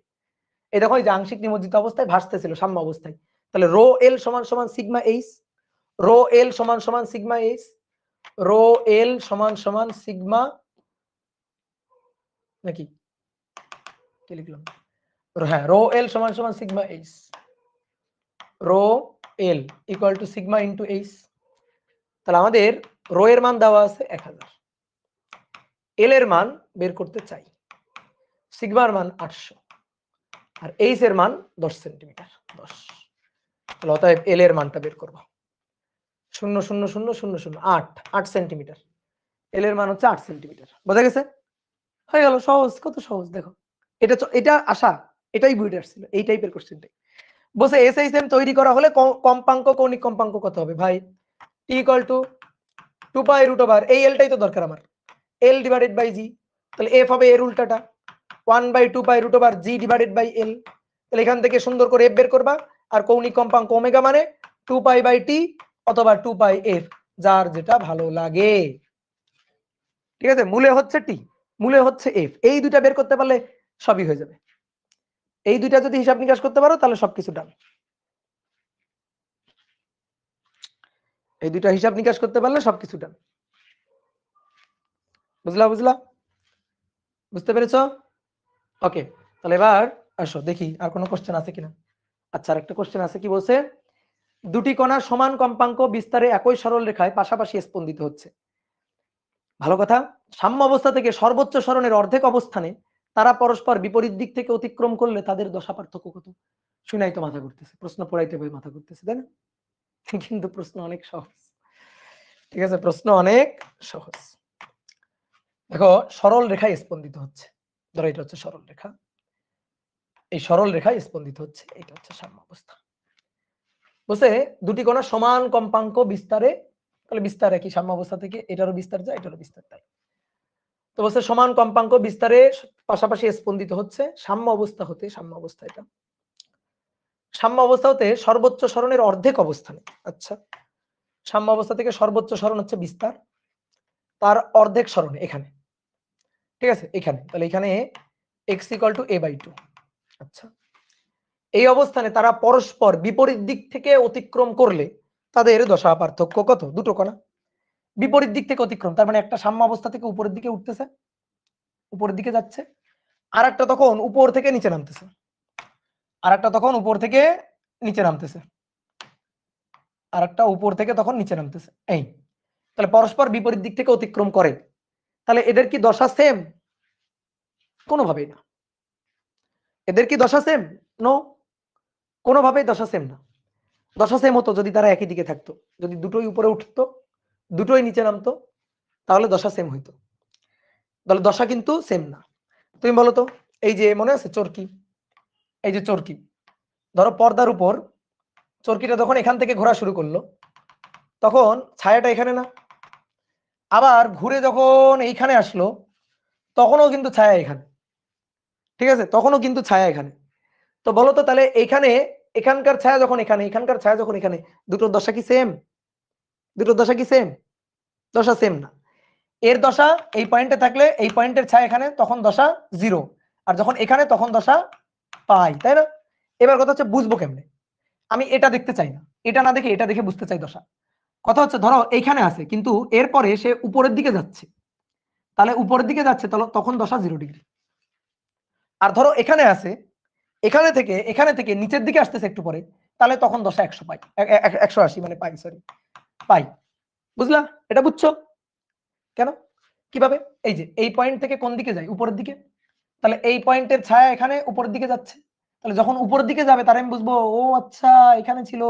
[SPEAKER 1] এই দেখো এই যে আংশিক নিমজ্জিত অবস্থায় ভাসতেছিল সাম্য অবস্থায়, তাহলে রো এল সমান সমান সিগমা এইচ, রো এল সমান সমান সিগমা এইচ, রো এল সমান সমান সিগমা, নাকি কি লিখলাম? হ্যাঁ, রো এল সমান সমান sigma H, rho L equal to sigma into H. তাহলে আমাদের রো এর মান দেওয়া আছে 1000, এল এর মান বের করতে চাই, সিগমার মান 800 আর এইচ এর মান 10 সেন্টিমিটার, 10। তাহলে অতএব এল এর মানটা বের করব 0.00008 সেন্টিমিটার, এল এর মান হচ্ছে 8 সেন্টিমিটার। বোঝা গেছে? হয়ে গেল, সহজ, কত সহজ। দেখো এটা আশা, এটাই বুঝে আসছিল, এই টাইপের কোশ্চেনটাই বসে। এসএইচএম তৈরি করা হলে কম্পাঙ্ক কৌণিক কম্পাঙ্ক কত হবে? ভাই T equal to 2 pi root over, এই এলটাই তো দরকার আমার, এল ডিভাইডেড বাই জি। তাহলে এফ হবে এর উল্টাটা 1/2 pi root over G divided by L. তাহলে এখান থেকে সুন্দর করে এফ বের করবা, আর কৌণিক কম্পাঙ্ক ওমেগা মানে 2 পাই বাই টি অথবা 2 পাই এফ, যার যেটা ভালো লাগে। ঠিক আছে, মূলে হচ্ছে টি, মূলে হচ্ছে এফ, এই দুইটা বের করতে পারলে সবই হয়ে যাবে। এই দুইটা যদি হিসাব নিকাশ করতে পারো তাহলে সবকিছু ডান। এই দুইটা হিসাব নিকাশ করতে পারলে সবকিছু ডান। বুঝলা? বুঝতে পেরেছ? ওকে, তাহলে এবার আসো দেখি আর কোনো কোশ্চেন আছে কিনা। আচ্ছা, আরেকটা কোশ্চেন আছে, কি বলছে? দুটি কণা সমান কম্পাঙ্ক বিস্তারে একই সরল রেখায় পাশাপাশি স্পন্দিত হচ্ছে। ভালো কথা। সাম্য অবস্থা থেকে সর্বোচ্চ সরণের অর্ধেক অবস্থানে তারা পরস্পর বিপরীত দিক থেকে অতিক্রম করলে তাদের দশা পার্থক্য কত? শুনাই তো মাথা ঘুরতেছে, প্রশ্ন পড়াইতে ভাই মাথা ঘুরতেছে, তাই না? কিন্তু প্রশ্ন অনেক সহজ। ঠিক আছে, প্রশ্ন অনেক সহজ। দেখো সরল রেখায় স্পন্দিত হচ্ছে, ধরো এটা হচ্ছে সরল রেখা, এই সরল রেখায় স্পন্দিত হচ্ছে, এটা হচ্ছে সাম্য অবস্থা। বুঝছে? দুটি কণা সমান কম্পাঙ্ক বিস্তারে, তাহলে বিস্তার একই, সাম্য অবস্থা থেকে এটারও বিস্তার যায়, এটারও বিস্তার যায়। তো বলছে সমান কম্পাঙ্ক বিস্তারে পাশাপাশি স্পন্দিত হচ্ছে সাম্য অবস্থা হতে, সাম্য অবস্থা এটা সাম্য অবস্থা হতে সর্বোচ্চ সরণের অর্ধেক অবস্থানে। আচ্ছা, সাম্য অবস্থা থেকে সর্বোচ্চ সরণ হচ্ছে বিস্তার, তার অর্ধেক সরণে এখানে। ঠিক আছে, এখানে, তাহলে এখানে x ইকুয়াল টু a/2। আচ্ছা, এই অবস্থানে তারা পরস্পর বিপরীত দিক থেকে অতিক্রম করলে তাদের দশা পার্থক্য কত? দুটো কণা বিপরীত দিক থেকে অতিক্রম, তার মানে একটা সাম্য অবস্থা থেকে উপরের দিকে উঠতেছে, উপরের দিকে যাচ্ছে, আর একটা তখন উপর থেকে নিচে নামতেছে, আর একটা তখন উপর থেকে নিচে নামতেছে, আর একটা উপর থেকে তখন নিচে নামতেছে। এই তাহলে পরস্পর বিপরীত দিক থেকে অতিক্রম করে, তাহলে এদের কি দশা সেম? কোনোভাবেই না। এদের কি দশা সেম? নো, কোনোভাবেই দশা সেম না। দশা সেম হতো যদি তারা একই দিকে থাকতো, যদি দুটোই উপরে উঠতো দুটোই নিচে নামতো তাহলে দশা সেম হইতো। তাহলে দশা কিন্তু সেম না। তুমি বলো তো, এই যে মনে আছে চরকি, এই যে চরকি, ধরো পর্দার উপর চরকিটা যখন এখান থেকে ঘোরা শুরু করলো তখন ছায়াটা এখানে না, আবার ঘুরে যখন এইখানে আসলো তখনও কিন্তু ছায়া এখানে, ঠিক আছে, তখনও কিন্তু ছায়া এখানে। তো বলো তো তাহলে এইখানে এখানকার ছায়া যখন এখানে, এখানকার ছায়া যখন এখানে, দুটোর দশা কি সেম? দুটোর দশা কি সেম? দশা সেম না। এর দশা এই পয়েন্টে থাকলে এই পয়েন্টের ছায়া এখানে, তখন দশা 0, আর যখন এখানে তখন দশা পাই, তাই না? এবার কথা হচ্ছে বুঝবো কেমনে? আমি এটা দেখতে চাই না, এটা না দেখে এটা দেখে বুঝতে চাই দশা। কথা হচ্ছে ধরো এইখানে আছে কিন্তু এরপরে সে উপরের দিকে যাচ্ছে, তাহলে উপরের দিকে যাচ্ছে তাহলে তখন দশা 0 ডিগ্রি। আর ধরো এখানে আছে, এখানে থেকে নিচের দিকে আসতেছে একটু পরে, তাহলে তখন দশা 100 পাই, 180 মানে পাই, সরি পাই। বুঝলা? এটা বুঝছো কেন? কিভাবে? এই যে এই পয়েন্ট থেকে কোন দিকে যায়? উপরের দিকে। তাহলে এই পয়েন্টের ছায়া এখানে উপরের দিকে যাচ্ছে, তাহলে যখন উপরের দিকে যাবে তার আমি বুঝবো ও আচ্ছা এখানে ছিল,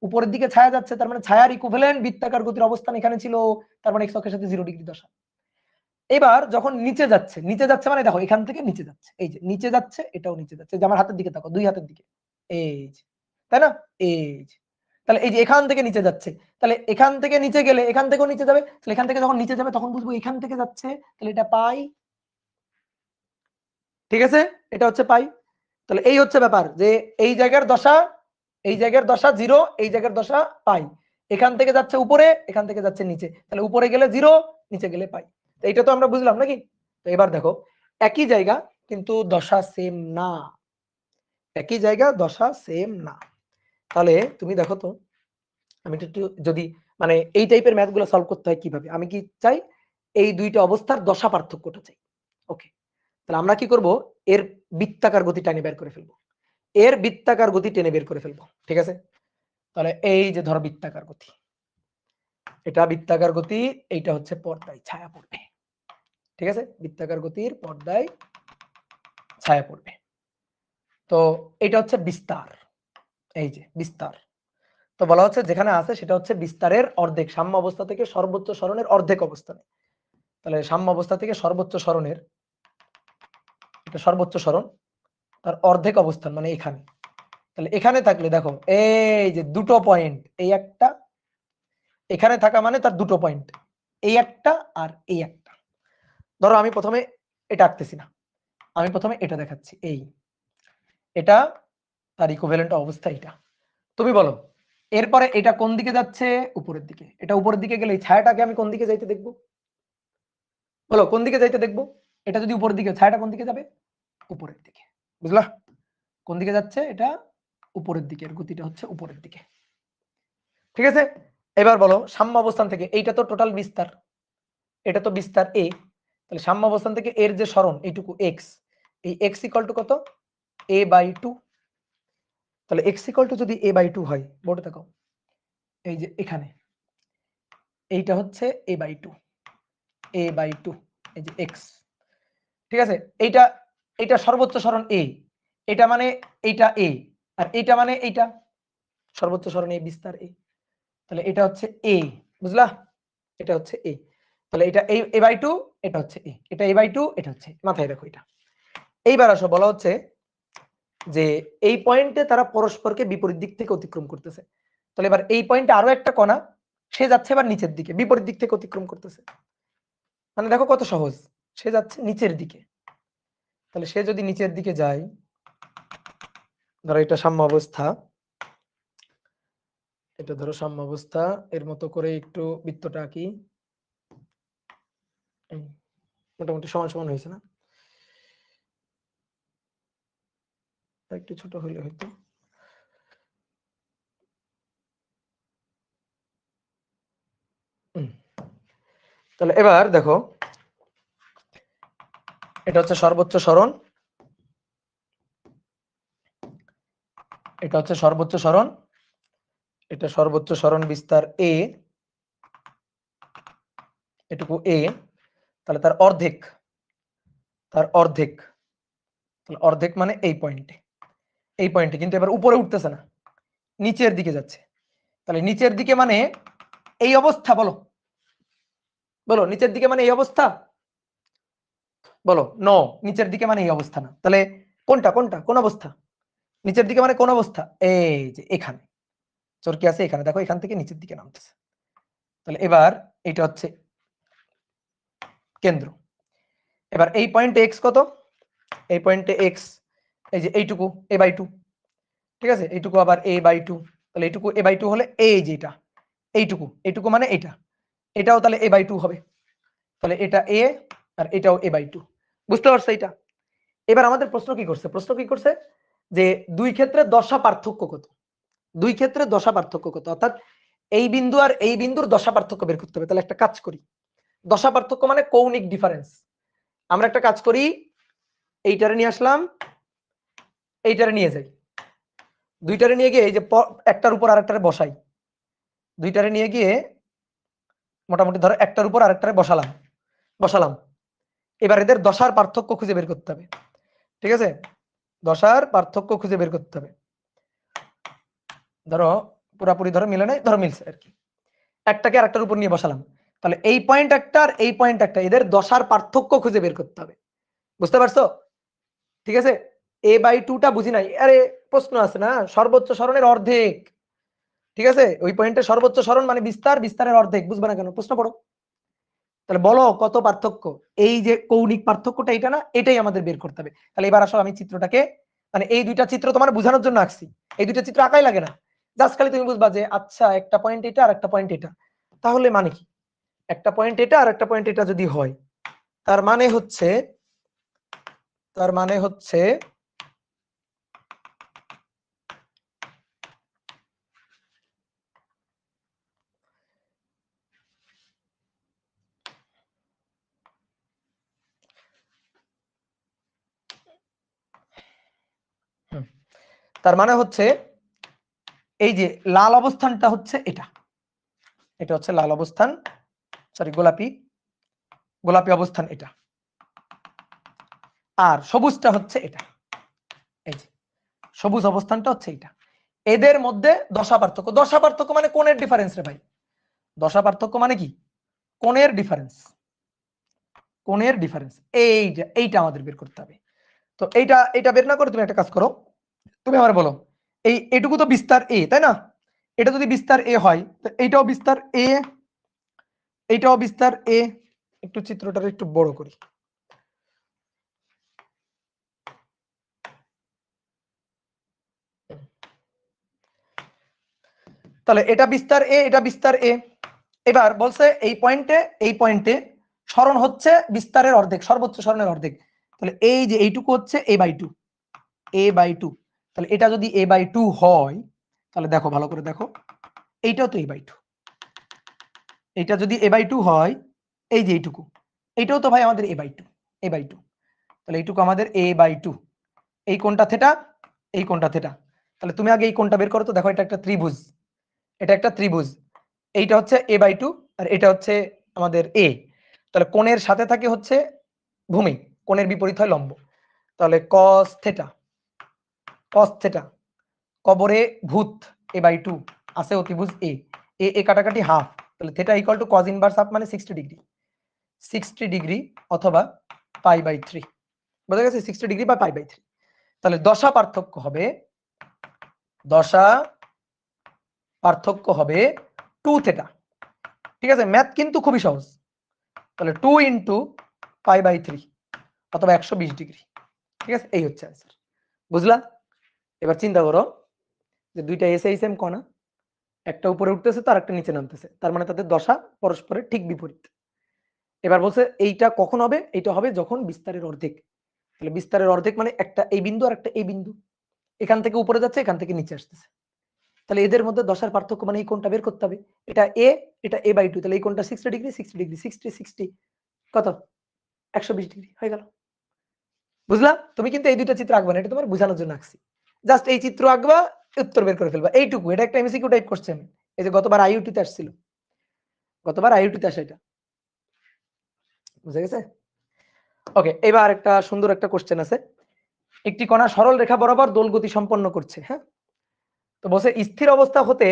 [SPEAKER 1] উপরের দিকে ছায়া যাচ্ছে, তার মানে ছায়ার ইকুইভ্যালেন্ট বৃত্তাকার গতির অবস্থান এখানে ছিল, তার মানে এক্স অক্ষের সাথে 0 ডিগ্রি দশা। এবার যখন নিচে যাচ্ছে, নিচে যাচ্ছে মানে দেখো এখান থেকে নিচে যাচ্ছে, এই যে নিচে যাচ্ছে, এটাও নিচে যাচ্ছে, যে আমার হাতের দিকে তাকাও, দুই হাতের দিকে, এই যে, তাই না? এই যে, তাহলে এই যে এখান থেকে নিচে যাচ্ছে, তাহলে এখান থেকে নিচে গেলে এখান থেকেও নিচে যাবে, তাহলে এখান থেকে যখন নিচে যাবে তখন বুঝবো এখান থেকে যাচ্ছে, তাহলে এটা পাই। ঠিক আছে, এটা হচ্ছে পাই। তাহলে এই হচ্ছে ব্যাপার যে এই জায়গার দশা, এই জায়গার দশা 0, এই জায়গার দশা পাই। এখান থেকে যাচ্ছে উপরে, এখান থেকে যাচ্ছে নিচে, তাহলে উপরে গেলে 0, নিচে গেলে পাই। তো এটা তো আমরা বুঝলাম নাকি? তো এবার দেখো একই জায়গা কিন্তু দশা সেম না, একই জায়গা দশা সেম না। তাহলে তুমি দেখো তো, আমি একটু যদি মানে এই টাইপের ম্যাথগুলো সলভ করতে হয় কিভাবে, আমি কি চাই এই দুইটা অবস্থার দশা পার্থক্যটা চাই। ওকে, তাহলে আমরা কি করব, এর বৃত্তাকার গতি টেনে বের করে ফেলবো, এর বৃত্তাকার গতি টেনে বের করে ফেলবো। ঠিক আছে, তাহলে এই যে ধরো বৃত্তাকার গতি, এটা বৃত্তাকার গতি, এইটা হচ্ছে পর্দায় ছায়া পড়বে। ঠিক আছে, বৃত্তাকার গতির পর্দায় ছায়া পড়বে। তো এটা হচ্ছে বিস্তার, এই যে বিস্তার। তো বলা হচ্ছে যেখানে আছে সেটা হচ্ছে বিস্তারের অর্ধেক, সাম্য অবস্থা থেকে সর্বোচ্চ সরণের অর্ধেক অবস্থানে। তাহলে সাম্য অবস্থা থেকে সর্বোচ্চ সরণের, এটা সর্বোচ্চ সরণ, তার অর্ধেক অবস্থান মানে এখানে। তাহলে এখানে থাকলে দেখো এই যে দুটো পয়েন্ট, এই একটা, এখানে থাকা মানে তার দুটো পয়েন্ট, এই একটা আর এই একটা। ধরো আমি প্রথমে এটা আঁকতেছি না, আমি প্রথমে এটা দেখাচ্ছি, এই এটা তার ইকুইভ্যালেন্ট অবস্থা এটা। তুমি বলো এরপরে এটা কোন দিকে যাচ্ছে? উপরের দিকে। এটা উপরের দিকে গেলে এই ছায়াটাকে আমি কোন দিকে যাইতে দেখবো? বলো কোন দিকে যাইতে দেখবো? এটা যদি উপরের দিকে, ছায়াটা কোন দিকে যাবে? উপরের দিকে। বুঝলা? কোন দিকে যাচ্ছে? এটা উপরের দিকে, এর গতিটা হচ্ছে উপরের দিকে। ঠিক আছে, এবার বলো সাম্য অবস্থান থেকে, এইটা তো টোটাল বিস্তার, এটা তো বিস্তার এ, তাহলে সাম্য অবস্থান থেকে এর যে সরণ এইটুকু এক্স, এই এক্স ইকুয়াল টু কত? a/2। তাহলে এক্স ইকুয়াল টু যদি a/2 হয়, বোর্ডে তাকাও, এই যে এখানে এইটা হচ্ছে a/2, a/2, এই যে এক্স। ঠিক আছে, এইটা এইটা সর্বোচ্চ সরণ এ, এটা মানে এইটা এ, আর এইটা মানে এইটা সর্বোচ্চ সরণ এ, বিস্তার এ। তাহলে এটা হচ্ছে এ, বুঝলা? এটা হচ্ছে এ। তাহলে এটা a/2, এটা হচ্ছে এ, এটা a/2, এটা হচ্ছে, মাথায় রাখো এটা। এইবার আসো, বলা হচ্ছে যে এই পয়েন্টে তারা পরস্পরকে বিপরীত দিক থেকে অতিক্রম করতেছে। তাহলে এবার এই পয়েন্টে আরো একটা কণা, সে যাচ্ছে এবার নিচের দিকে, বিপরীত দিক থেকে অতিক্রম করতেছে। মানে দেখো কত সহজ, সে যাচ্ছে নিচের দিকে। তাহলে সে যদি নিচের দিকে যায়, ধরো এটা সাম্য অবস্থা, এটা ধরো সাম্য অবস্থা, এর মতো করে একটু বৃত্তটা আঁকি, মোটামুটি সমান সমান হয়েছে না? একটু ছোট হইলে হয়তো। তাহলে এবার দেখো এটা হচ্ছে সর্বোচ্চ সরণ, এটা হচ্ছে সর্বোচ্চ সরণ, এটা সর্বোচ্চ সরণ বিস্তার এ, এটুকু এ, তাহলে তার অর্ধেক, তার অর্ধেক, তাহলে অর্ধেক মানে এই পয়েন্টে, এই পয়েন্টে কিন্তু এবার উপরে উঠতেছে না, নিচের দিকে যাচ্ছে। তাহলে নিচের দিকে মানে এই অবস্থা, বলো বলো নিচের দিকে মানে এই অবস্থা, বলো নো, নিচের দিকে মানে এই অবস্থা না। তাহলে কোনটা কোনটা কোন অবস্থা? নিচের দিকে মানে কোন অবস্থা? এই যে এখানে চরকি আছে, এখানে দেখো, এখান থেকে নিচের দিকে নামতেছে। তাহলে এবার এটা হচ্ছে কেন্দ্র। এবার এই পয়েন্টে এক্স কত? এই পয়েন্টে এক্স এই যে এইটুকু a/2, ঠিক আছে, এইটুকু আবার a/2, তাহলে এইটুকু a/2 হলে এই যে এটা, এইটুকু, এইটুকু মানে এটা, এটাও তাহলে a/2 হবে। তাহলে এটা a আর এটাও a/2, বুঝতে পারছো এটা? এবার আমাদের প্রশ্ন কি করছে? প্রশ্ন কি করছে যে দুই ক্ষেত্রে দশা পার্থক্য কত, দুই ক্ষেত্রে দশা পার্থক্য কত, অর্থাৎ এই বিন্দু আর এই বিন্দুর দশা পার্থক্য বের করতে হবে। তাহলে একটা কাজ করি, দশা পার্থক্য মানে কৌণিক ডিফারেন্স। আমরা একটা কাজ করি, এইটারে নিয়ে আসলাম, এইটারে নিয়ে যাই, দুইটারে নিয়ে গিয়ে এই যে একটার উপর আরেকটারে বসাই, দুইটারে নিয়ে গিয়ে মোটামুটি ধরো একটার উপর আরেকটারে বসালাম, বসালাম। এবার এদের দশার পার্থক্য খুঁজে বের করতে হবে, ঠিক আছে, দশার পার্থক্য খুঁজে বের করতে হবে। ধরো পুরাপুরি ধরো মিলে নাই, ধরো মিলছে আর কি, একটাকে আরেকটার উপর নিয়ে বসালাম। তাহলে এই পয়েন্ট একটা আর এই পয়েন্ট একটা, এদের দশার পার্থক্য খুঁজে বের করতে হবে, বুঝতে পারছো? ঠিক আছে, a/2টা বুঝি নাই, আরে প্রশ্ন আছে না, সর্বোচ্চ সরণের অর্ধেক, ঠিক আছে, ওই পয়েন্টে সর্বোচ্চ সরণ মানে বিস্তার, বিস্তারের অর্ধেক, বুঝবে না কেন? প্রশ্ন পড়ো। তাহলে বলো কত পার্থক্য, এই যে কৌণিক পার্থক্যটা এটা না, এটাই আমাদের বের করতে হবে। তাহলে এবার আসো আমি চিত্রটাকে, মানে এই দুইটা চিত্র তোমার বোঝানোর জন্য আঁকছি, এই দুইটা চিত্র আঁকাই লাগে না, জাস্ট খালি তুমি বুঝবা যে আচ্ছা একটা পয়েন্ট এটা আর একটা পয়েন্ট এটা। তাহলে মানে কি, একটা পয়েন্ট এটা আর একটা পয়েন্ট এটা যদি হয়, তার মানে হচ্ছে, তার মানে হচ্ছে তার মানে হচ্ছে এই যে লাল অবস্থানটা হচ্ছে এটা, এটা হচ্ছে লাল অবস্থান, সরি গোলাপি, গোলাপি অবস্থান এটা, আর সবুজটা হচ্ছে এটা, এই যে সবুজ অবস্থানটা হচ্ছে এটা। এদের মধ্যে দশা পার্থক্য, দশা পার্থক্য মানে কোণের ডিফারেন্স রে ভাই, দশা পার্থক্য মানে কি, কোণের ডিফারেন্স, কোণের ডিফারেন্স, এইটা আমাদের বের করতে হবে। তো এইটা এটা বের না করে তুমি একটা কাজ করো, তুমি আমার বলো, এই এটুকু তো বিস্তার এ, তাই না? এটা যদি বিস্তার এ হয়, তো এইটাও বিস্তার এ, এইটাও বিস্তার এ। একটু চিত্রটা একটু বড় করি, তাহলে এটা বিস্তার এ, এটা বিস্তার এ। এবার বলছে এই পয়েন্টে, এই পয়েন্টে সরণ হচ্ছে বিস্তারের অর্ধেক, সর্বোচ্চ সরণের অর্ধেক। তাহলে এই যে এইটুকু হচ্ছে a/2, a/2, তাহলে এটা যদি a/2 হয়, তাহলে দেখো ভালো করে দেখো, এইটাও তো a/2, এটা যদি a/2 হয়, এই যে এইটুকু, এইটাও তো ভাই আমাদের a/2, a/2, তাহলে এইটুকু আমাদের a/2, এই কোণটা থিটা, এই কোণটা থিটা। তাহলে তুমি আগে এই কোণটা বের করো তো, দেখো এটা একটা ত্রিভুজ, এটা একটা ত্রিভুজ, এইটা হচ্ছে a/2 আর এটা হচ্ছে আমাদের a। তাহলে কোণের সাথে থাকে হচ্ছে ভূমি, কোণের বিপরীত হয় লম্ব। তাহলে cos থিটা, cos থিটা, কবরে ভূত a/2 আছে অতিভুজ a, এ কাটাকাটি হাফ, তাহলে theta equal two cos inverse half মানে 60 ডিগ্রি, 60 ডিগ্রি অথবা π/3, বোঝা গেছে, 60 ডিগ্রি বা π/3। তাহলে দশা পার্থক্য হবে, দশা পার্থক্য হবে 2 থিটা, ঠিক আছে, ম্যাথ কিন্তু খুবই সহজ। তাহলে 2 ইন্টু π/3 অথবা 120 ডিগ্রি, ঠিক আছে, এই হচ্ছে आंसर, বুঝলা? এবার চিন্তা করো যে দুইটা এসএই সেম কণা, একটা উপরে উঠতেছে তো আরেকটা নিচে নামতেছে, তার মানে তাদের দশা পরস্পরের ঠিক বিপরীত। এবার বলছে এইটা কখন হবে, এইটা হবে যখন বিস্তারের অর্ধেক। তাহলে বিস্তারের অর্ধেক মানে একটা এই বিন্দু আর একটা এই বিন্দু, এখান থেকে উপরে যাচ্ছে, এখান থেকে নিচে আসতেছে। তাহলে এদের মধ্যে দশার পার্থক্য মানে এই কোণটা বের করতে হবে, এটা এ, এটা a/2, তাহলে এই কোণটা 60 ডিগ্রি, 60 ডিগ্রি, 60 60 কত, 120 ডিগ্রি হয়ে গেল। বুঝলা? তুমি কিন্তু এই দুইটা চিত্র আঁকবা না, এটা তোমার বোঝানোর জন্য আঁকছি। জাস্ট এই চিত্র আঁকবা, উত্তর বের করে ফেলবা, এইটুকু। এটা একটা এমসিকিউ টাইপ কোশ্চেন। এই যে গতবার আইইউটিতে আসছিল, গতবার আইইউটিতে আসে এটা। বুঝা গেছে? ওকে, এবার একটা সুন্দর একটা কোশ্চেন আছে। একটি কণা সরল রেখা বরাবর দোল গতি সম্পন্ন করছে। হ্যাঁ, তো বলছে স্থির অবস্থা হতে,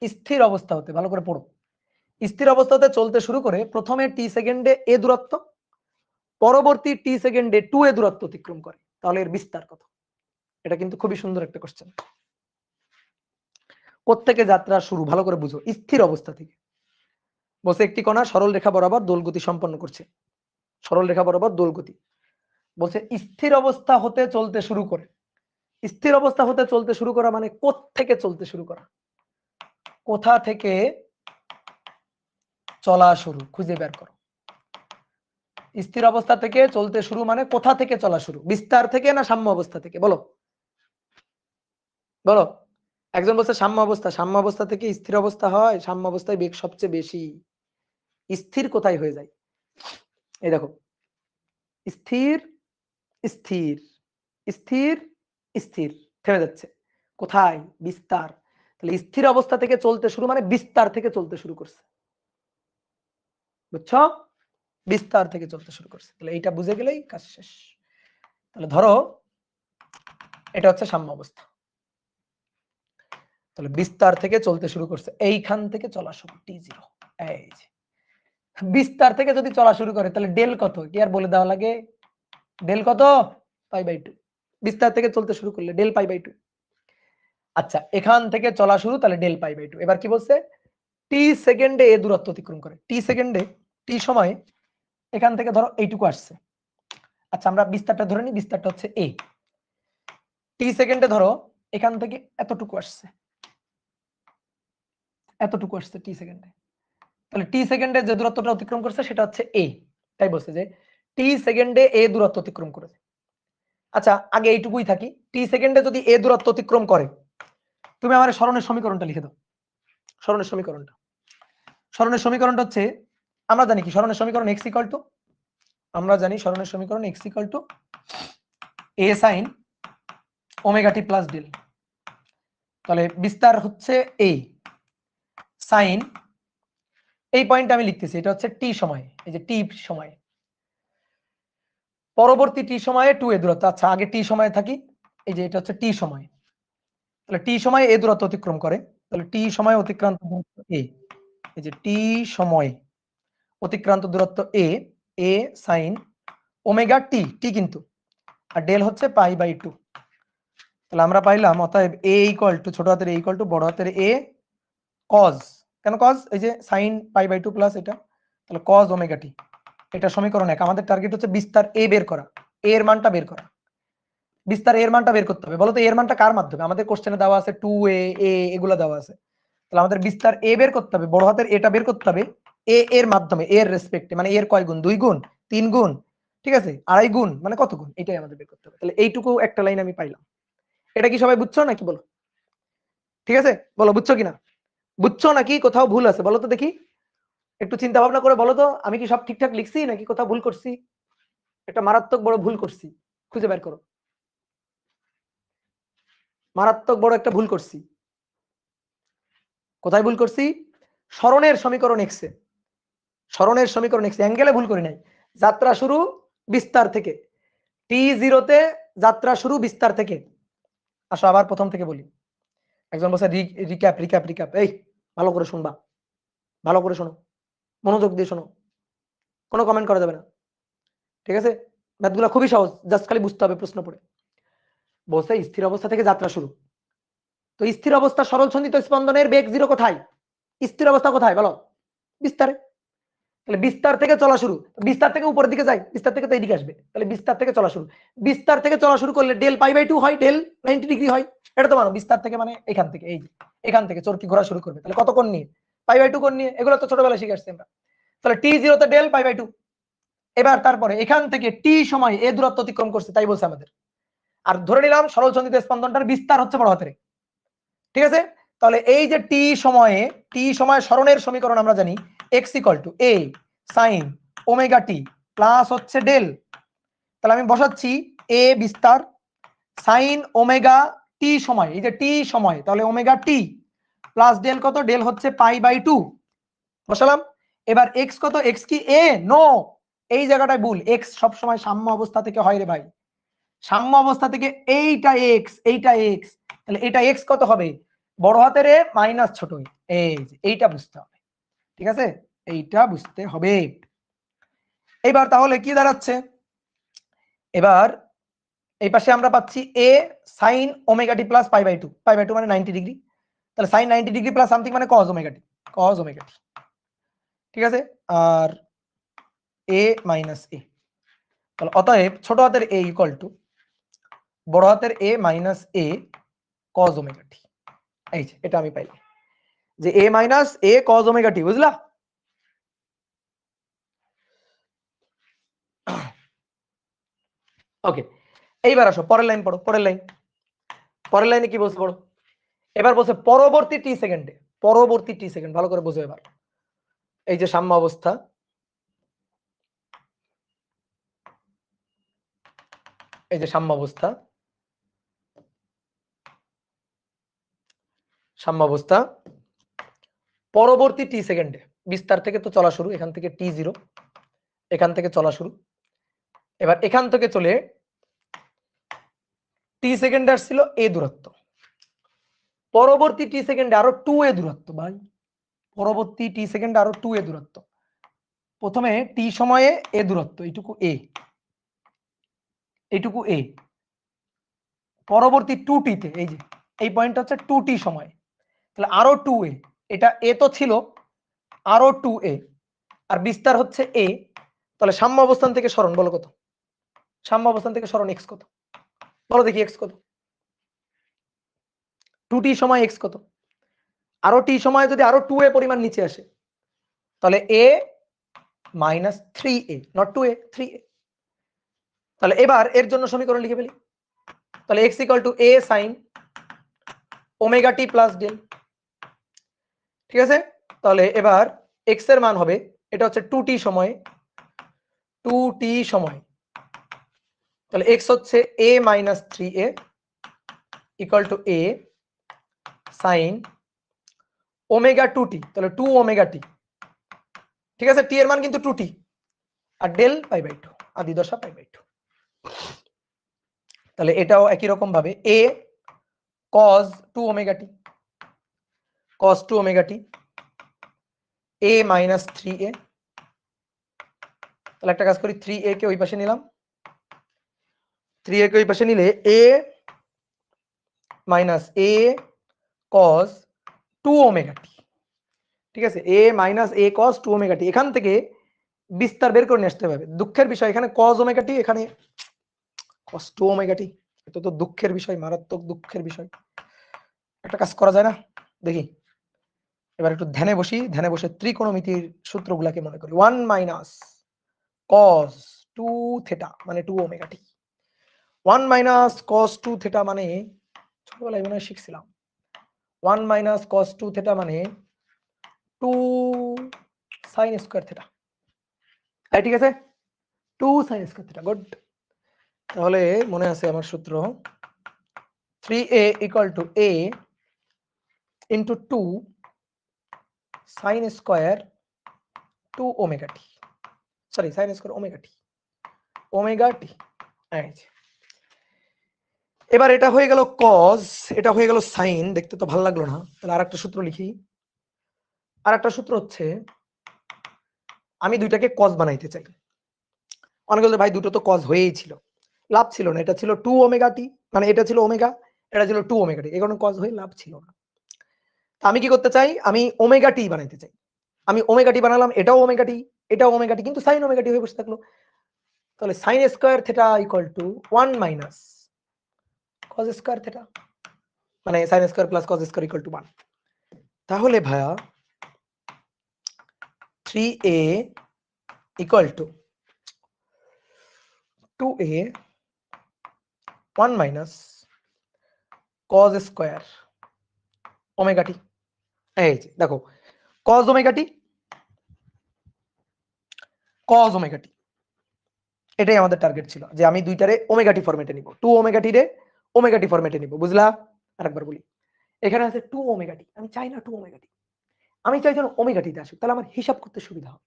[SPEAKER 1] স্থির অবস্থা হতে, ভালো করে পড়ো, স্থির অবস্থাতে চলতে শুরু করে প্রথমে টি সেকেন্ডে এ দূরত্ব, পরবর্তী টি সেকেন্ডে 2a দূরত্ব অতিক্রম করে, তাহলে এর বিস্তার কত? এটা কিন্তু খুবই সুন্দর একটা কোশ্চেন। কোত্থেকে যাত্রা শুরু, ভালো করে বুঝো, স্থির অবস্থা থেকে। বলছে একটি কণা সরল রেখা বরাবর দোল গতি সম্পন্ন করছে, সরল রেখা বরাবর দোল গতি। বলছে স্থির অবস্থা হতে চলতে শুরু করে। স্থির অবস্থা হতে চলতে শুরু করা মানে কোত্থেকে চলতে শুরু করা, কোথা থেকে চলা শুরু, খুঁজে বের করো। স্থির অবস্থা থেকে চলতে শুরু মানে কোথা থেকে চলা শুরু, বিস্তার থেকে না সাম্য অবস্থা থেকে? বলো বলো। একজন বলছে সাম্য অবস্থা, সাম্য অবস্থা থেকে স্থির অবস্থা হয়? সাম্য অবস্থায় বেগ সবচেয়ে বেশি, স্থির কোথায় হয়ে যায়? এই দেখো, স্থির স্থির স্থির স্থির, থেমে যাচ্ছে, কোথায়? বিস্তার। তাহলে স্থির অবস্থা থেকে চলতে শুরু মানে বিস্তার থেকে চলতে শুরু করছে, বুঝছো? বিস্তার থেকে চলতে শুরু করছে, তাহলে এইটা বুঝে গেলেই কাজ শেষ। তাহলে ধরো এটা হচ্ছে সাম্য অবস্থা, তাহলে বিস্তার থেকে চলতে শুরু করছে, এইখান থেকে চলা শুরু T0। এই যে বিস্তার থেকে যদি চলা শুরু করে তাহলে ডেল কত কি আর বলে দেওয়া লাগে? ডেল কত? π/2। বিস্তার থেকে চলতে শুরু করলে ডেল π/2। আচ্ছা, এখান থেকে চলা শুরু, তাহলে ডেল π/2। এবার কি বলছে? টি সেকেন্ডে এ দূরত্ব অতিক্রম করে, টি সেকেন্ডে, টি সময়ে এখান থেকে ধরো এইটুকু আসছে। আচ্ছা, আমরা বিস্তারটা ধরে নিই, বিস্তারটা হচ্ছে এ। টি সেকেন্ডে ধরো এখান থেকে এতটুকু আসছে, এতটুকু আসছে টি সেকেন্ডে। তাহলে টি সেকেন্ডে যে দূরত্বটা অতিক্রম করছে সেটা হচ্ছে এ। তাই বলছে যে টি সেকেন্ডে এ দূরত্ব অতিক্রম করেছে। আচ্ছা, আগে এইটুকুই থাকি, টি সেকেন্ডে যদি এ দূরত্ব অতিক্রম করে, তুমি আমার সরণের সমীকরণটা লিখে দাও। সরণের সমীকরণটা, সরণের সমীকরণটা হচ্ছে, আমরা জানি কি সরণের সমীকরণ x ইকুয়াল টু, আমরা জানি সরণের সমীকরণ x equal to a sin omega T plus del. তাহলে বিস্তার হচ্ছে a sin, এই পয়েন্টটা আমি লিখতেছি, এটা হচ্ছে টি সময়, এই যে টি সময়, পরবর্তী টি সময়ে 2a দূরত্ব। আচ্ছা, আগে টি সময়ে থাকি, এই যে এটা হচ্ছে টি সময়, তাহলে টি সময়ে এ দূরত্ব অতিক্রম করে, তাহলে টি সময় অতিক্রান্ত দূরত্ব এ, এই যে টি সময় অতিক্রান্ত দূরত্ব এ, এ সাইন ওমেগা টি, টি কিন্তু, আর ডেল হচ্ছে π/2। তাহলে আমরা পাইলাম, অতএব এ ইকুয়াল টু, ছোট হাতের এ ইকুয়াল টু বড় হাতের এ কজ, কেন কজ? এই যে সাইন π/2 প্লাস এটা, তাহলে কজ ওমেগা টি। এটা সমীকরণ 1। আমাদের টার্গেট হচ্ছে বিস্তার এ বের করা, এ এর মানটা বের করা, বিস্তার এর মানটা বের করতে হবে। বলো তো এর মানটা কার মাধ্যমে? আমাদের কোশ্চেনে দেওয়া আছে 2a, a এগুলো দেওয়া আছে, তাহলে আমাদের বিস্তার এ বের করতে হবে, বড় হাতের এটা বের করতে হবে এ এর মাধ্যমে, এর রেসপেক্টে, মানে এর কয় গুণ? 2 গুণ, 3 গুণ, ঠিক আছে, 2.5 গুণ, মানে কত গুণ, এটাই আমাদের বের করতে হবে। তাহলে এইটুকু একটা লাইন আমি পাইলাম। এটা কি সবাই বুঝছো নাকি? বলো, ঠিক আছে, বলো বুঝছো কিনা, বুঝছো নাকি কোথাও ভুল আছে? বলো তো দেখি, একটু চিন্তা ভাবনা করে বলো তো, আমি কি সব ঠিকঠাক লিখছি নাকি কোথাও ভুল করছি? একটা মারাত্মক বড় ভুল করছি, খুঁজে বের করো, মারাত্মক বড় একটা ভুল করছি। কোথায় ভুল করছি? সরণের সমীকরণ x এ, সরণের সমীকরণ x, অ্যাঙ্গেলে ভুল করি নাই। যাত্রা শুরু বিস্তার থেকে, T0 তে যাত্রা শুরু বিস্তার থেকে। আসো আবার প্রথম থেকে বলি। একজন বলছে রিক্যাপ রিক্যাপ রিক্যাপ, এই ভালো করে শুনবা, ভালো করে শোনো, মনোযোগ দিয়ে শোনো, কোনো কমেন্ট করা যাবে না, ঠিক আছে? ম্যাথগুলো খুবই সহজ, জাস্ট খালি বুঝতে হবে প্রশ্ন পড়ে। বলছে স্থির অবস্থা থেকে যাত্রা শুরু, তো স্থির অবস্থা সরল সন্ধিত স্পন্দনের বেগ 0 কোথায়? স্থির অবস্থা কোথায় বলো? বিস্তারে। তাহলে বিস্তার থেকে চলা শুরু, বিস্তার থেকে উপরের দিকে যায়, বিস্তার থেকে তো এইদিকে আসবে, তাহলে বিস্তার থেকে চলা শুরু, বিস্তার থেকে চলা শুরু করলে ডেল π/2 হয়, ডেল 90 ডিগ্রি হয়। এটা তো মানো বিস্তার থেকে মানে এখান থেকে, এই যে এখান থেকে চরকি ঘোরা শুরু করবে, তাহলে কত কোণ নিয়ে? π/2 কোণ নিয়ে। এগুলো তো ছোটবেলায় শিখে আসছি আমরা। তাহলে T0 তে ডেল π/2। এবার তারপরে এখান থেকে টি সময় এ দূরত্ব অতিক্রম করছে, তাই বলছে আমাদের। আর ধরে নিলাম সরল সন্ধিত স্পন্দনটার বিস্তার হচ্ছে বড় হাতের, ঠিক আছে? তাহলে এই যে টি সময়ে সরণের সমীকরণ আমরা জানি x = a sin omega T plus হচ্ছে ডেল, তাহলে আমি বসাচ্ছি এ বিস্তার সাইন ওমেগা টি সময়, এই যে টি সময়, তাহলে ওমেগা টি প্লাস ডেল কত, ডেল হচ্ছে π/2 বসালাম। এবার এক্স কত, এক্স কি এ, নো, এই জায়গাটায় ভুল, এক্স সব সময় সাম্য অবস্থা থেকে হয় রে ভাই, সাম্য অবস্থা থেকে এইটা এক্স, এইটা এক্স, তাহলে এটা এক্স কত হবে, বড় হাতের এ মাইনাস ছোট এইটা বুঝতে হবে, ঠিক আছে, এইটা বুঝতে হবে। এবার তাহলে কি দাঁড়াচ্ছে, এবার এই পাশে আমরা পাচ্ছি এ সাইন ওমেগা টি প্লাস π/2, π/2 মানে 90 ডিগ্রি, তাহলে সাইন 90 ডিগ্রি প্লাস সামথিং মানে cause omega t, cause omega t, ঠিক আছে, আর এ মাইনাস এ, তাহলে অতএব ছোট হাতের এ ইকুয়াল টু বড় হাতের এ মাইনাস এ কজ ওমেগা টি, এই যে এটা আমি পাইলাম যে এ মাইনাস এ কজ ওমেগা টি, বুঝলা? ওকে, এইবার আসো পরের লাইন পড়ো, পরের লাইন, পরের লাইনে কি বলছে পড়ো, এবার বলছে পরবর্তী টি সেকেন্ডে, পরবর্তী টি সেকেন্ড, ভালো করে বোঝো এবার, এই যে সাম্য অবস্থা, এই যে সাম্য অবস্থা, সাম্য অবস্থা পরবর্তী টি সেকেন্ডে বিস্তার থেকে তো চলা শুরু, এখান থেকে t0, এখান থেকে চলা শুরু, এবার এখান থেকে চলে টি সেকেন্ডে আসছিল এ দূরত্ব, পরবর্তী টি সেকেন্ডে আরো 2a দূরত্ব ভাই, পরবর্তী টি সেকেন্ডে আরো 2a দূরত্ব, প্রথমে টি সময়ে এ দূরত্ব, এইটুকু এ, এইটুকু এ, পরবর্তী 2t তে এই যে এই পয়েন্টটা হচ্ছে 2t সময়, তাহলে আরো 2a, এটা এ তো ছিল, আরো 2a, আর বিস্তার হচ্ছে এ, তাহলে সাম্য অবস্থান থেকে সরণ বলো কত, সাম্য অবস্থান থেকে সরণ এক্স কত, বলো দেখি এক্স কত, 2t সময় এক্স কত, আরো টি সময় যদি আরো 2a পরিমাণ নিচে আসে তাহলে a minus 3a, not 2a, 3a, তাহলে এবার এর জন্য সমীকরণ লিখে ফেলি, তাহলে x equal to a sine omega T plus del, ঠিক আছে, তাহলে এবার x এর মান হবে, এটা হচ্ছে 2t সময়, 2t সময়, তাহলে x হচ্ছে a minus 3a equal to a sine omega 2t, তাহলে 2 ওমেগা টি, ঠিক আছে, টি এর মান কিন্তু 2t, আর ডেল π/2, আদি দশা π/2, তাহলে এটাও একই রকম ভাবে a cos 2 omega T, cos 2 omega t, a minus 3a, তাহলে একটা কাজ করি 3a কে ওই পাশে নিলাম, 3a কে ওই পাশে নিলে a minus a cos 2 omega টি, ঠিক আছে, a minus a cos 2 omega T, এখান থেকে বিস্তার বের করে নিয়ে আসতে হবে, দুঃখের বিষয় এখানে cos ওমেগা টি, এখানে cos 2 ওমেগা টি, এটা তো দুঃখের বিষয়, মারাত্মক দুঃখের বিষয়, একটা কাজ করা যায় না, দেখি এবার একটু ধ্যানে বসি, ধ্যানে বসে ত্রিকোণমিতির সূত্রগুলাকে মনে করি, 1 মাইনাস cos 2 থেটা মানে 2 ওমেগা টি, 1 মাইনাস cos 2 থেটা মানে ছোটবেলায় মনে হয় শিখছিলাম, 1 মাইনাস cos 2 থেটা মানে 2 sin স্কয়ার থেটা, ঠিক আছে, 2 sin স্কয়ার থেটা, গুড, তাহলে মনে আছে আমার সূত্র 3a equal to a into 2 sin square 2 omega T, sorry sin square omega T, omega T, এবার এটা হয়ে গেল cos, এটা হয়ে গেল sin, দেখতে তো ভালো লাগলো না, তাহলে আরেকটা সূত্র লিখি, আরেকটা সূত্র হচ্ছে আমি দুইটাকে cos বানাইতে চাই, অনেকে বলছে ভাই দুটো তো cos হয়েই ছিল, লাভ ছিল না, এটা ছিল 2 ওমেগা টি, মানে এটা ছিল ওমেগা, এটা ছিল 2 ওমেগা টি, এই কারণে cos হয়ে লাভ ছিল না, আমি কি করতে চাই, আমি ওমেগা টি বানাইতে চাই, আমি ওমেগা টি বানালাম, এটাও ওমেগা টি, এটাও ওমেগা টি, কিন্তু sin ওমেগা টি হয়ে বসে থাকলো, তাহলে sin square theta equal to 1 minus cos square theta, মানে sin square plus cos square equal to 1, তাহলে ভাইয়া 3a equal to 2a 1 minus cos square omega T, এই যে দেখো cos omega T, cos omega T, এটাই আমাদের target ছিল যে আমি দুইটারে ওমেগা টি ফরম্যাটে নিব, 2 ওমেগা টি রে ওমেগা টি ফরম্যাটে নিব। বুঝলা? আরেকবার বলি, এখানে আছে 2 ওমেগা টি, আমি চাই না 2 ওমেগা টি, আমি চাই যেন ওমেগা টিতে আসুক, তাহলে আমার হিসাব করতে সুবিধা হবে।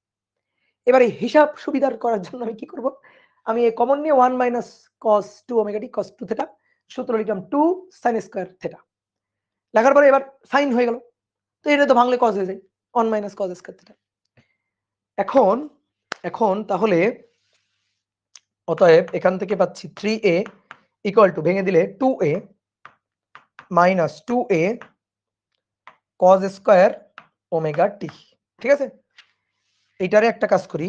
[SPEAKER 1] এবার এই হিসাব সুবিধার করার জন্য আমি কি করব, আমি এই কমন নিয়ে 1 minus cos 2 omega T cos 2 theta, সূত্র লিখলাম 2 sin স্কয়ার থিটা। লেখার পরে এবার সাইন হয়ে গেল, তো এটা তো ভাঙলে cos হয়ে যায়, 1 মাইনাস cos স্কয়ার থিটা। এখন এখন তাহলে অতএব এখান থেকে পাচ্ছি 3a ইকুয়াল টু, ভেঙে দিলে 2a minus 2a cos square omega টি। ঠিক আছে, এইটারে একটা কাজ করি।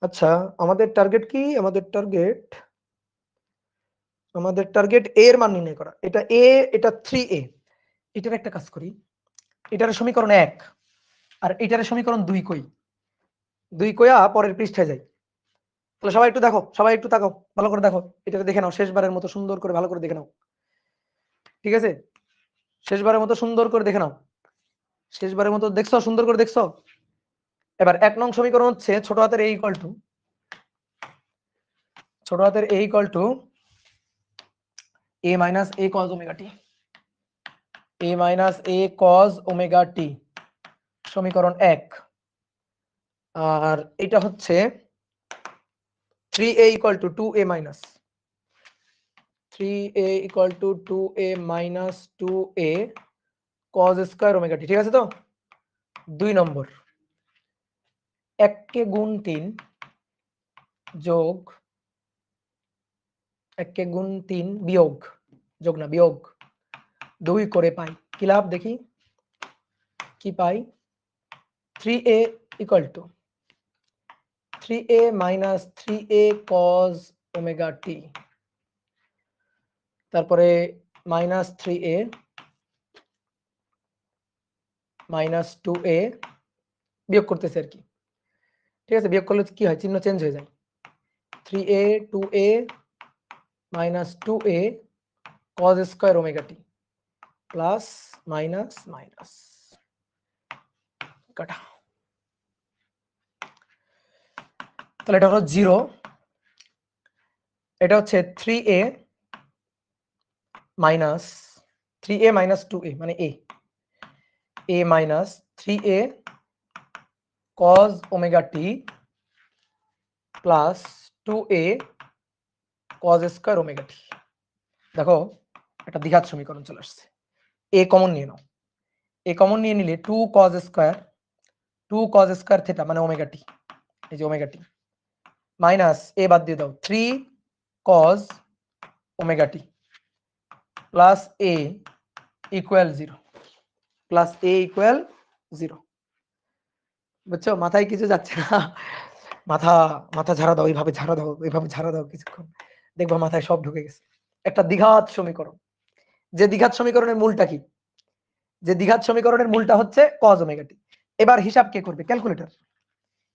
[SPEAKER 1] আচ্ছা, আমাদের টার্গেট কি? আমাদের টার্গেট a এর মান নির্ণয় করা। এটা a, এটা 3a। এটার একটা কাজ করি, এটার সমীকরণ 1 আর এটার সমীকরণ 2 কই? 2 কইয়া পরের পৃষ্ঠায় যাই। তাহলে সবাই একটু দেখো, সবাই একটু তাকাও, ভালো করে দেখো, এটাকে দেখে নাও, শেষবারের মতো সুন্দর করে ভালো করে দেখে নাও। ঠিক আছে, শেষবারের মতো সুন্দর করে দেখে নাও, শেষবারের মতো দেখছো, সুন্দর করে দেখছো। এবার 1 নং সমীকরণ হচ্ছে ছোট হাতের a ইকুয়াল টু, ছোট হাতের a equal to a minus a cos omega t, a minus a cos omega t সমীকরণ 1। আর এটা হচ্ছে 3a equal to 2a minus 3a equal to 2a minus 2a cos square omega টি। ঠিক আছে তো? 2 নম্বর 1 কে গুণ 3 যোগ 1 কে গুণ 3 বিয়োগ, যোগ না বিয়োগ 2 করে পাই কি লাভ দেখি, কি পাই? 3a equal to 3a minus 3a cos omega t, তারপরে মাইনাস 3a মাইনাস 2a বিয়োগ করতেছে আর কি। ঠিক আছে, বিয়োগ করলে কি হয়, চিহ্ন চেঞ্জ হয়ে যায়। 3a 2a minus 2a cos square omega টি প্লাস মাইনাস মাইনাস কাটা, তাহলে এটা হলো 0। এটা হচ্ছে 3a minus 3a minus 2a মানে a minus 3a cos omega T plus 2a cos square omega t. দেখো একটা দ্বিঘাত সমীকরণ চলে আসছে, a কমন নিয়ে নাও, a কমন নিয়ে নিলে 2 cos স্কয়ার থিটা মানে ওমেগা টি, এই যে ওমেগা টি, মাইনাস a বাদ দিয়ে দাও 3 cos omega T plus a equal 0, plus a equal 0। বুঝছো, মাথায় কিছু যাচ্ছে না, মাথা মাথা ঝাড়া দাও, এইভাবে ঝাড়া দাও, এইভাবে ঝাড়া দাও কিছুক্ষণ, দেখবা মাথায় সব ঢুকে গেছে। একটা দ্বিঘাত সমীকরণ, যে দ্বিঘাত সমীকরণের মূলটা কি? যে দ্বিঘাত সমীকরণের মূলটা হচ্ছে cos ওমেগা টি। এবার হিসাব কে করবে? Calculator,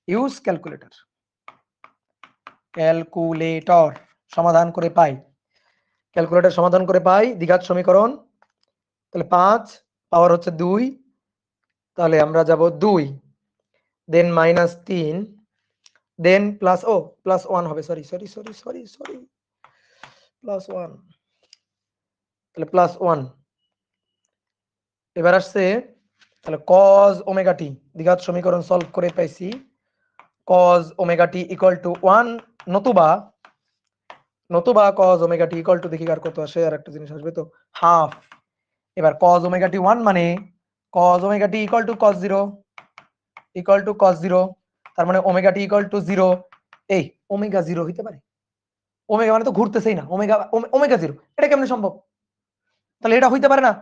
[SPEAKER 1] use calculator. ক্যালকুলেটর সমাধান করে পাই, ক্যালকুলেটর সমাধান করে পাই দ্বিঘাত সমীকরণ। তাহলে 5 পাওয়ার হচ্ছে 2, তাহলে আমরা যাব 2, দেন মাইনাস 3, দেন প্লাস প্লাস 1 হবে, সরি প্লাস 1, তাহলে প্লাস 1। এবার আসছে তাহলে cos ওমেগা টি, দ্বিঘাত সমীকরণ সলভ করে পাইছি cos omega T equal to 1, নতুবা cos omega T equal two, দেখি আর কত আসে, আর একটা জিনিস আসবে তো, হাফ। এবার cos ওমেগা টি 1 মানে cos omega T equal two cos 0, তার মানে ওমেগা টি ইকুয়াল টু 0। এই ওমেগা 0 হইতে পারে? ওমেগা মানে তো ঘুরতেছেই না, ওমেগা 0, এটা কেমনে সম্ভব? তাহলে এটা হইতে পারে না,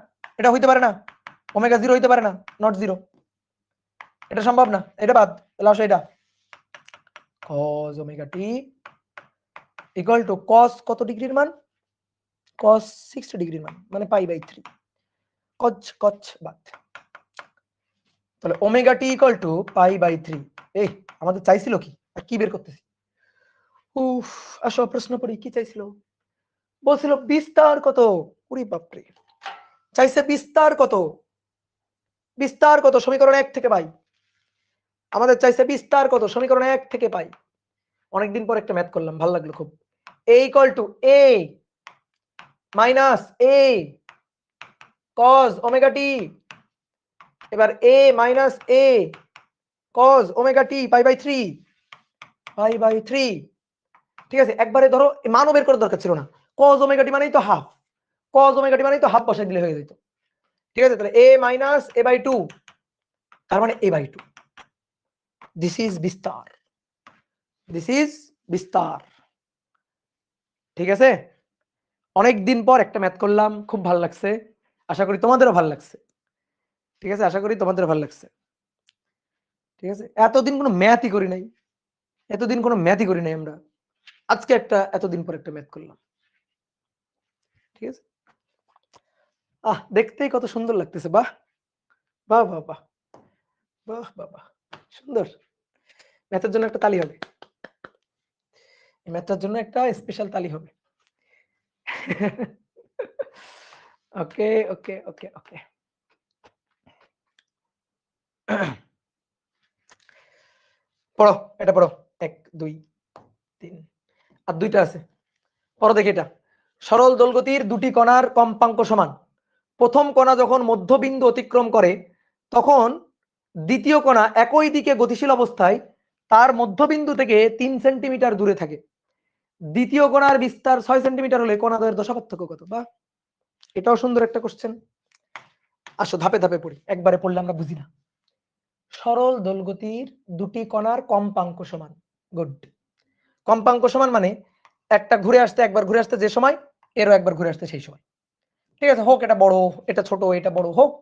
[SPEAKER 1] এটা হইতে পারে না, ওমেগা 0 হইতে পারে না, নট 0, এটা সম্ভব না, এটা বাদ। তাহলে আসো এটা cos omega T equal two cos কত ডিগ্রির মান? cos 60 ডিগ্রির মান, মানে পাই বাই 3, cos বাদ। তাহলে omega T equal to pi by 3। এই আমাদের চাইছিল কি, আর কি বের করতেছি? উফ, আসো প্রশ্ন পড়ি, কি চাইছিল? বলছিল বিস্তার কত। উরি বাপরে, চাইছে বিস্তার কত, বিস্তার কত সমীকরণ 1 থেকে পাই। আমাদের চাইছে বিস্তার কত, সমীকরণ 1 থেকে পাই। অনেকদিন পর একটা ম্যাথ করলাম, ভালো লাগলো খুব। a equal to a minus a cos omega t, এবার a minus a cos omega t pi by 3, pi by 3। ঠিক আছে, একবারে ধরো মানও বের করার দরকার ছিল না, cos ওমেগা t মানেই তো হাফ, cos ওমেগা t মানেই তো হাফ বসাই দিলে হয়ে যেত। ঠিক আছে, তাহলে a মাইনাস a বাই 2, তার মানে a বাই 2। দিস ইজ বিস্তার, দিস ইজ বিস্তার। ঠিক আছে, অনেক দিন পর একটা ম্যাথ করলাম, খুব ভালো লাগছে, আশা করি তোমাদেরও ভালো লাগছে। ঠিক আছে, আশা করি তোমাদেরও ভালো লাগছে। ঠিক আছে, এতদিন কোনো ম্যাথই করি নাই, এতদিন কোনো ম্যাথই করি নাই আমরা, আজকে একটা এতদিন পর একটা ম্যাথ করলাম। ঠিক আছে, দেখতেই কত সুন্দর লাগতেছে, বাহ বাহ বাহ বাহ বাহ বাহ বাহ, সুন্দর। ম্যাথের জন্য একটা তালি হবে, এই ম্যাথটার জন্য একটা স্পেশাল তালি হবে। ওকে ওকে ওকে ওকে, পড়ো, এটা পড়ো, 1 2 3 আর দুইটা আছে, পড়ো দেখি এটা। সরল দোলগতির দুটি কণার কম্পাঙ্ক সমান, প্রথম কণা যখন মধ্যবিন্দু অতিক্রম করে তখন দ্বিতীয় কণা একই দিকে গতিশীল অবস্থায় তার মধ্যবিন্দু থেকে 3 সেন্টিমিটার দূরে থাকে। দ্বিতীয় কণার বিস্তার 6 সেন্টিমিটার হলে কণাদ্বয়ের দশা পার্থক্য কত? বা এটাও সুন্দর একটা কোশ্চেন। আসো ধাপে ধাপে পড়ি, একবারে পড়লে আমরা বুঝি না। সরল দোলগতির দুটি কণার কম্পাঙ্ক সমান, গুড। কম্পাঙ্ক সমান মানে একটা ঘুরে আসতে একবার ঘুরে আসতে যে সময়, এরও একবার ঘুরে আসতে সেই সময়। ঠিক আছে, হোক এটা বড় এটা ছোট এটা বড় হোক,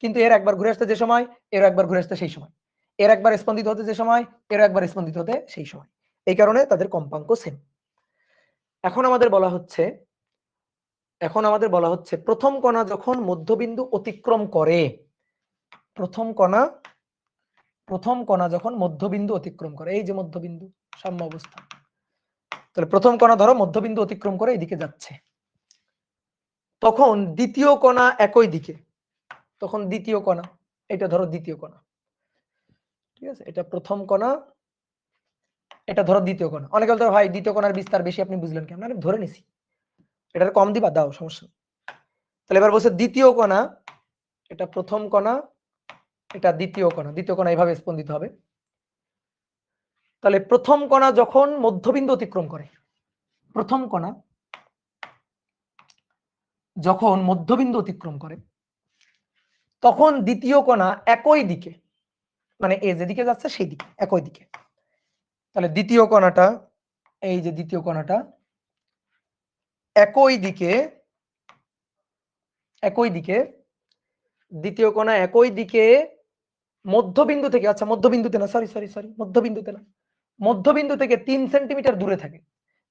[SPEAKER 1] কিন্তু এর একবার ঘুরে আসতে যে সময়, এরও একবার ঘুরে আসতে সেই সময়, এর একবার স্পন্দিত হতে যে সময়, এরও একবার স্পন্দিত হতে সেই সময়, এই কারণে তাদের কম্পাঙ্ক সেম। এখন আমাদের বলা হচ্ছে প্রথম কণা যখন মধ্যবিন্দু অতিক্রম করে, প্রথম কণা যখন মধ্যবিন্দু অতিক্রম করে, এই যে মধ্যবিন্দু সাম্য অবস্থা, তাহলে প্রথম কণা ধরো মধ্যবিন্দু অতিক্রম করে এদিকে যাচ্ছে, তখন দ্বিতীয় কণা একই দিকে, তখন দ্বিতীয় কণা, এটা ধরো দ্বিতীয় কণা, ঠিক আছে, এটা প্রথম কণা, এটা ধরো দ্বিতীয় কণা। অনেকে বলতে ভাই দ্বিতীয় কণার বিস্তার বেশি, আপনি বুঝলেন কেমন? আমি ধরে নিছি, এটার কম দিবা, দাও, সমস্যা। তাহলে এবার বলছে দ্বিতীয় কণা, এটা প্রথম কণা, এটা দ্বিতীয় কণা, দ্বিতীয় কণা এইভাবে স্পন্দিত হবে। তাহলে প্রথম কণা যখন মধ্যবিন্দু অতিক্রম করে, প্রথম কণা যখন মধ্যবিন্দু অতিক্রম করে তখন দ্বিতীয় কণা একই দিকে, মানে এ যেদিকে যাচ্ছে সেই দিকে, একই দিকে। তাহলে দ্বিতীয় কণাটা, এই যে দ্বিতীয় কণাটা একই দিকে, দ্বিতীয় কণা একই দিকে মধ্যবিন্দু থেকে, আচ্ছা মধ্যবিন্দুতে না, সরি মধ্যবিন্দুতে না, মধ্যবিন্দু থেকে 3 সেন্টিমিটার দূরে থাকে।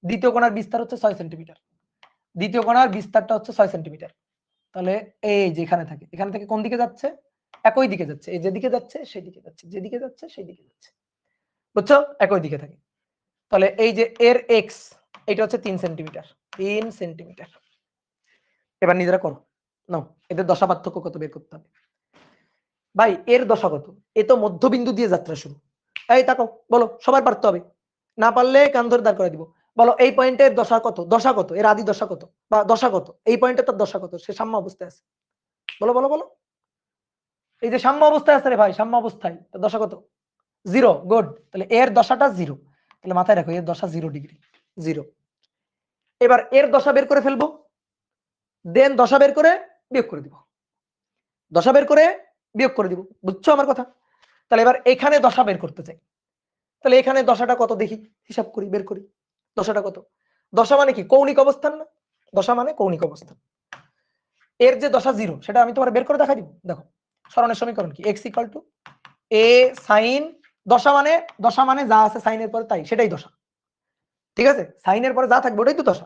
[SPEAKER 1] দ্বিতীয় কণার বিস্তার হচ্ছে 6 সেন্টিমিটার, দ্বিতীয় কণার বিস্তারটা হচ্ছে 6 সেন্টিমিটার। তাহলে এই যেখানে থাকে, এখান থেকে কোন দিকে যাচ্ছে? একই দিকে যাচ্ছে, এই যেদিকে যাচ্ছে সেই দিকে যাচ্ছে, যেদিকে যাচ্ছে সেই দিকে যাচ্ছে, বুঝছো? একই দিকে থাকে। তাহলে এই যে এর এক্স, এটা হচ্ছে 3 সেন্টিমিটার, 3 সেন্টিমিটার। এবার নিজেরা করো, নাও, এদের দশা পার্থক্য কত বের করতে হবে। ভাই এর দশা কত? এ তো মধ্যবিন্দু দিয়ে যাত্রা শুরু। এই তাকাও, বলো, সবার পারতে হবে, না পারলে কান ধরে দাঁড় করে দিব। বলো এই পয়েন্টের দশা কত? দশা কত? এর আদি দশা কত বা দশা কত? এই পয়েন্টে তার দশা কত? সে সাম্য অবস্থায় আছে, বলো বলো বলো। এই যে সাম্য অবস্থায় আছে রে ভাই, সাম্য অবস্থায়, তার দশা কত? 0। গুড, তাহলে এর দশাটা 0, তাহলে মাথায় রাখো এর দশা 0 ডিগ্রি, 0। এবার এর দশা বের করে ফেলবো, দেন দশা বের করে বিয়োগ করে দিব, দশা বের করে বিয়োগ করে দিব, বুঝছো আমার কথা? তাহলে এবার এখানে দশা বের করতে চাই, তাহলে এখানে দশাটা কত দেখি, হিসাব করি, বের করি। দশাটা কত? দশা মানে কি? কৌণিক অবস্থান না? দশা মানে কৌণিক অবস্থান। এর যে দশা 0 সেটা আমি তোমার বের করে দেখাই দিব। দেখো সরণের সমীকরণ কি? x equal to a sin, দশা মানে যা আছে সাইনের পরে তাই, সেটাই দশা। ঠিক আছে, সাইনের পরে যা থাকবে ওটাই তো দশা।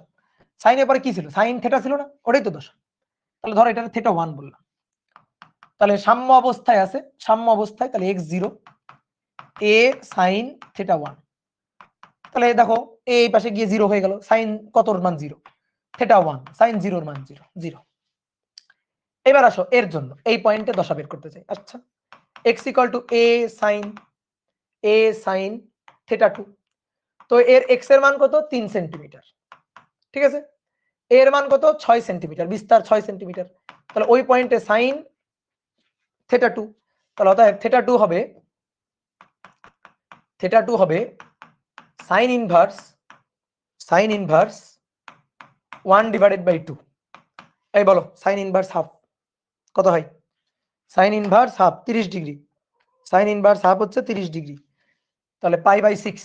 [SPEAKER 1] সাইনের পরে কি ছিল? সাইন থিটা ছিল না? ওটাই তো দশা। তাহলে ধরো এটা থিটা 1 বললাম, তাহলে সাম্য অবস্থায় আছে, সাম্য অবস্থায়, তাহলে x0 a sin থিটা 1। তাহলে দেখো এই পাশে গিয়ে 0 হয়ে গেল, সাইন কতর মান 0, থিটা 1, সাইন 0 এর মান 0, 0। এবার আসো এর জন্য এই পয়েন্টে দশা বের করতে চাই। আচ্ছা x equal to a sin, a sin θ2। তো এর x এর মান কত 3 সেন্টিমিটার, ঠিক আছে, এর মান কত 6 সেন্টিমিটার, বিস্তার 6 সেন্টিমিটার। তাহলে ওই পয়েন্টে sin θ2, তাহলে অতএব θ2 হবে sin ইনভার্স 1/2। এই বলো sin ইনভার্স হাফ কত হয়? sin inverse half 30 degree, sin inverse half হচ্ছে 30 ডিগ্রি। তাহলে π/6,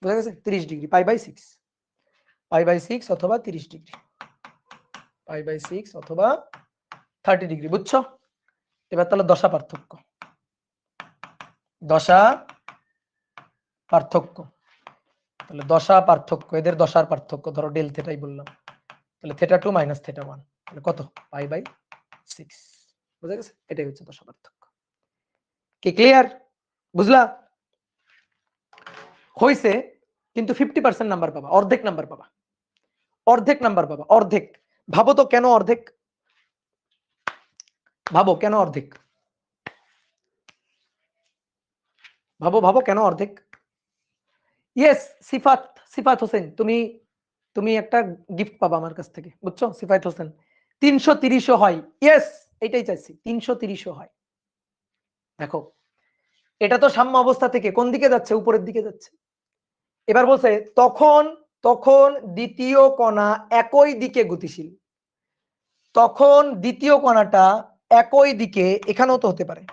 [SPEAKER 1] বুঝা গেছে? 30 ডিগ্রি π/6 অথবা 30 ডিগ্রি, π/6 অথবা 30 ডিগ্রি, বুঝছো? এবার তাহলে দশা পার্থক্য, তাহলে দশা পার্থক্য, এদের দশার পার্থক্য ধরো ডেল থেটাই বললাম, তাহলে θ2 - θ1 তাহলে কত π/6, বুঝা গেছে? এটাই হচ্ছে দশা পার্থক্য। কি ক্লিয়ার? বুঝলা? হইছে, কিন্তু 50% নাম্বার পাবা, অর্ধেক নাম্বার পাবা, অর্ধেক। ভাবো তো কেন অর্ধেক, ভাবো কেন অর্ধেক, ভাবো কেন অর্ধেক। ইয়েস, সিফাত হোসেন, তুমি একটা গিফট পাবা আমার কাছ থেকে, বুঝছো? সিফাত হোসেন 330 হয়, ইয়েস এটাই চাইছি, 330 হয়। দেখো এটা তো সাম্য অবস্থা থেকে কোন দিকে যাচ্ছে? উপরের দিকে যাচ্ছে। এবার বলছে তখন দ্বিতীয় কণা একই দিকে গতিশীল, তখন দ্বিতীয় কণাটা একই দিকে, এখানেও তো হতে পারে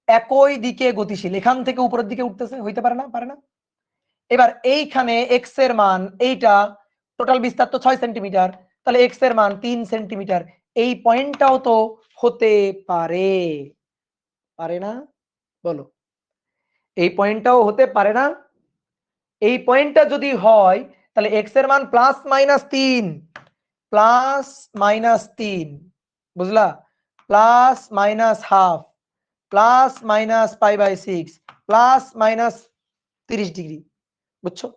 [SPEAKER 1] একই দিকে গতিশীল, এখান থেকে উপরের দিকে উঠতেছে, হইতে পারে না? পারে না? এবার এইখানে x এর মান, এইটা টোটাল বিস্তার তো 6 সেন্টিমিটার, তাহলে x এর মান 3 সেন্টিমিটার, এই পয়েন্টটাও তো হতে পারে, পারে না? বলো, এই পয়েন্টটাও হতে পারে না? এই পয়েন্টটা যদি হয় তাহলে x এর মান +-3, +-3, বুঝলা? +-হাফ, +-π/6, +-30 ডিগ্রি, বুঝছো?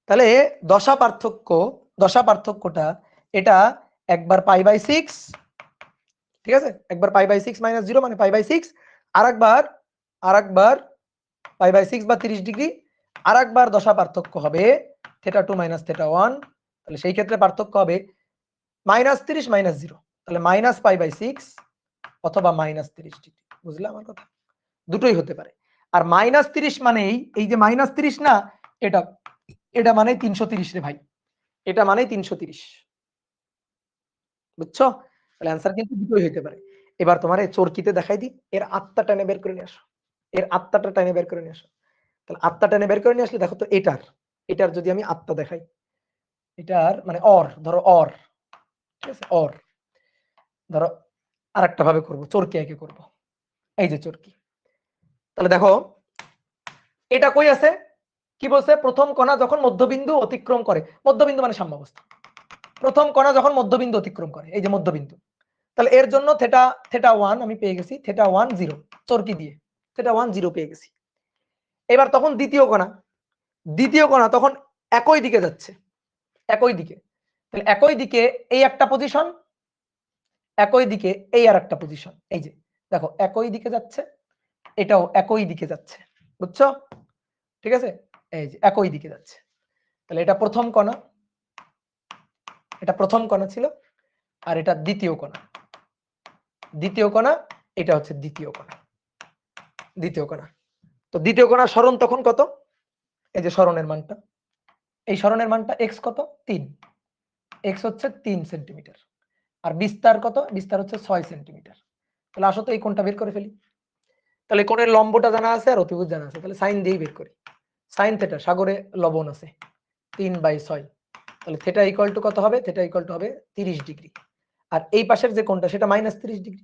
[SPEAKER 1] তাহলে দশা পার্থক্যটা এটা একবার π/6, ঠিক আছে, একবার π/6 - 0 মানে π/6, আরেকবার π/6 বা 30 ডিগ্রি, আরেকবার দশা পার্থক্য হবে θ2 - θ1, তাহলে সেই ক্ষেত্রে পার্থক্য হবে -30 - 0, তাহলে -π/6 অথবা -30 ডিগ্রি, বুঝলে আমার কথা? দুটোই হতে পারে। আর -30 মানেই এই যে -30 না, এটা মানে 330 রে ভাই, এটা মানে 330, বুঝছো? তাহলে অ্যান্সার কিন্তু দুটোই হতে পারে। এবার তোমার এই চরকিতে দেখাই দিই, এর আত্মা টেনে বের করে নিয়ে আসো, এর আত্মাটা টেনে বের করে নিয়ে আসো। তাহলে আত্মা টেনে বের করে নিয়ে আসলে দেখো তো এটার যদি আমি আত্মা দেখাই, এটার মানে ধরো ঠিক আছে, ধরো আরেকটা ভাবে করব, চরকি একে করব, এই যে চরকি। তাহলে দেখো এটা কই আছে, কি বলছে? প্রথম কণা যখন মধ্যবিন্দু অতিক্রম করে, মধ্যবিন্দু মানে সাম্যাবস্থা, প্রথম কণা যখন মধ্যবিন্দু অতিক্রম করে, এই যে মধ্যবিন্দু, তাহলে এর জন্য θ1 আমি পেয়ে গেছি, θ1 0 চরকি দিয়ে, θ1 0 পেয়ে গেছি। এবার তখন দ্বিতীয় কণা তখন একই দিকে যাচ্ছে, একই দিকে, তাহলে একই দিকে এই একটা পজিশন, একই দিকে এই আর একটা পজিশন, এই যে দেখো একই দিকে যাচ্ছে, এটাও একই দিকে যাচ্ছে, বুঝছো? ঠিক আছে, এই যে একই দিকে যাচ্ছে। তাহলে এটা প্রথম কণা ছিল, আর এটা দ্বিতীয় কণা, এটা হচ্ছে দ্বিতীয় কণা। তো দ্বিতীয় কণার সরণ তখন কত? এই যে সরণের মানটা, এই সরণের মানটা x কত? 3, x হচ্ছে 3 সেন্টিমিটার, আর বিস্তার কত? বিস্তার হচ্ছে 6 সেন্টিমিটার। তাহলে আসো তো এই কোণটা বের করে ফেলি। তাহলে কোণের লম্বটা জানা আছে আর অতিভুজ জানা আছে, তাহলে সাইন দিয়েই বের করি। সাইন থেটা, সাগরে লবণ আছে, 3/6, তাহলে থেটা ইকুয়াল টু কত হবে? থেটা ইকুয়াল টু হবে 30 ডিগ্রি। আর এই পাশের যে কোণটা সেটা -30 ডিগ্রি,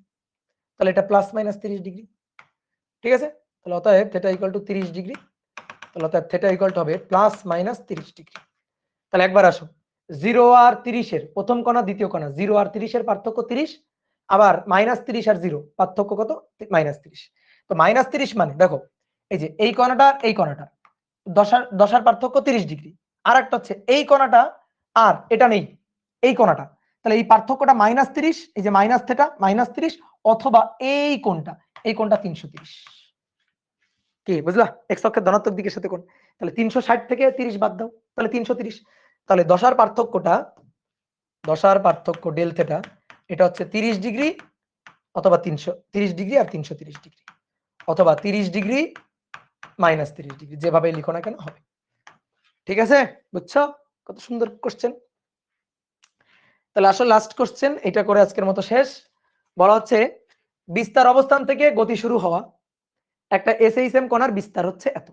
[SPEAKER 1] তাহলে এটা +-30 ডিগ্রি, ঠিক আছে? তাহলে অতএব থেটা ইকুয়াল টু 30 ডিগ্রি, তাহলে অতএব থেটা ইকুয়াল টু হবে +-30 ডিগ্রি। তাহলে একবার আসো, 0 আর 30 এর প্রথম কণা দ্বিতীয় কণা, 0 আর 30 এর পার্থক্য 30, আবার -30 আর 0 পার্থক্য কত? -30। তো -30 মানে দেখো এই যে এই কণাটা আর এই কণাটা দশার পার্থক্য 30 ডিগ্রি, আর একটা হচ্ছে এই কণাটা আর এটা নেই, এই কণাটা, তাহলে এই পার্থক্যটা -30, এই যে মাইনাস থেটা -30, অথবা এই কোণটা 330, কি বুঝলা? এক্স অক্ষের ধনাত্মক দিকের সাথে কোণ। তাহলে 360 থেকে 30 বাদ দাও, তাহলে 330। তাহলে দশার পার্থক্য ডেল থিটা এটা হচ্ছে 30 ডিগ্রি অথবা 330 ডিগ্রি আর 330 ডিগ্রি, অথবা 30 ডিগ্রি মাইনাস 30 ডিগ্রি, যেভাবে লিখো না কেন হবে। ঠিক আছে, বুঝছো? কত সুন্দর কোশ্চেন। তাহলে আসলে লাস্ট কোশ্চেন, এটা করে আজকের মতো শেষ। বলা হচ্ছে বিস্তার অবস্থান থেকে গতি শুরু হওয়া, একটা এসএইচএম কণার বিস্তার হচ্ছে এত,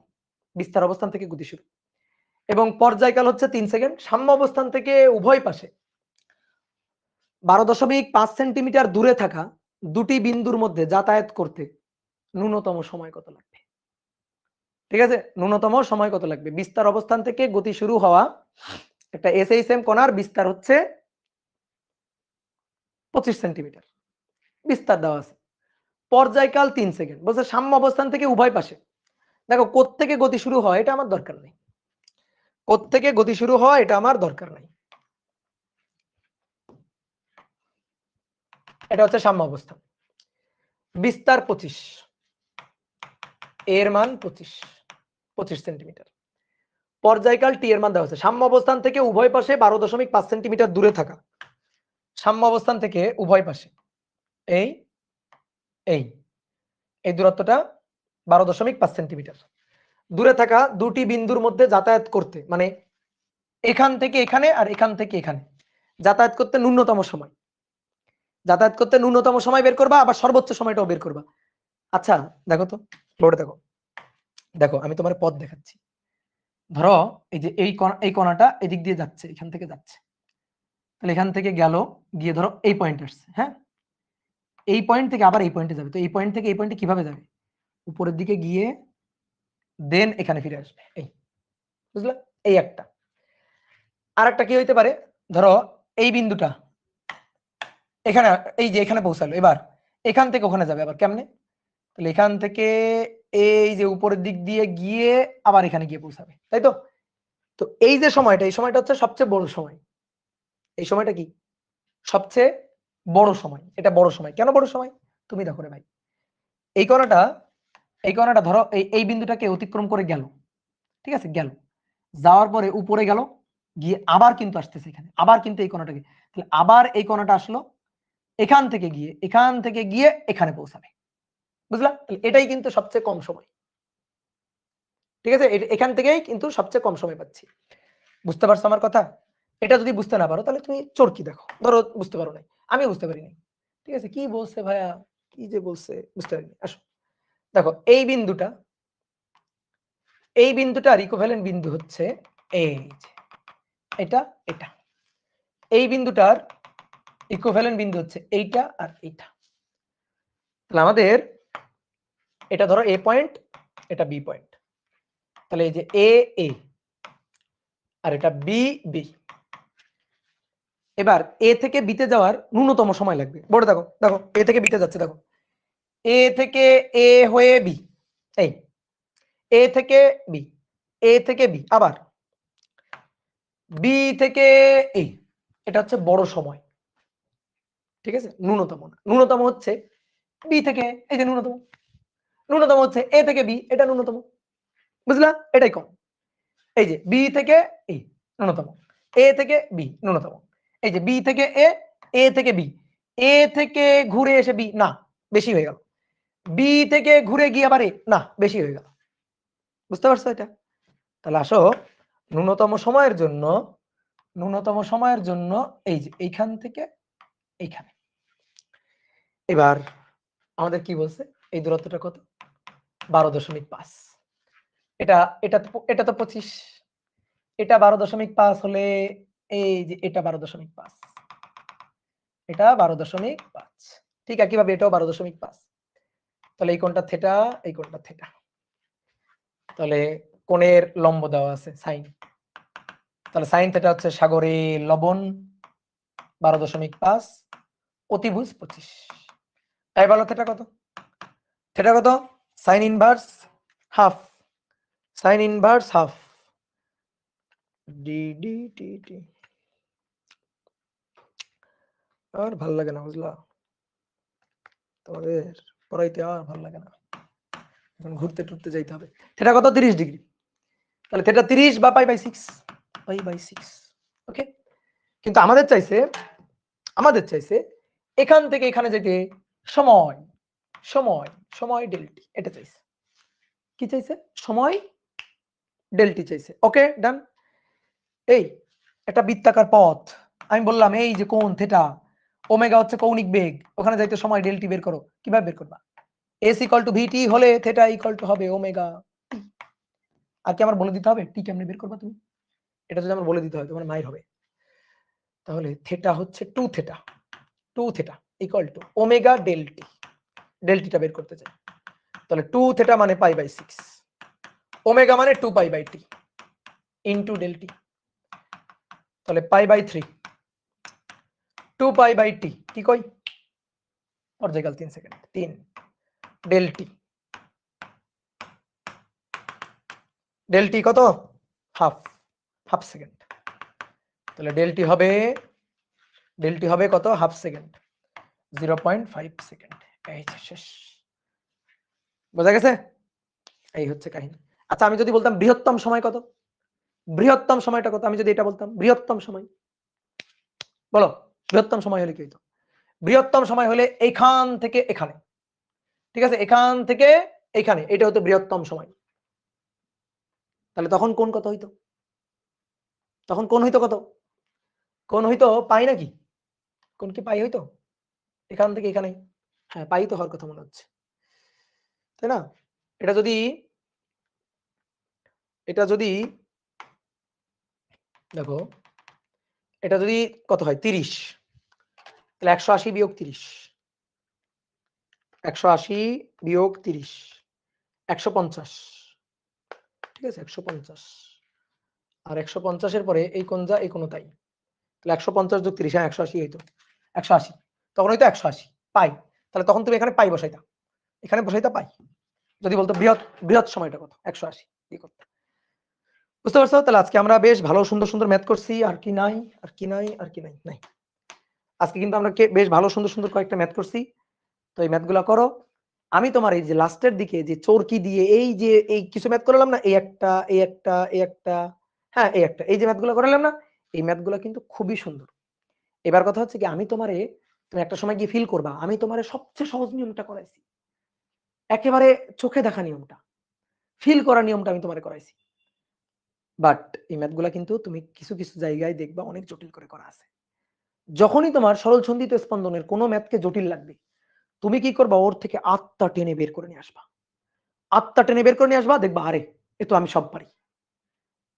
[SPEAKER 1] বিস্তার অবস্থান থেকে গতি শুরু, এবং পর্যায়কাল হচ্ছে 3 সেকেন্ড। সাম্য অবস্থান থেকে উভয় পাশে 12.5 সেন্টিমিটার দূরে থাকা দুটি বিন্দুর মধ্যে যাতায়াত করতে ন্যূনতম সময় কত লাগবে? ঠিক আছে, ন্যূনতম সময় কত লাগবে? বিস্তার অবস্থান থেকে গতি শুরু হওয়া একটা এসএইচএম কণার বিস্তার হচ্ছে 25 সেন্টিমিটার, বিস্তার দেওয়া আছে। পর্যায়কাল 3 সেকেন্ড, বলছে সাম্য অবস্থান থেকে উভয় পাশে। দেখো কোত্থেকে গতি শুরু হয় এটা আমার দরকার নেই, কোত্থেকে গতি শুরু হয় এটা আমার দরকার নাই। এটা হচ্ছে সাম্য অবস্থান, বিস্তার 25, এর মান 25 সেন্টিমিটার। পর্যায়কাল টি এর মান দেওয়া আছে। সাম্য অবস্থান থেকে উভয় পাশে 12.5 সেন্টিমিটার দূরে থাকা, সাম্য অবস্থান থেকে উভয় পাশে এই এই এই দূরত্বটা 12.5 সেন্টিমিটার দূরে থাকা দুটি বিন্দুর মধ্যে যাতায়াত করতে, মানে এখান থেকে এখানে আর এখান থেকে এখানে যাতায়াত করতে ন্যূনতম সময়, যাতায়াত করতে ন্যূনতম সময় বের করবা, আবার সর্বোচ্চ সময়টাও বের করবা। আচ্ছা দেখো তো, ফ্লোরে দেখো, দেখো আমি তোমার পথ দেখাচ্ছি। ধরো এই যে এই কণাটা এদিক দিয়ে যাচ্ছে, এখান থেকে যাচ্ছে, তাহলে এখান থেকে গেল, গিয়ে ধরো এই পয়েন্ট আসছে, হ্যাঁ, এই পয়েন্ট থেকে আবার এই পয়েন্টে যাবে। তো এই পয়েন্ট থেকে এই পয়েন্টে কিভাবে যাবে? উপরের দিকে গিয়ে দেন এখানে ফিরে আসবে, এই বুঝলা? এই একটা। আর একটা কি হইতে পারে, ধরো এই বিন্দুটা এখানে, এই যে এখানে পৌঁছালো, এবার এখান থেকে ওখানে যাবে আবার কেমনে? তাহলে এখান থেকে এই যে উপরের দিক দিয়ে গিয়ে আবার এখানে গিয়ে পৌঁছাবে, তাই তো? তো এই যে সময়টা, এই সময়টা হচ্ছে সবচেয়ে বড় সময়। এই সময়টা কি সবচেয়ে বড় সময়? এটা বড় সময়। কেন বড় সময়? তুমি দেখো রে ভাই, এই কণাটা, এই কণাটা ধরো এই বিন্দুটাকে অতিক্রম করে গেল, ঠিক আছে, গেল, যাওয়ার পরে উপরে গেল, গিয়ে আবার কিন্তু আসতেছে এখানে, আবার কিন্তু এই কণাটাকে, তাহলে আবার এই কণাটা আসলো, এখান থেকে গিয়ে এখানে পৌঁছাবে, বুঝলা? তাহলে এটাই কিন্তু সবচেয়ে কম সময়। ঠিক আছে, এখান থেকেই কিন্তু সবচেয়ে কম সময় পাচ্ছি। বুঝতে পারছো আমার কথা? এটা যদি বুঝতে না পারো তাহলে তুমি চরকি দেখো, ধরো বুঝতে পারো নাই, আমি বুঝতে পারি নাই, ঠিক আছে, কি বলছে ভাইয়া, কি যে বলছে বুঝতে পারিনি। আসো দেখো, এই বিন্দুটার ইকুইভ্যালেন্ট বিন্দু হচ্ছে এই যে এটা, এটা। এই বিন্দুটার ইকুইভ্যালেন্ট বিন্দু হচ্ছে এইটা আর এইটা। তাহলে আমাদের এটা ধরো এ পয়েন্ট, এটা বি পয়েন্ট, তাহলে এই যে এ এ আর এটা বি বি। এবার এ থেকে বিতে যাওয়ার ন্যূনতম সময় লাগবে। বড় দেখো, দেখো এ থেকে বিতে যাচ্ছে, দেখো এ থেকে এ হয়ে বি, এই এ থেকে বি, এ থেকে বি, আবার বি থেকে এ, এটা হচ্ছে বড় সময়। ঠিক আছে, ন্যূনতম না, ন্যূনতম হচ্ছে বি থেকে, এই যে ন্যূনতম, ন্যূনতম হচ্ছে এ থেকে বি, এটা ন্যূনতম, বুঝলা? এটাই কম। এই যে বি থেকে এ ন্যূনতম, এ থেকে বি ন্যূনতম, এই যে বি থেকে এ থেকে বি, এ থেকে ঘুরে এসে বি, না বেশি হয়ে গেল, বি থেকে ঘুরে গিয়ে আবার এ, না বেশি হয়ে গেল। বুঝতে পারছো এটা? তাহলে আসো ন্যূনতম সময়ের জন্য, ন্যূনতম সময়ের জন্য এই যে এইখান থেকে এইখানে, এবার আমাদের কি বলছে, এই দূরত্বটা কত? 12.5। এটা এটা এটা তো 25, এটা 12.5 হলে এই যে এটা 12.5, এটা 12.5, ঠিক একইভাবে এটাও 12.5। তাহলে এই কোণটা থেটা, এই কোণটা থেটা। তাহলে কোণের লম্ব দেওয়া আছে সাইন, তাহলে সাইন থেটা হচ্ছে সাগরে লবণ 12.5, অতিভুজ 25। তাই বলো থেটা কত? থেটা কত? Sine inverse half, sine inverse half d d t t. আর ভাল লাগে না, বুঝলা? তোমাদের পড়াইতে আর ভাল লাগে না। এখন ঘুরতে টুরতে যাইতে হবে। থিটা কত? 30 ডিগ্রি। তাহলে থিটা 30 বা পাই বাই 6, পাই বাই 6। ওকে, কিন্তু আমাদের চাইছে এখান থেকে এখানে যেতে সময় সময় সময় ডেল্টি, এটা চাইছে। কি চাইছে? সময় ডেল্টি চাইছে। ওকে, ডান। এই একটা বৃত্তাকার পথ, আমি বললাম এই যে কোণ থিটা, ওমেগা হচ্ছে কৌণিক বেগ, ওখানে যাইতে সময় ডেল্টি বের করো। কিভাবে বের করবা? এস ইকুয়াল টু ভিটি হলে থিটা ইকুয়াল টু হবে ওমেগা টি। আর কি আমার বলে দিতে হবে টি কেমনে বের করবা তুমি? এটা যদি আমার বলে দিতে হয় তোমার মাইর হবে। তাহলে থিটা হচ্ছে 2 theta, 2 theta equal to omega delta t, ডেল্টিটা বের করতে চাই। তাহলে 2 থিটা মানে পাই বাই 6, ওমেগা মানে 2 পাই বাই টি ইনটু ডেল্টি। তাহলে পাই বাই 3, 2 পাই বাই টি, টি কই? অর্ধেকাল 3 সেকেন্ড, 3 ডেল্টি, ডেল্টি কত? Half, half second. তাহলে ডেল্টি হবে কত? Half second, 0.5 second. এই শেষ, বোঝা গেছে? এই হচ্ছে কাহিনী। আচ্ছা, আমি যদি বলতাম বৃহত্তম সময় কত? বৃহত্তম সময়টা কত? আমি যদি এটা বলতাম বৃহত্তম সময়, বলো বৃহত্তম সময় হলে কি হইতো? বৃহত্তম সময় হলে এইখান থেকে এখানে, ঠিক আছে, এখান থেকে এখানে, এটা হতো বৃহত্তম সময়। তাহলে তখন কোণ কত হইতো? তখন কোণ হইতো কত? কোণ হইতো পাই নাকি? কোণ কি পাই হইতো? এখান থেকে এখানে, হ্যাঁ পাই তো হওয়ার কথা মনে হচ্ছে, তাই না? এটা যদি দেখো, এটা যদি কত হয়? 30, তাহলে 180 বিয়োগ 30, 180 বিয়োগ 30, 150, ঠিক আছে, 150। আর 150 এর পরে এই কোণ যা, এই কোণ তাই, তাহলে 150 যোগ 30, হ্যাঁ 180 হইতো, 180, তখন হইতো 180 পাই। তাহলে তখন তুমি এখানে পাই বসাইতা, এখানে বসাইতা পাই। যদি বলতো বৃহৎ বৃহৎ সময়টা কত? 180 কি করতে? বুঝতে পারছো? তাহলে আজকে আমরা বেশ ভালো সুন্দর সুন্দর ম্যাথ করছি। আর কি নাই, আর কি নাই, আর কি নাই, নাই। আজকে কিন্তু আমরা বেশ ভালো সুন্দর সুন্দর কয়েকটা ম্যাথ করছি। তো এই ম্যাথগুলো করো। আমি তোমার এই যে লাস্টের দিকে যে চোরকি দিয়ে এই যে এই কিছু ম্যাথ করলাম না, এই একটা, এই একটা, এই একটা, হ্যাঁ এই একটা, এই যে ম্যাথগুলো করলাম না, এই ম্যাথগুলো কিন্তু খুবই সুন্দর। এবার কথা হচ্ছে কি, আমি তোমারে, তুমি একটা সময় গিয়ে ফিল করবা, আমি তোমারে সবচেয়ে সহজ নিয়মটা করাইছি, একেবারে চোখে দেখা নিয়মটা, ফিল করার নিয়মটা আমি তোমারে করাইছি। বাট এই ম্যাথগুলা কিন্তু তুমি কিছু কিছু জায়গায় দেখবা অনেক জটিল করে করা আছে। যখনই তোমার সরল সন্ধিত স্পন্দনের কোনো ম্যাথকে জটিল লাগবে, তুমি কি করবা? ওর থেকে আত্মা টেনে বের করে নিয়ে আসবা, আত্মা টেনে বের করে নিয়ে আসবা, দেখবা আরে এ তো আমি সব পারি।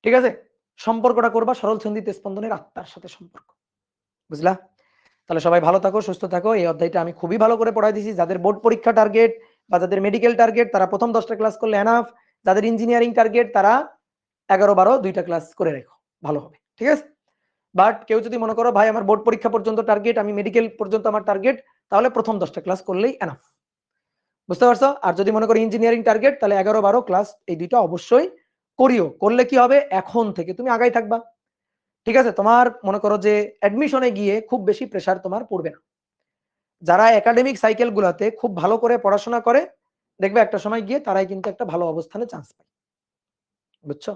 [SPEAKER 1] ঠিক আছে, সম্পর্কটা করবা সরল সন্ধিত স্পন্দনের আত্মার সাথে সম্পর্ক, বুঝলা? তাহলে সবাই ভালো থাকো, সুস্থ থাকো। এই অধ্যায়টা আমি খুবই ভালো করে পড়াই দিয়েছি। যাদের বোর্ড পরীক্ষা টার্গেট বা যাদের মেডিকেল টার্গেট তারা প্রথম 10টা ক্লাস করলে এনাফ। যাদের ইঞ্জিনিয়ারিং টার্গেট তারা 11-12 দুইটা ক্লাস করে রেখো, ভালো হবে। ঠিক আছে, বাট কেউ যদি মনে করো ভাই আমার বোর্ড পরীক্ষা পর্যন্ত টার্গেট, আমি মেডিকেল পর্যন্ত আমার টার্গেট, তাহলে প্রথম 10টা ক্লাস করলেই এনাফ। বুঝতে পারছো? আর যদি মনে করো ইঞ্জিনিয়ারিং টার্গেট, তাহলে 11-12 ক্লাস এই দুইটা অবশ্যই করিও। করলে কি হবে? এখন থেকে তুমি আগাই থাকবা। ঠিক আছে, তোমার মনে করো যে অ্যাডমিশনে গিয়ে খুব বেশি প্রেসার তোমার পড়বে না। যারা একাডেমিক সাইকেল গুলাতে খুব ভালো করে পড়াশোনা করে, দেখবে একটা সময় গিয়ে তারাই কিন্তু একটা ভালো অবস্থানে চান্স পায়। বুঝছো?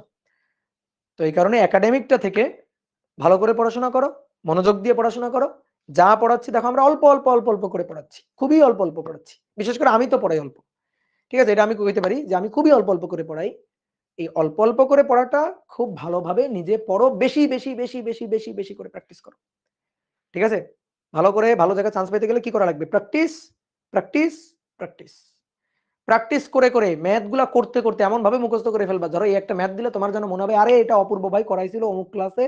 [SPEAKER 1] তো এই কারণে একাডেমিকটা থেকে ভালো করে পড়াশোনা করো, মনোযোগ দিয়ে পড়াশোনা করো। যা পড়াচ্ছি দেখো, আমরা অল্প অল্প অল্প অল্প করে পড়াচ্ছি, খুবই অল্প অল্প পড়াচ্ছি। বিশেষ করে আমি তো পড়াই অল্প। ঠিক আছে, এটা আমি কইতে পারি যে আমি খুবই অল্প অল্প করে পড়াই। এই অল্প অল্প করে পড়াটা খুব ভালোভাবে নিজে পড়ো, বেশি বেশি বেশি বেশি বেশি বেশি করে প্র্যাকটিস করো। ঠিক আছে, ভালো করে ভালো জায়গায় চান্স পেতে গেলে কি করা লাগবে? Practice, practice, practice. প্র্যাকটিস করে করে ম্যাথ গুলা করতে করতে এমন ভাবে মুখস্থ করে ফেলবা, ধরো এই একটা ম্যাথ দিলে তোমার যেন মনে হবে আরে এটা অপূর্ব ভাই করাইছিল অমুক ক্লাসে,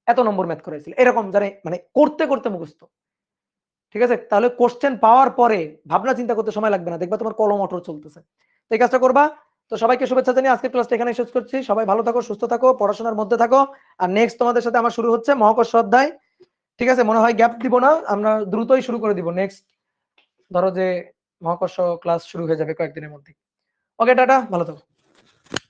[SPEAKER 1] এত নম্বর ম্যাথ করাইছিল, এরকম জানে মানে করতে করতে মুখস্থ। ঠিক আছে, তাহলে কোশ্চেন পাওয়ার পরে ভাবনা চিন্তা করতে সময় লাগবে না, দেখবা তোমার কলম অটর চলতেছে। তো এই কাজটা করবা। তো সবাইকে শুভেচ্ছা জানিয়ে আজকের ক্লাসটা এখানে শেষ করছি। সবাই ভালো থাকো, সুস্থ থাকো, পড়াশোনার মধ্যে থাকো। আর নেক্সট তোমাদের সাথে আমার শুরু হচ্ছে মহাকর্ষ অধ্যায়। ঠিক আছে, মনে হয় গ্যাপ দিব না, আমরা দ্রুতই শুরু করে দিব। নেক্সট ধরো যে মহাকর্ষ ক্লাস শুরু হয়ে যাবে কয়েকদিনের মধ্যে। ওকে, টাটা, ভালো থাকো।